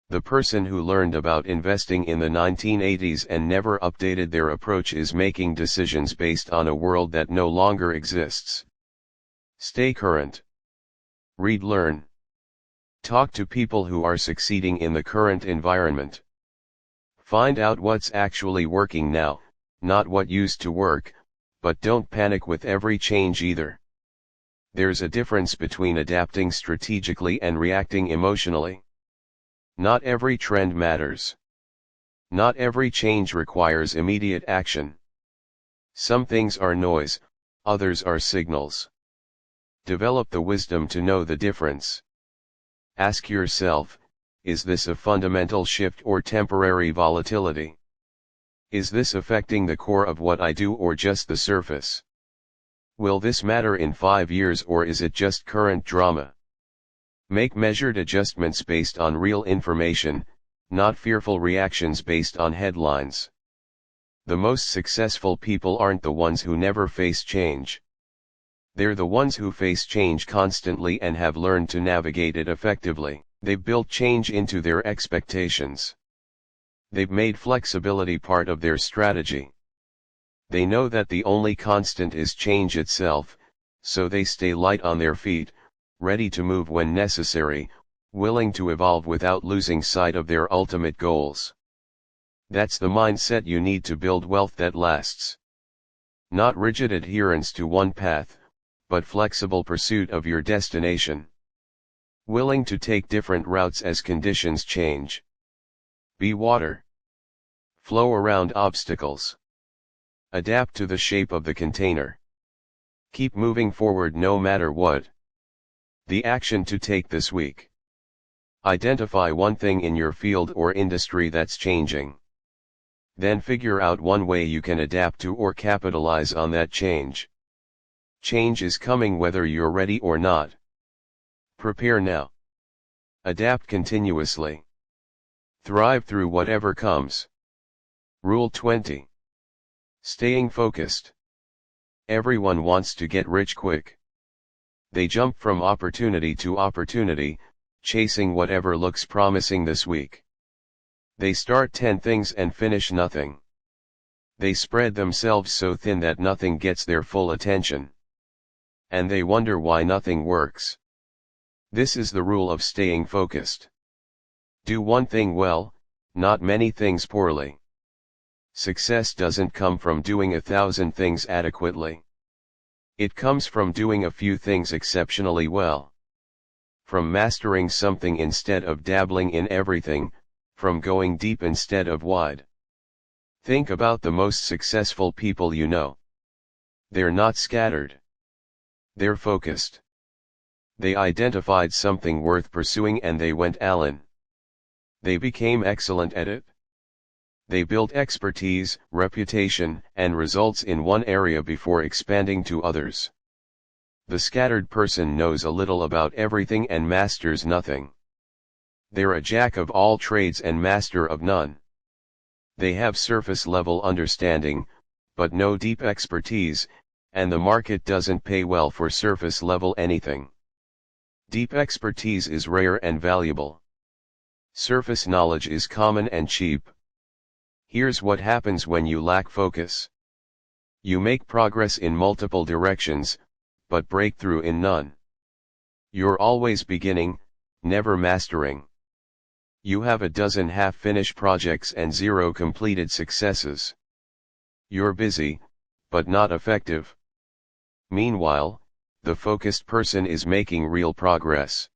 The person who learned about investing in the 1980s and never updated their approach is making decisions based on a world that no longer exists. Stay current. Read, learn. Talk to people who are succeeding in the current environment. Find out what's actually working now, not what used to work, but don't panic with every change either. There's a difference between adapting strategically and reacting emotionally. Not every trend matters. Not every change requires immediate action. Some things are noise, others are signals. Develop the wisdom to know the difference. Ask yourself, is this a fundamental shift or temporary volatility? Is this affecting the core of what I do or just the surface? Will this matter in 5 years or is it just current drama? Make measured adjustments based on real information, not fearful reactions based on headlines. The most successful people aren't the ones who never face change. They're the ones who face change constantly and have learned to navigate it effectively. They've built change into their expectations. They've made flexibility part of their strategy. They know that the only constant is change itself, so they stay light on their feet, ready to move when necessary, willing to evolve without losing sight of their ultimate goals. That's the mindset you need to build wealth that lasts. Not rigid adherence to one path, but flexible pursuit of your destination. Willing to take different routes as conditions change. Be water. Flow around obstacles. Adapt to the shape of the container. Keep moving forward no matter what. The action to take this week. Identify one thing in your field or industry that's changing. Then figure out one way you can adapt to or capitalize on that change. Change is coming whether you're ready or not. Prepare now. Adapt continuously. Thrive through whatever comes. Rule 20. Staying focused. Everyone wants to get rich quick. They jump from opportunity to opportunity, chasing whatever looks promising this week. They start 10 things and finish nothing. They spread themselves so thin that nothing gets their full attention. And they wonder why nothing works. This is the rule of staying focused. Do one thing well, not many things poorly. Success doesn't come from doing 1,000 things adequately. It comes from doing a few things exceptionally well. From mastering something instead of dabbling in everything, from going deep instead of wide. Think about the most successful people you know. They're not scattered. They're focused. They identified something worth pursuing and they went all in. They became excellent at it. They built expertise, reputation, and results in one area before expanding to others. The scattered person knows a little about everything and masters nothing. They're a jack of all trades and master of none. They have surface-level understanding, but no deep expertise, and the market doesn't pay well for surface-level anything. Deep expertise is rare and valuable. Surface knowledge is common and cheap. Here's what happens when you lack focus. You make progress in multiple directions, but breakthrough in none. You're always beginning, never mastering. You have a dozen half-finished projects and 0 completed successes. You're busy, but not effective. Meanwhile, the focused person is making real progress.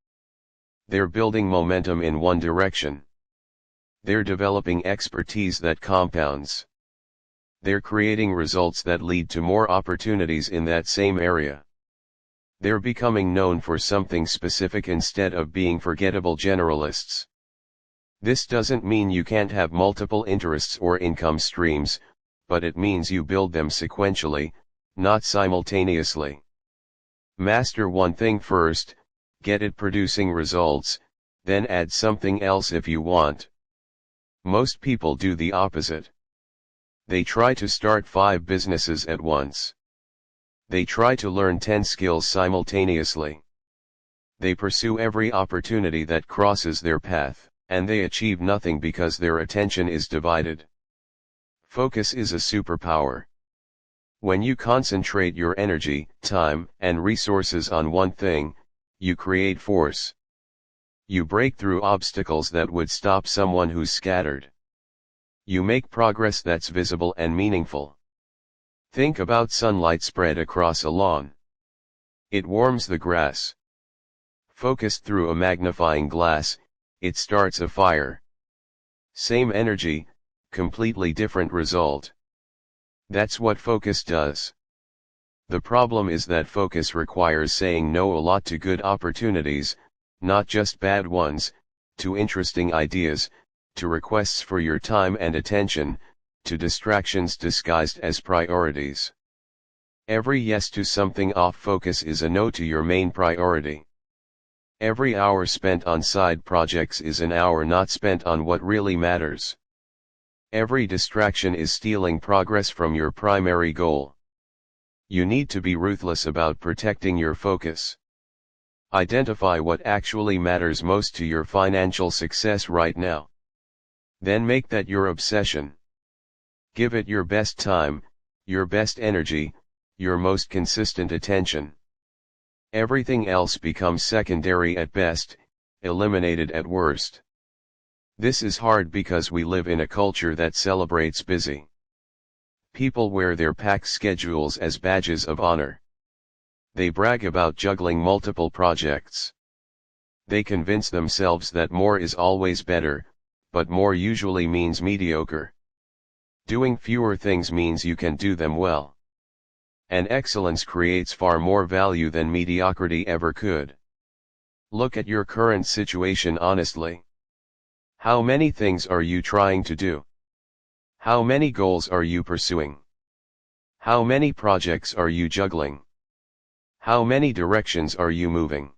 They're building momentum in one direction. They're developing expertise that compounds. They're creating results that lead to more opportunities in that same area. They're becoming known for something specific instead of being forgettable generalists. This doesn't mean you can't have multiple interests or income streams, but it means you build them sequentially, not simultaneously. Master one thing first, get it producing results, then add something else if you want. Most people do the opposite. They try to start 5 businesses at once. They try to learn 10 skills simultaneously. They pursue every opportunity that crosses their path, and they achieve nothing because their attention is divided. Focus is a superpower. When you concentrate your energy, time, and resources on one thing, you create force. You break through obstacles that would stop someone who's scattered. You make progress that's visible and meaningful. Think about sunlight spread across a lawn. It warms the grass. Focused through a magnifying glass, it starts a fire. Same energy, completely different result. That's what focus does. The problem is that focus requires saying no a lot to good opportunities, not just bad ones, to interesting ideas, to requests for your time and attention, to distractions disguised as priorities. Every yes to something off focus is a no to your main priority. Every hour spent on side projects is an hour not spent on what really matters. Every distraction is stealing progress from your primary goal. You need to be ruthless about protecting your focus. Identify what actually matters most to your financial success right now. Then make that your obsession. Give it your best time, your best energy, your most consistent attention. Everything else becomes secondary at best, eliminated at worst. This is hard because we live in a culture that celebrates busy. People wear their packed schedules as badges of honor. They brag about juggling multiple projects. They convince themselves that more is always better, but more usually means mediocre. Doing fewer things means you can do them well. And excellence creates far more value than mediocrity ever could. Look at your current situation honestly. How many things are you trying to do? How many goals are you pursuing? How many projects are you juggling? How many directions are you moving?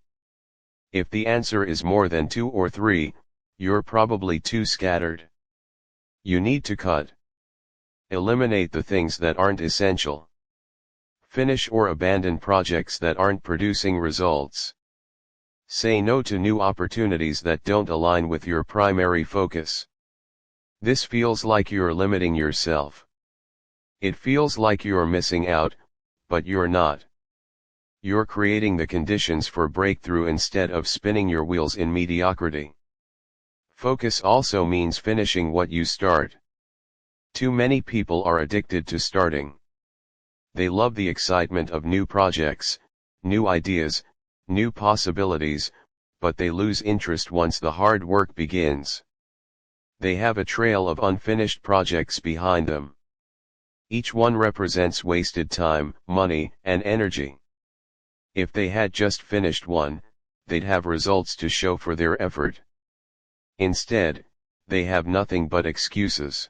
If the answer is more than 2 or 3, you're probably too scattered. You need to cut. Eliminate the things that aren't essential. Finish or abandon projects that aren't producing results. Say no to new opportunities that don't align with your primary focus. This feels like you're limiting yourself. It feels like you're missing out, but you're not. You're creating the conditions for breakthrough instead of spinning your wheels in mediocrity. Focus also means finishing what you start. Too many people are addicted to starting. They love the excitement of new projects, new ideas, new possibilities, but they lose interest once the hard work begins. They have a trail of unfinished projects behind them. Each one represents wasted time, money, and energy. If they had just finished one, they'd have results to show for their effort. Instead, they have nothing but excuses.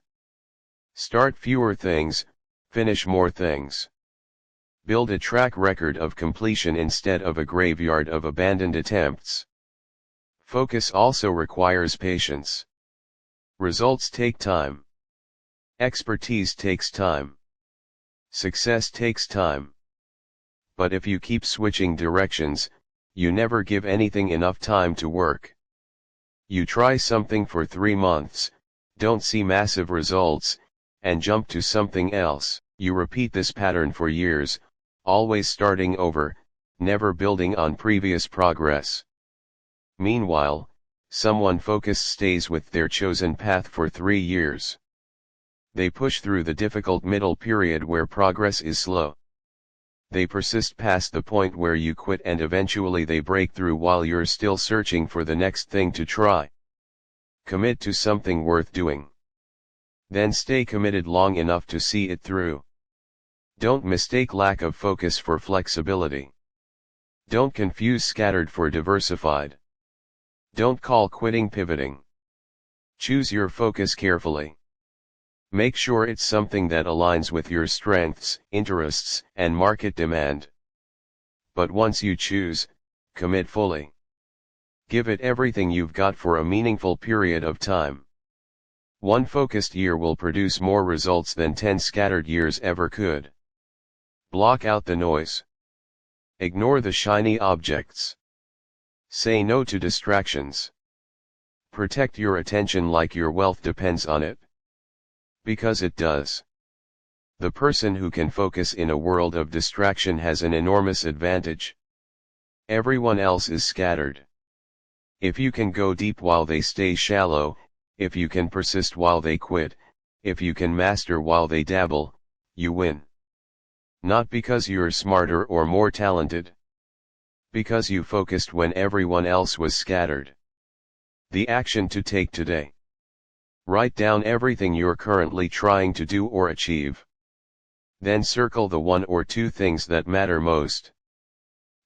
Start fewer things, finish more things. Build a track record of completion instead of a graveyard of abandoned attempts. Focus also requires patience. Results take time. Expertise takes time. Success takes time. But if you keep switching directions, you never give anything enough time to work. You try something for 3 months, don't see massive results, and jump to something else. You repeat this pattern for years, always starting over, never building on previous progress. Meanwhile, someone focused stays with their chosen path for 3 years. They push through the difficult middle period where progress is slow. They persist past the point where you quit, and eventually they break through while you're still searching for the next thing to try. Commit to something worth doing. Then stay committed long enough to see it through. Don't mistake lack of focus for flexibility. Don't confuse scattered for diversified. Don't call quitting pivoting. Choose your focus carefully. Make sure it's something that aligns with your strengths, interests, and market demand. But once you choose, commit fully. Give it everything you've got for a meaningful period of time. One focused year will produce more results than 10 scattered years ever could. Block out the noise. Ignore the shiny objects. Say no to distractions. Protect your attention like your wealth depends on it. Because it does. The person who can focus in a world of distraction has an enormous advantage. Everyone else is scattered. If you can go deep while they stay shallow, if you can persist while they quit, if you can master while they dabble, you win. Not because you're smarter or more talented. Because you focused when everyone else was scattered. The action to take today. Write down everything you're currently trying to do or achieve. Then circle the 1 or 2 things that matter most.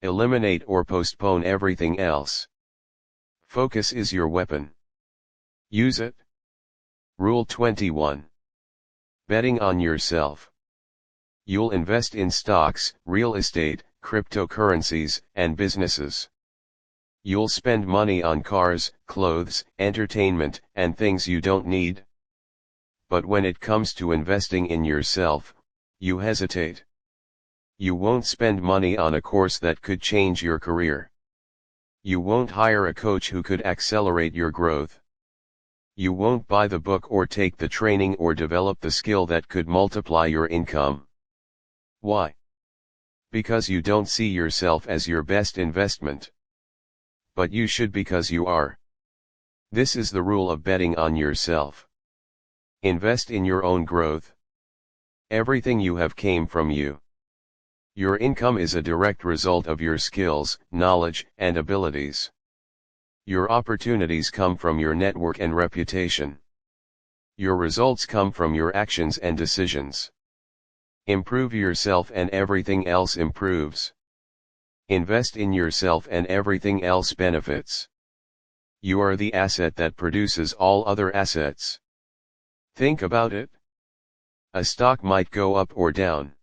Eliminate or postpone everything else. Focus is your weapon. Use it. Rule 21. Betting on yourself. You'll invest in stocks, real estate, cryptocurrencies, and businesses. You'll spend money on cars, clothes, entertainment, and things you don't need. But when it comes to investing in yourself, you hesitate. You won't spend money on a course that could change your career. You won't hire a coach who could accelerate your growth. You won't buy the book or take the training or develop the skill that could multiply your income. Why? Because you don't see yourself as your best investment. But you should, because you are. This is the rule of betting on yourself. Invest in your own growth. Everything you have came from you. Your income is a direct result of your skills, knowledge, and abilities. Your opportunities come from your network and reputation. Your results come from your actions and decisions. Improve yourself and everything else improves. Invest in yourself and everything else benefits. You are the asset that produces all other assets. Think about it. A stock might go up or down.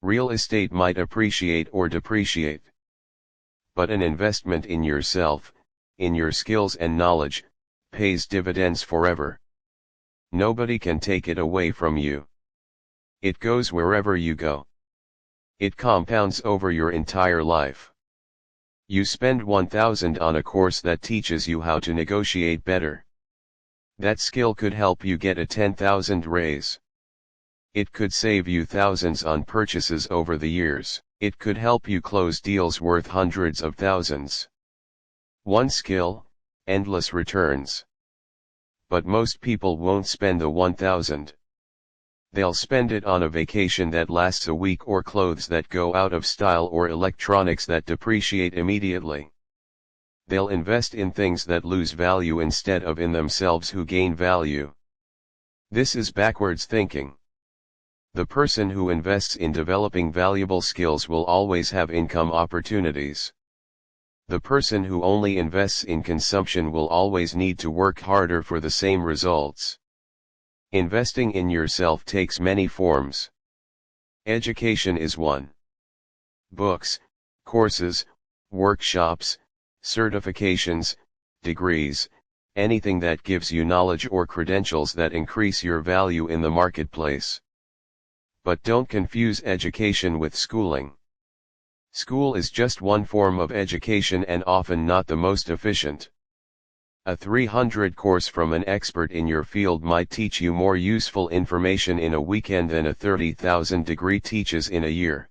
Real estate might appreciate or depreciate. But an investment in yourself, in your skills and knowledge, pays dividends forever. Nobody can take it away from you. It goes wherever you go. It compounds over your entire life. You spend 1,000 on a course that teaches you how to negotiate better. That skill could help you get a 10,000 raise. It could save you thousands on purchases over the years. It could help you close deals worth hundreds of thousands. One skill, endless returns. But most people won't spend the 1,000. They'll spend it on a vacation that lasts a week, or clothes that go out of style, or electronics that depreciate immediately. They'll invest in things that lose value instead of in themselves who gain value. This is backwards thinking. The person who invests in developing valuable skills will always have income opportunities. The person who only invests in consumption will always need to work harder for the same results. Investing in yourself takes many forms. Education is one. Books, courses, workshops, certifications, degrees, anything that gives you knowledge or credentials that increase your value in the marketplace. But don't confuse education with schooling. School is just one form of education and often not the most efficient. A 300 course from an expert in your field might teach you more useful information in a weekend than a 30,000 degree teaches in a year.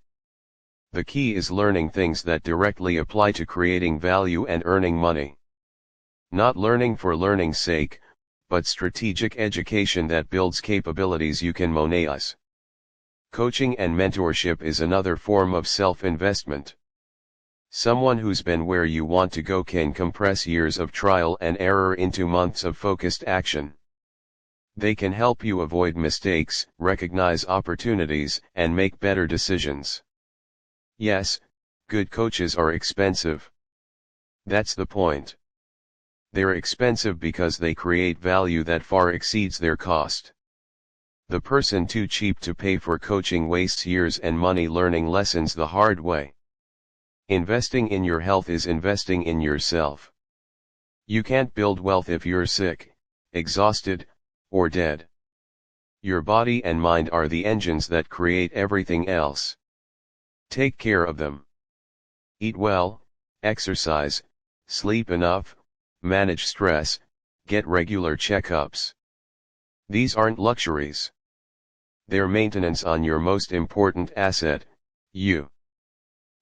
The key is learning things that directly apply to creating value and earning money. Not learning for learning's sake, but strategic education that builds capabilities you can monetize. Coaching and mentorship is another form of self-investment. Someone who's been where you want to go can compress years of trial and error into months of focused action. They can help you avoid mistakes, recognize opportunities, and make better decisions. Yes, good coaches are expensive. That's the point. They're expensive because they create value that far exceeds their cost. The person too cheap to pay for coaching wastes years and money learning lessons the hard way. Investing in your health is investing in yourself. You can't build wealth if you're sick, exhausted, or dead. Your body and mind are the engines that create everything else. Take care of them. Eat well, exercise, sleep enough, manage stress, get regular checkups. These aren't luxuries. They're maintenance on your most important asset, you.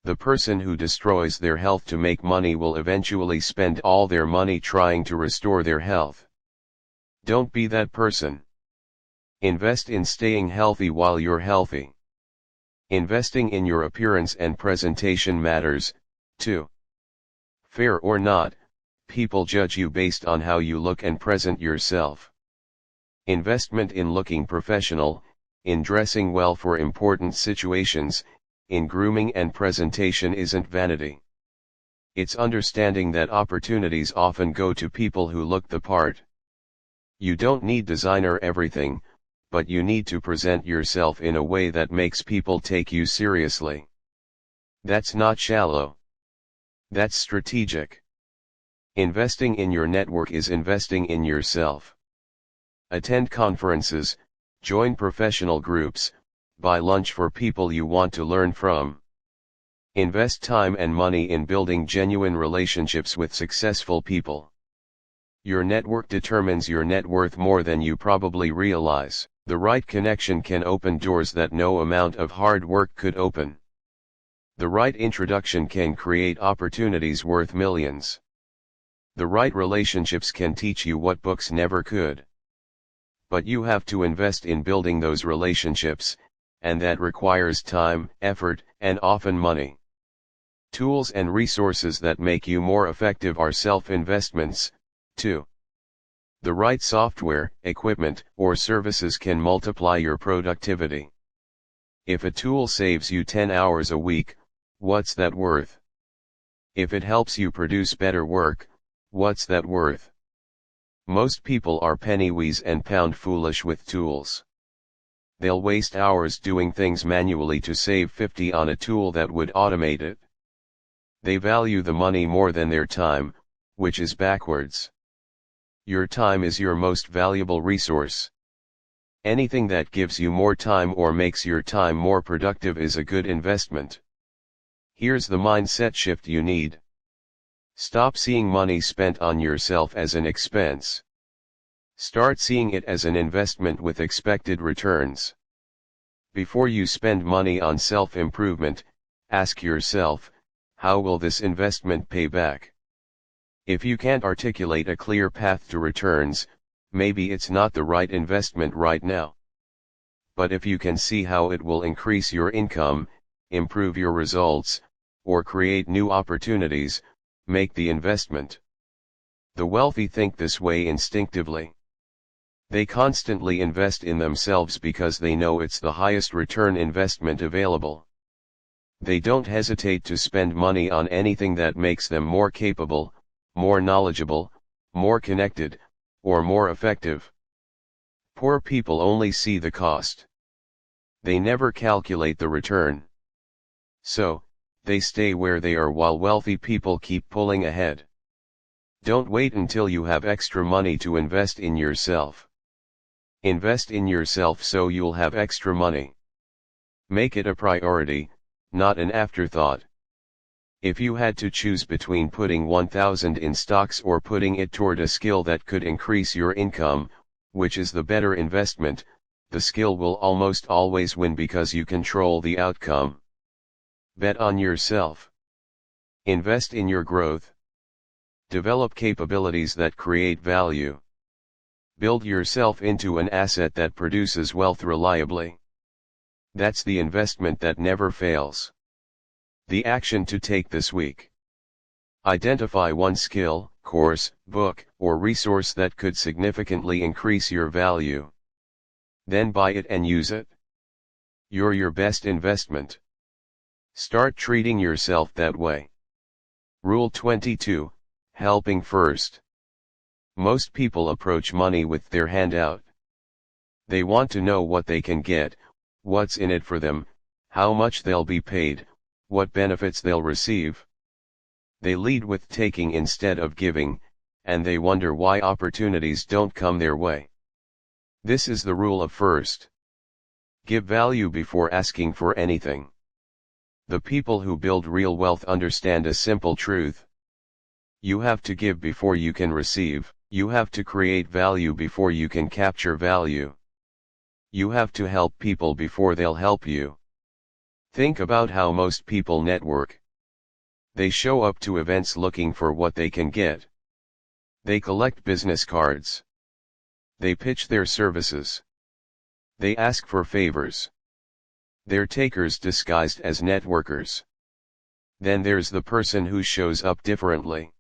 The person who destroys their health to make money will eventually spend all their money trying to restore their health. Don't be that person. Invest in staying healthy while you're healthy. Investing in your appearance and presentation matters, too. Fair or not, people judge you based on how you look and present yourself. Investment in looking professional, in dressing well for important situations, in grooming and presentation isn't vanity. It's understanding that opportunities often go to people who look the part. You don't need designer everything, but you need to present yourself in a way that makes people take you seriously. That's not shallow. That's strategic. Investing in your network is investing in yourself. Attend conferences, join professional groups, buy lunch for people you want to learn from. Invest time and money in building genuine relationships with successful people. Your network determines your net worth more than you probably realize. The right connection can open doors that no amount of hard work could open. The right introduction can create opportunities worth millions. The right relationships can teach you what books never could. But you have to invest in building those relationships, and that requires time, effort, and often money. Tools and resources that make you more effective are self-investments, too. The right software, equipment, or services can multiply your productivity. If a tool saves you 10 hours a week, what's that worth? If it helps you produce better work, what's that worth? Most people are penny-wise and pound foolish with tools. They'll waste hours doing things manually to save 50 on a tool that would automate it. They value the money more than their time, which is backwards. Your time is your most valuable resource. Anything that gives you more time or makes your time more productive is a good investment. Here's the mindset shift you need. Stop seeing money spent on yourself as an expense. Start seeing it as an investment with expected returns. Before you spend money on self-improvement, ask yourself, how will this investment pay back? If you can't articulate a clear path to returns, maybe it's not the right investment right now. But if you can see how it will increase your income, improve your results, or create new opportunities, make the investment. The wealthy think this way instinctively. They constantly invest in themselves because they know it's the highest return investment available. They don't hesitate to spend money on anything that makes them more capable, more knowledgeable, more connected, or more effective. Poor people only see the cost. They never calculate the return. So, they stay where they are while wealthy people keep pulling ahead. Don't wait until you have extra money to invest in yourself. Invest in yourself so you'll have extra money. Make it a priority, not an afterthought. If you had to choose between putting 1,000 in stocks or putting it toward a skill that could increase your income, which is the better investment, the skill will almost always win because you control the outcome. Bet on yourself. Invest in your growth. Develop capabilities that create value. Build yourself into an asset that produces wealth reliably. That's the investment that never fails. The action to take this week. Identify one skill, course, book, or resource that could significantly increase your value. Then buy it and use it. You're your best investment. Start treating yourself that way. Rule 22, helping first. Most people approach money with their hand out. They want to know what they can get, what's in it for them, how much they'll be paid, what benefits they'll receive. They lead with taking instead of giving, and they wonder why opportunities don't come their way. This is the rule of first. Give value before asking for anything. The people who build real wealth understand a simple truth. You have to give before you can receive. You have to create value before you can capture value. You have to help people before they'll help you. Think about how most people network. They show up to events looking for what they can get. They collect business cards. They pitch their services. They ask for favors. They're takers disguised as networkers. Then there's the person who shows up differently.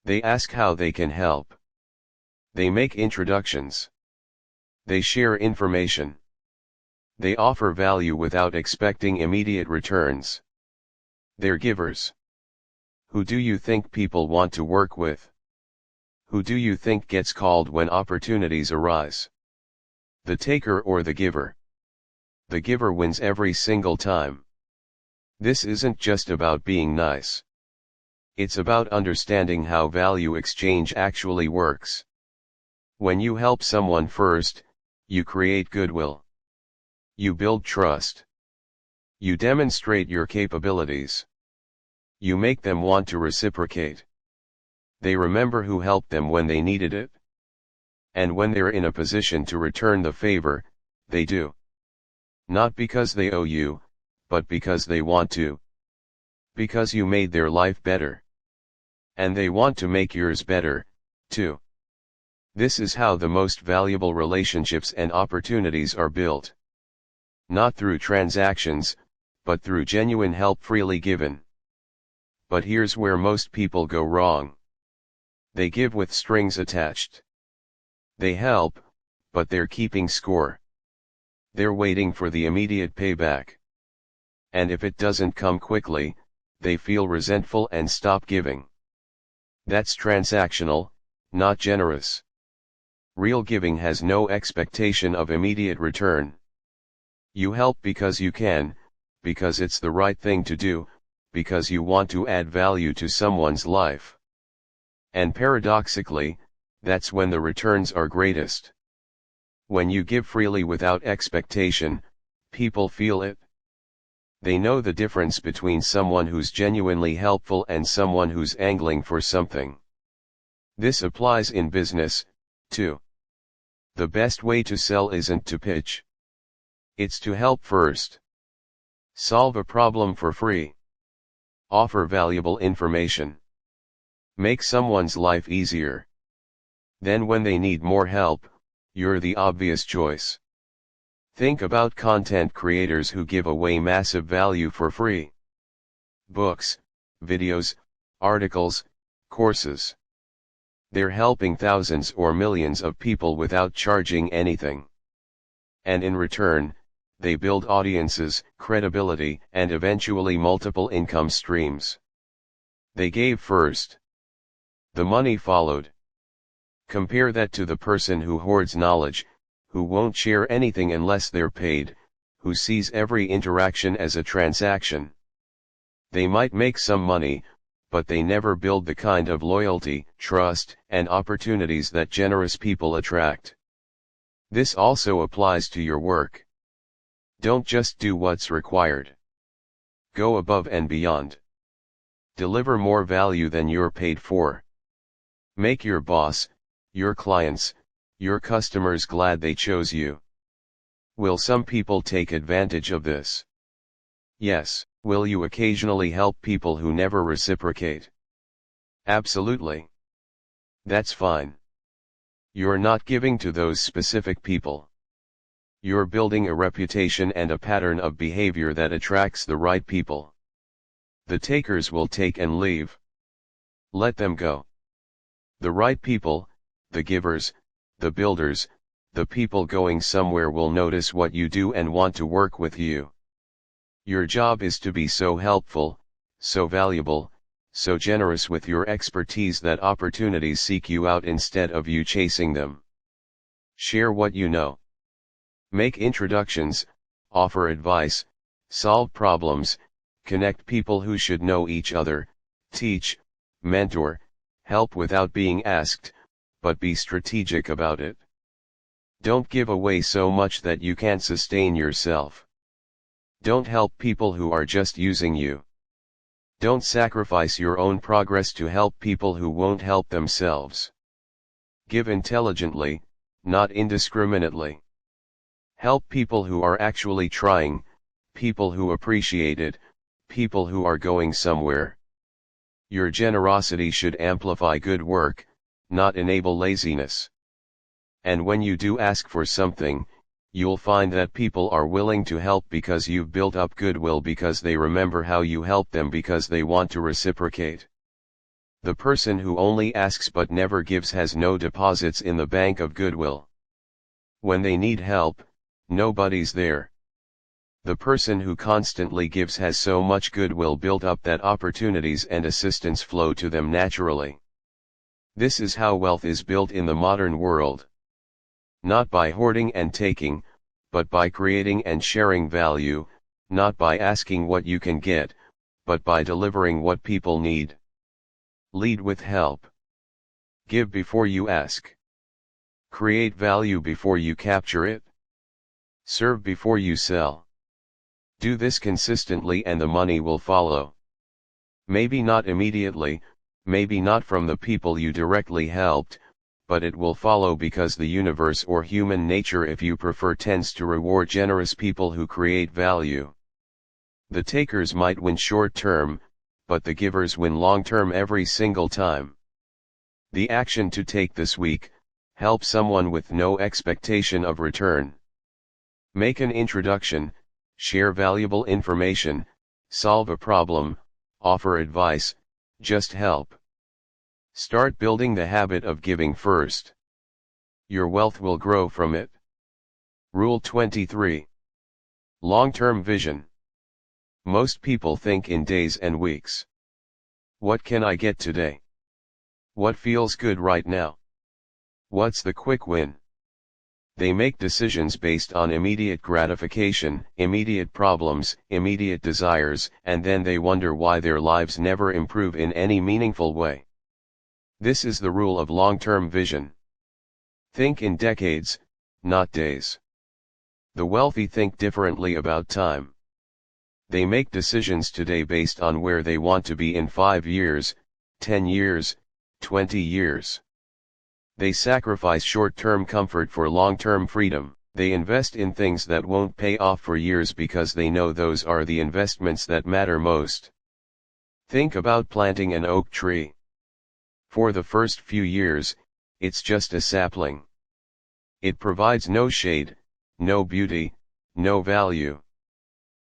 They ask how they can help. They make introductions. They share information. They offer value without expecting immediate returns. They're givers. Who do you think people want to work with? Who do you think gets called when opportunities arise? The taker or the giver? The giver wins every single time. This isn't just about being nice. It's about understanding how value exchange actually works. When you help someone first, you create goodwill. You build trust. You demonstrate your capabilities. You make them want to reciprocate. They remember who helped them when they needed it. And when they're in a position to return the favor, they do. Not because they owe you, but because they want to. Because you made their life better. And they want to make yours better, too. This is how the most valuable relationships and opportunities are built. Not through transactions, but through genuine help freely given. But here's where most people go wrong. They give with strings attached. They help, but they're keeping score. They're waiting for the immediate payback. And if it doesn't come quickly, they feel resentful and stop giving. That's transactional, not generous. Real giving has no expectation of immediate return. You help because you can, because it's the right thing to do, because you want to add value to someone's life. And paradoxically, that's when the returns are greatest. When you give freely without expectation, people feel it. They know the difference between someone who's genuinely helpful and someone who's angling for something. This applies in business, too. The best way to sell isn't to pitch. It's to help first. Solve a problem for free. Offer valuable information. Make someone's life easier. Then when they need more help, you're the obvious choice. Think about content creators who give away massive value for free. Books, videos, articles, courses. They're helping thousands or millions of people without charging anything. And in return, they build audiences, credibility, and eventually multiple income streams. They gave first. The money followed. Compare that to the person who hoards knowledge, who won't share anything unless they're paid, who sees every interaction as a transaction. They might make some money, but they never build the kind of loyalty, trust, and opportunities that generous people attract. This also applies to your work. Don't just do what's required. Go above and beyond. Deliver more value than you're paid for. Make your boss, your clients, your customers glad they chose you. Will some people take advantage of this? Yes. Will you occasionally help people who never reciprocate? Absolutely. That's fine. You're not giving to those specific people. You're building a reputation and a pattern of behavior that attracts the right people. The takers will take and leave. Let them go. The right people, the givers, the builders, the people going somewhere will notice what you do and want to work with you. Your job is to be so helpful, so valuable, so generous with your expertise that opportunities seek you out instead of you chasing them. Share what you know. Make introductions, offer advice, solve problems, connect people who should know each other, teach, mentor, help without being asked, but be strategic about it. Don't give away so much that you can't sustain yourself. Don't help people who are just using you. Don't sacrifice your own progress to help people who won't help themselves. Give intelligently, not indiscriminately. Help people who are actually trying, people who appreciate it, people who are going somewhere. Your generosity should amplify good work, not enable laziness. And when you do ask for something, you'll find that people are willing to help because you've built up goodwill, because they remember how you helped them, because they want to reciprocate. The person who only asks but never gives has no deposits in the bank of goodwill. When they need help, nobody's there. The person who constantly gives has so much goodwill built up that opportunities and assistance flow to them naturally. This is how wealth is built in the modern world. Not by hoarding and taking, but by creating and sharing value, not by asking what you can get, but by delivering what people need. Lead with help. Give before you ask. Create value before you capture it. Serve before you sell. Do this consistently and the money will follow. Maybe not immediately, maybe not from the people you directly helped, but it will follow because the universe or human nature, if you prefer, tends to reward generous people who create value. The takers might win short term, but the givers win long term every single time. The action to take this week: help someone with no expectation of return. Make an introduction, share valuable information, solve a problem, offer advice, just help. Start building the habit of giving first. Your wealth will grow from it. Rule 23. Long-term vision. Most people think in days and weeks. What can I get today? What feels good right now? What's the quick win? They make decisions based on immediate gratification, immediate problems, immediate desires, and then they wonder why their lives never improve in any meaningful way. This is the rule of long-term vision. Think in decades, not days. The wealthy think differently about time. They make decisions today based on where they want to be in 5 years, 10 years, 20 years. They sacrifice short-term comfort for long-term freedom. They invest in things that won't pay off for years because they know those are the investments that matter most. Think about planting an oak tree. For the first few years, it's just a sapling. It provides no shade, no beauty, no value.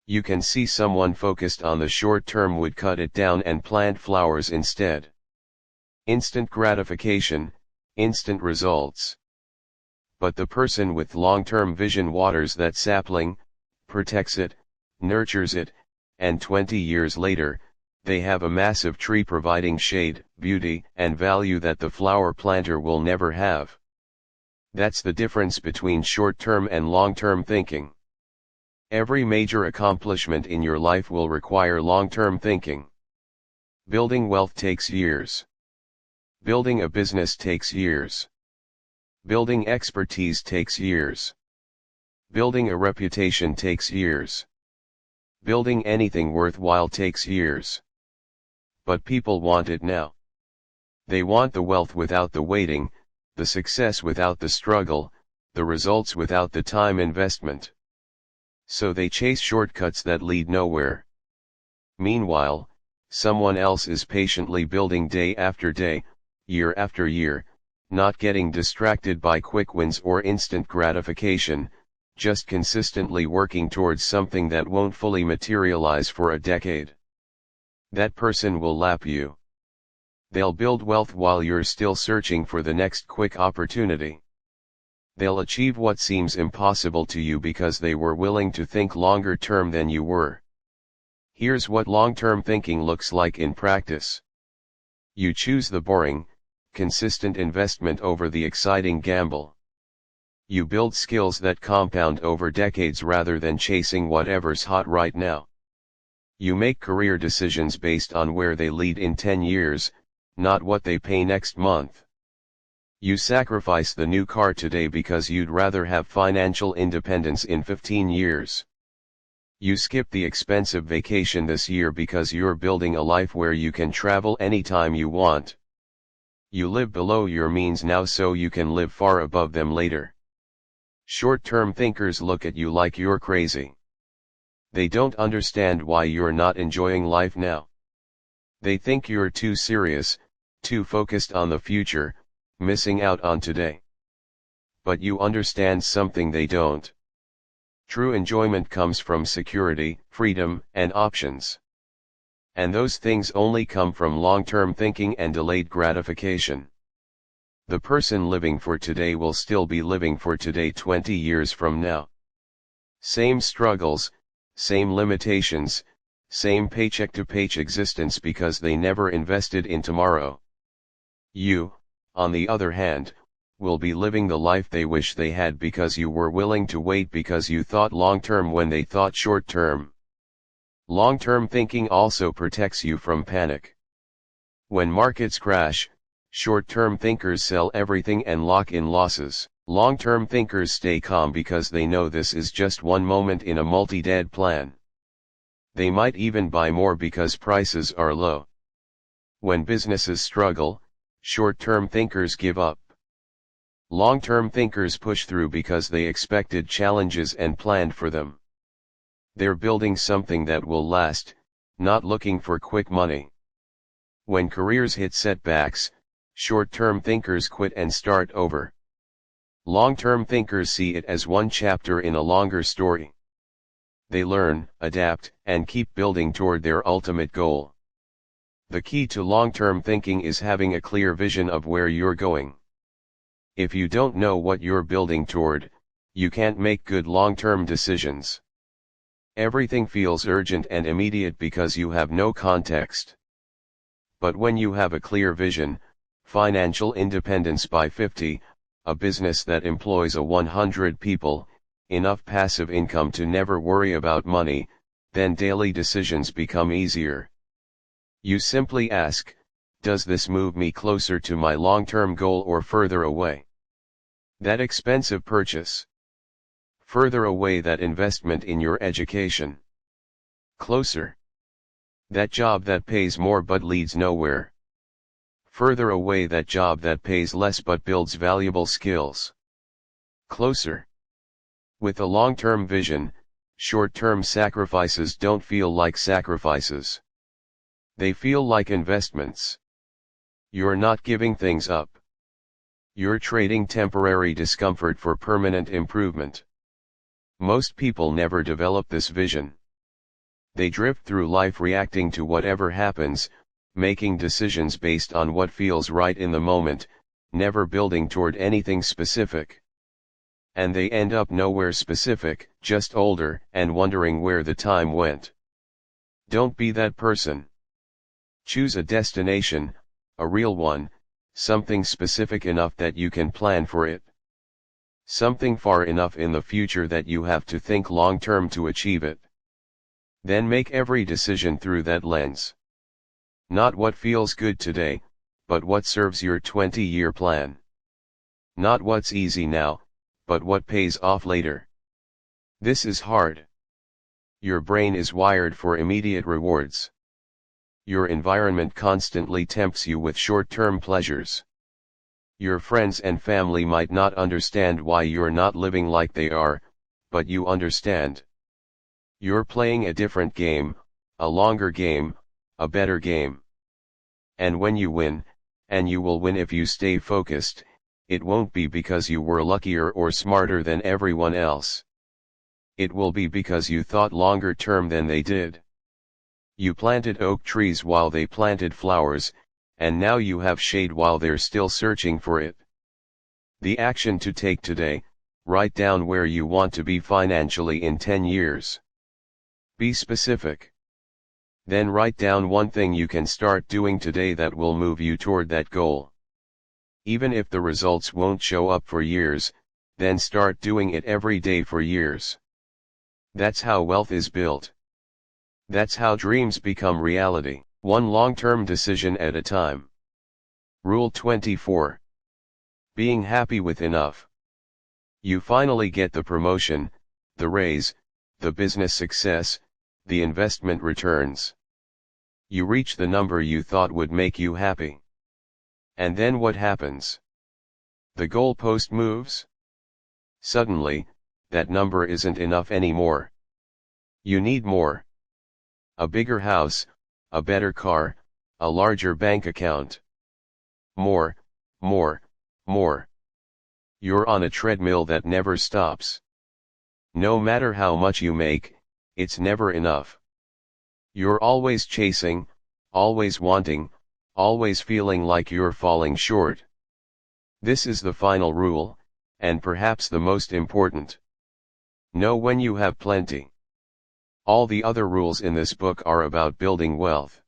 You can see someone focused on the short term would cut it down and plant flowers instead. Instant gratification, instant results. But the person with long-term vision waters that sapling, protects it, nurtures it, and 20 years later, they have a massive tree providing shade, beauty, and value that the flower planter will never have. That's the difference between short-term and long-term thinking. Every major accomplishment in your life will require long-term thinking. Building wealth takes years. Building a business takes years. Building expertise takes years. Building a reputation takes years. Building anything worthwhile takes years. But people want it now. They want the wealth without the waiting, the success without the struggle, the results without the time investment. So they chase shortcuts that lead nowhere. Meanwhile, someone else is patiently building day after day, year after year, not getting distracted by quick wins or instant gratification, just consistently working towards something that won't fully materialize for a decade. That person will lap you. They'll build wealth while you're still searching for the next quick opportunity. They'll achieve what seems impossible to you because they were willing to think longer term than you were. Here's what long-term thinking looks like in practice. You choose the boring, consistent investment over the exciting gamble. You build skills that compound over decades rather than chasing whatever's hot right now. You make career decisions based on where they lead in 10 years, not what they pay next month. You sacrifice the new car today because you'd rather have financial independence in 15 years. You skip the expensive vacation this year because you're building a life where you can travel anytime you want. You live below your means now so you can live far above them later. Short-term thinkers look at you like you're crazy. They don't understand why you're not enjoying life now. They think you're too serious, too focused on the future, missing out on today. But you understand something they don't. True enjoyment comes from security, freedom, and options. And those things only come from long-term thinking and delayed gratification. The person living for today will still be living for today 20 years from now. Same struggles, same limitations, same paycheck-to-paycheck existence because they never invested in tomorrow. You, on the other hand, will be living the life they wish they had because you were willing to wait because you thought long-term when they thought short-term. Long-term thinking also protects you from panic. When markets crash, short-term thinkers sell everything and lock in losses. Long-term thinkers stay calm because they know this is just one moment in a multi-decade plan. They might even buy more because prices are low. When businesses struggle, short-term thinkers give up. Long-term thinkers push through because they expected challenges and planned for them. They're building something that will last, not looking for quick money. When careers hit setbacks, short-term thinkers quit and start over. Long-term thinkers see it as one chapter in a longer story. They learn, adapt, and keep building toward their ultimate goal. The key to long-term thinking is having a clear vision of where you're going. If you don't know what you're building toward, you can't make good long-term decisions. Everything feels urgent and immediate because you have no context. But when you have a clear vision, financial independence by 50, a business that employs 100 people, enough passive income to never worry about money, then daily decisions become easier. You simply ask, does this move me closer to my long-term goal or further away? That expensive purchase. Further away, that investment in your education. Closer. That job that pays more but leads nowhere. Further away, that job that pays less but builds valuable skills. Closer. With a long-term vision, short-term sacrifices don't feel like sacrifices. They feel like investments. You're not giving things up. You're trading temporary discomfort for permanent improvement. Most people never develop this vision. They drift through life reacting to whatever happens, making decisions based on what feels right in the moment, never building toward anything specific. And they end up nowhere specific, just older and wondering where the time went. Don't be that person. Choose a destination, a real one, something specific enough that you can plan for it. Something far enough in the future that you have to think long-term to achieve it. Then make every decision through that lens. Not what feels good today, but what serves your 20-year plan. Not what's easy now, but what pays off later. This is hard. Your brain is wired for immediate rewards. Your environment constantly tempts you with short-term pleasures. Your friends and family might not understand why you're not living like they are, but you understand. You're playing a different game, a longer game, a better game. And when you win, and you will win if you stay focused, it won't be because you were luckier or smarter than everyone else. It will be because you thought longer term than they did. You planted oak trees while they planted flowers, and now you have shade while they're still searching for it. The action to take today: write down where you want to be financially in 10 years. Be specific. Then write down one thing you can start doing today that will move you toward that goal. Even if the results won't show up for years, then start doing it every day for years. That's how wealth is built. That's how dreams become reality, one long-term decision at a time. Rule 24. Being happy with enough. You finally get the promotion, the raise, the business success, the investment returns. You reach the number you thought would make you happy. And then what happens? The goalpost moves. Suddenly, that number isn't enough anymore. You need more. A bigger house, a better car, a larger bank account. More, more, more. You're on a treadmill that never stops. No matter how much you make, it's never enough. You're always chasing, always wanting, always feeling like you're falling short. This is the final rule, and perhaps the most important. Know when you have plenty. All the other rules in this book are about building wealth.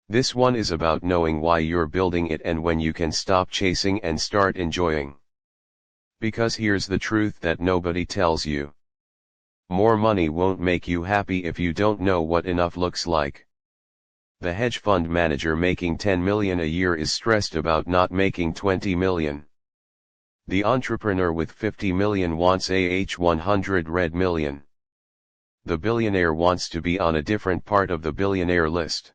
This one is about knowing why you're building it and when you can stop chasing and start enjoying. Because here's the truth that nobody tells you. More money won't make you happy if you don't know what enough looks like. The hedge fund manager making 10 million a year is stressed about not making 20 million. The entrepreneur with 50 million wants 100 red million. The billionaire wants to be on a different part of the billionaire list.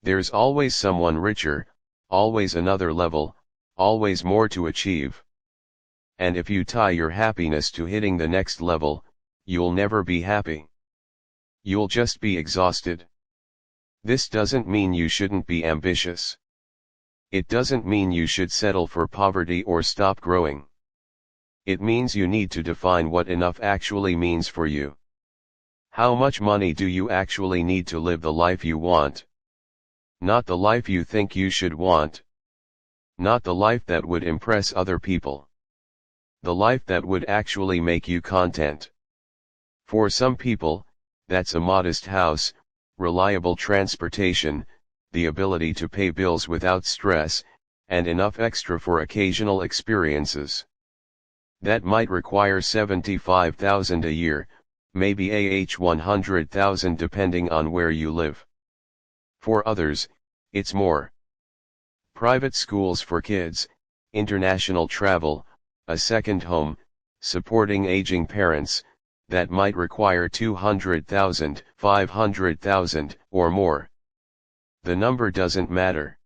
There's always someone richer, always another level, always more to achieve. And if you tie your happiness to hitting the next level, you'll never be happy. You'll just be exhausted. This doesn't mean you shouldn't be ambitious. It doesn't mean you should settle for poverty or stop growing. It means you need to define what enough actually means for you. How much money do you actually need to live the life you want? Not the life you think you should want. Not the life that would impress other people. The life that would actually make you content. For some people, that's a modest house, reliable transportation, the ability to pay bills without stress, and enough extra for occasional experiences. That might require $75,000 a year, maybe $100,000 depending on where you live. For others, it's more. Private schools for kids, international travel, a second home, supporting aging parents, that might require $200,000, $500,000, or more. The number doesn't matter.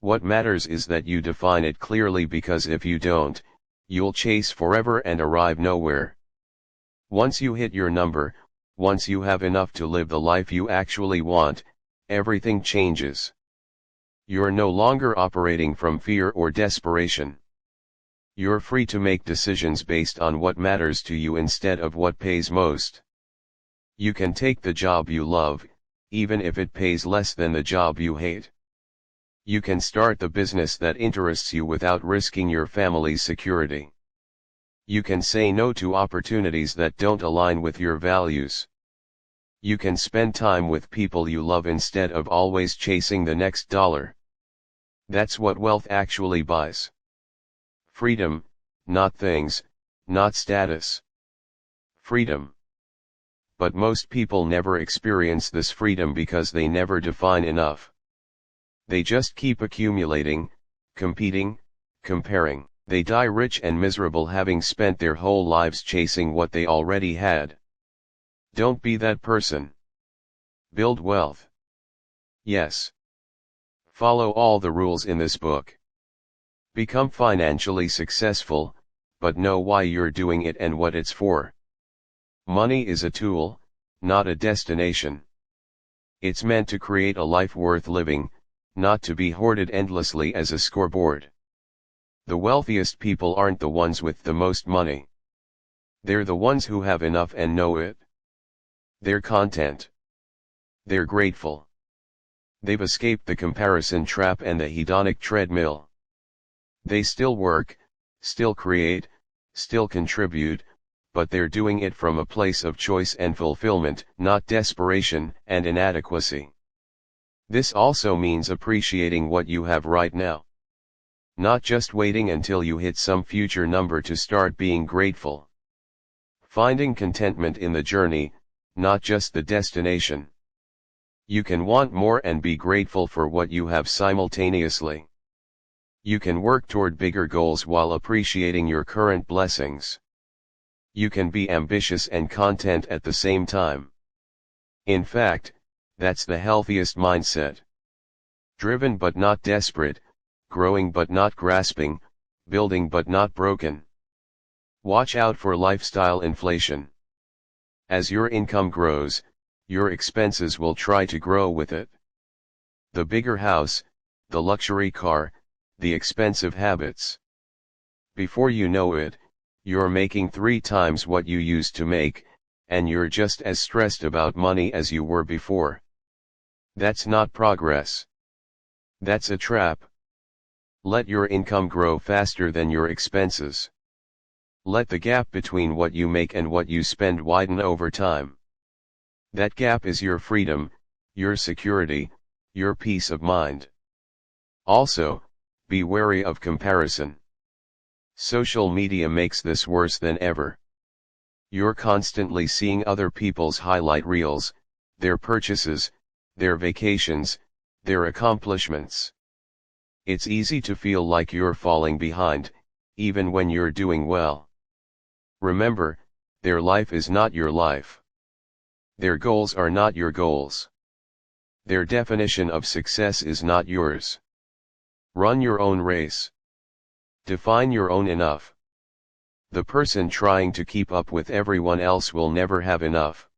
What matters is that you define it clearly, because if you don't, you'll chase forever and arrive nowhere. Once you hit your number, once you have enough to live the life you actually want, everything changes. You're no longer operating from fear or desperation. You're free to make decisions based on what matters to you instead of what pays most. You can take the job you love, even if it pays less than the job you hate. You can start the business that interests you without risking your family's security. You can say no to opportunities that don't align with your values. You can spend time with people you love instead of always chasing the next dollar. That's what wealth actually buys. Freedom, not things, not status. Freedom. But most people never experience this freedom because they never define enough. They just keep accumulating, competing, comparing. They die rich and miserable, having spent their whole lives chasing what they already had. Don't be that person. Build wealth. Yes. Follow all the rules in this book. Become financially successful, but know why you're doing it and what it's for. Money is a tool, not a destination. It's meant to create a life worth living, not to be hoarded endlessly as a scoreboard. The wealthiest people aren't the ones with the most money. They're the ones who have enough and know it. They're content. They're grateful. They've escaped the comparison trap and the hedonic treadmill. They still work, still create, still contribute, but they're doing it from a place of choice and fulfillment, not desperation and inadequacy. This also means appreciating what you have right now. Not just waiting until you hit some future number to start being grateful. Finding contentment in the journey, not just the destination. You can want more and be grateful for what you have simultaneously. You can work toward bigger goals while appreciating your current blessings. You can be ambitious and content at the same time. In fact, that's the healthiest mindset. Driven but not desperate, growing but not grasping, building but not broken. Watch out for lifestyle inflation. As your income grows, your expenses will try to grow with it. The bigger house, the luxury car, the expensive habits. Before you know it, you're making 3 times what you used to make, and you're just as stressed about money as you were before. That's not progress. That's a trap. Let your income grow faster than your expenses. Let the gap between what you make and what you spend widen over time. That gap is your freedom, your security, your peace of mind. Also, be wary of comparison. Social media makes this worse than ever. You're constantly seeing other people's highlight reels, their purchases, their vacations, their accomplishments. It's easy to feel like you're falling behind, even when you're doing well. Remember, their life is not your life. Their goals are not your goals. Their definition of success is not yours. Run your own race. Define your own enough. The person trying to keep up with everyone else will never have enough.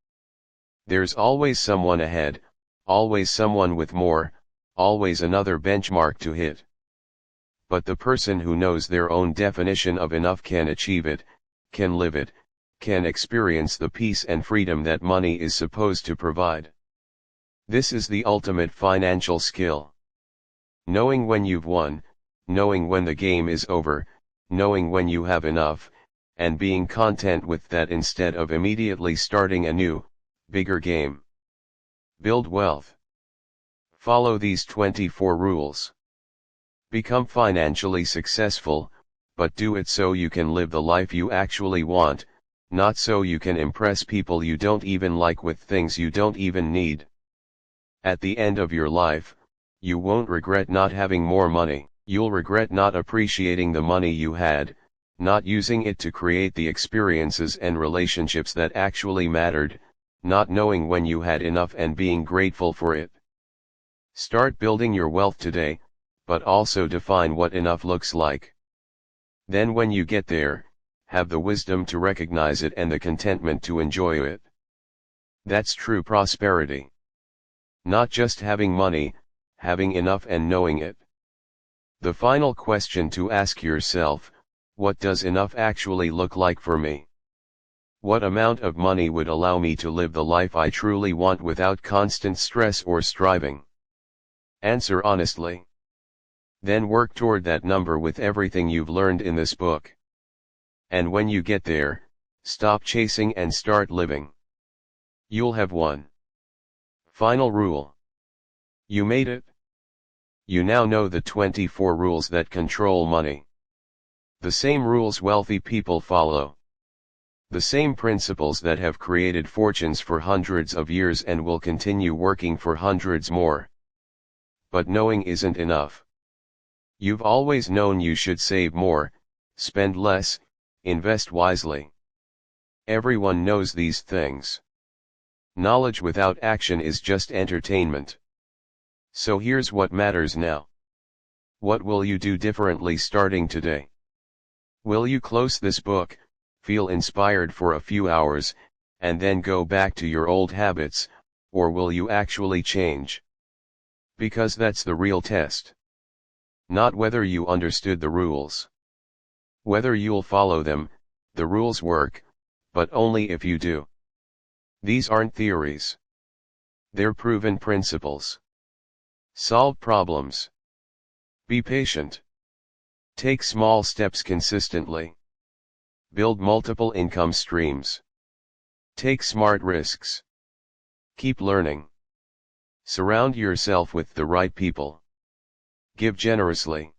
There's always someone ahead, always someone with more, always another benchmark to hit. But the person who knows their own definition of enough can achieve it, can live it, can experience the peace and freedom that money is supposed to provide. This is the ultimate financial skill. Knowing when you've won, knowing when the game is over, knowing when you have enough, and being content with that instead of immediately starting a new, bigger game. Build wealth. Follow these 24 rules. Become financially successful, but do it so you can live the life you actually want, not so you can impress people you don't even like with things you don't even need. At the end of your life, you won't regret not having more money. You'll regret not appreciating the money you had, not using it to create the experiences and relationships that actually mattered, not knowing when you had enough and being grateful for it. Start building your wealth today, but also define what enough looks like. Then when you get there, have the wisdom to recognize it and the contentment to enjoy it. That's true prosperity. Not just having money, having enough and knowing it. The final question to ask yourself, what does enough actually look like for me? What amount of money would allow me to live the life I truly want without constant stress or striving? Answer honestly. Then work toward that number with everything you've learned in this book. And when you get there, stop chasing and start living. You'll have won. Final rule. You made it. You now know the 24 rules that control money. The same rules wealthy people follow. The same principles that have created fortunes for hundreds of years and will continue working for hundreds more. But knowing isn't enough. You've always known you should save more, spend less, invest wisely. Everyone knows these things. Knowledge without action is just entertainment. So here's what matters now. What will you do differently starting today? Will you close this book, feel inspired for a few hours, and then go back to your old habits, or will you actually change? Because that's the real test. Not whether you understood the rules. Whether you'll follow them. The rules work, but only if you do. These aren't theories. They're proven principles. Solve problems. Be patient. Take small steps consistently. Build multiple income streams. Take smart risks. Keep learning. Surround yourself with the right people. Give generously.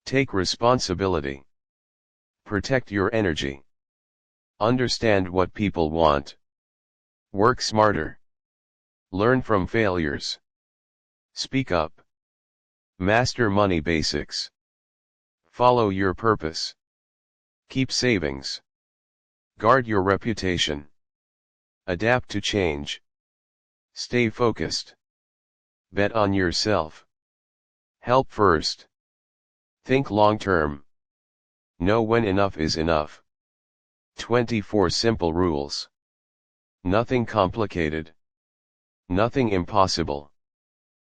Take responsibility. Protect your energy. Understand what people want. Work smarter. Learn from failures. Speak up. Master money basics. Follow your purpose. Keep savings. Guard your reputation. Adapt to change. Stay focused. Bet on yourself. Help first. Think long term. Know when enough is enough. 24 simple rules. Nothing complicated. Nothing impossible.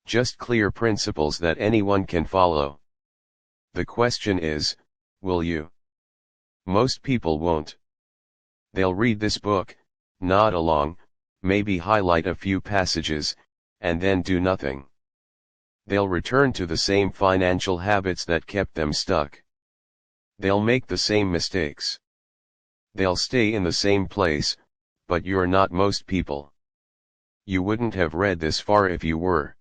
Just clear principles that anyone can follow. The question is, will you? Most people won't. They'll read this book, nod along, maybe highlight a few passages, and then do nothing. They'll return to the same financial habits that kept them stuck. They'll make the same mistakes. They'll stay in the same place, but you're not most people. You wouldn't have read this far if you were.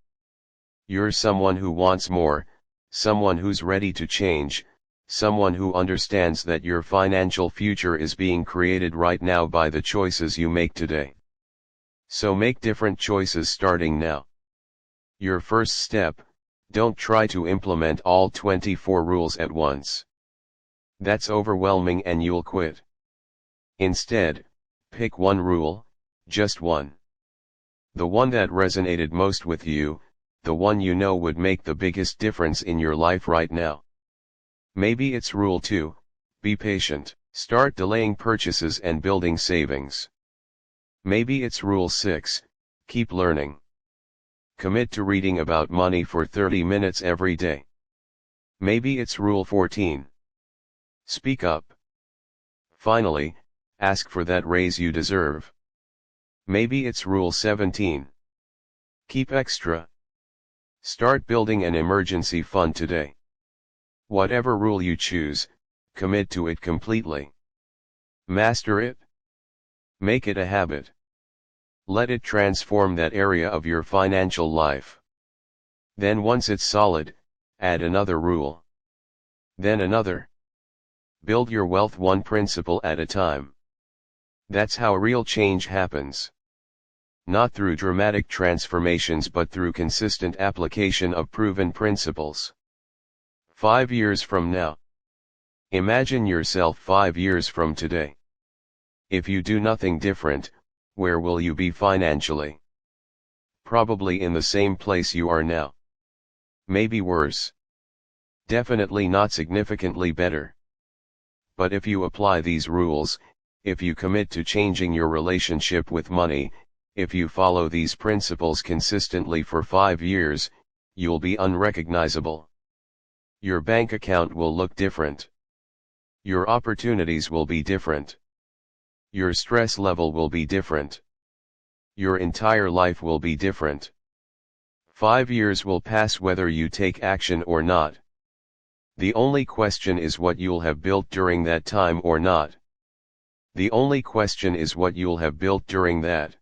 You're someone who wants more, someone who's ready to change, someone who understands that your financial future is being created right now by the choices you make today. So make different choices starting now. Your first step, don't try to implement all 24 rules at once. That's overwhelming and you'll quit. Instead, pick one rule, Just one. The one that resonated most with you, the one you know would make the biggest difference in your life right now. Maybe it's rule 2, be patient. Start delaying purchases and building savings. Maybe it's rule 6, keep learning. Commit to reading about money for 30 minutes every day. Maybe it's rule 14. Speak up. Finally, ask for that raise you deserve. Maybe it's rule 17. Keep extra. Start building an emergency fund today. Whatever rule you choose, commit to it completely. Master it. Make it a habit. Let it transform that area of your financial life. Then once it's solid, add another rule. Then another. Build your wealth one principle at a time. That's how real change happens. Not through dramatic transformations but through consistent application of proven principles. 5 years from now. Imagine yourself 5 years from today. If you do nothing different, where will you be financially? Probably in the same place you are now. Maybe worse. Definitely not significantly better. But if you apply these rules, if you commit to changing your relationship with money, if you follow these principles consistently for 5 years, you'll be unrecognizable. Your bank account will look different. Your opportunities will be different. Your stress level will be different. Your entire life will be different. 5 years will pass whether you take action or not. The only question is what you'll have built during that time or not. The only question is what you'll have built during that.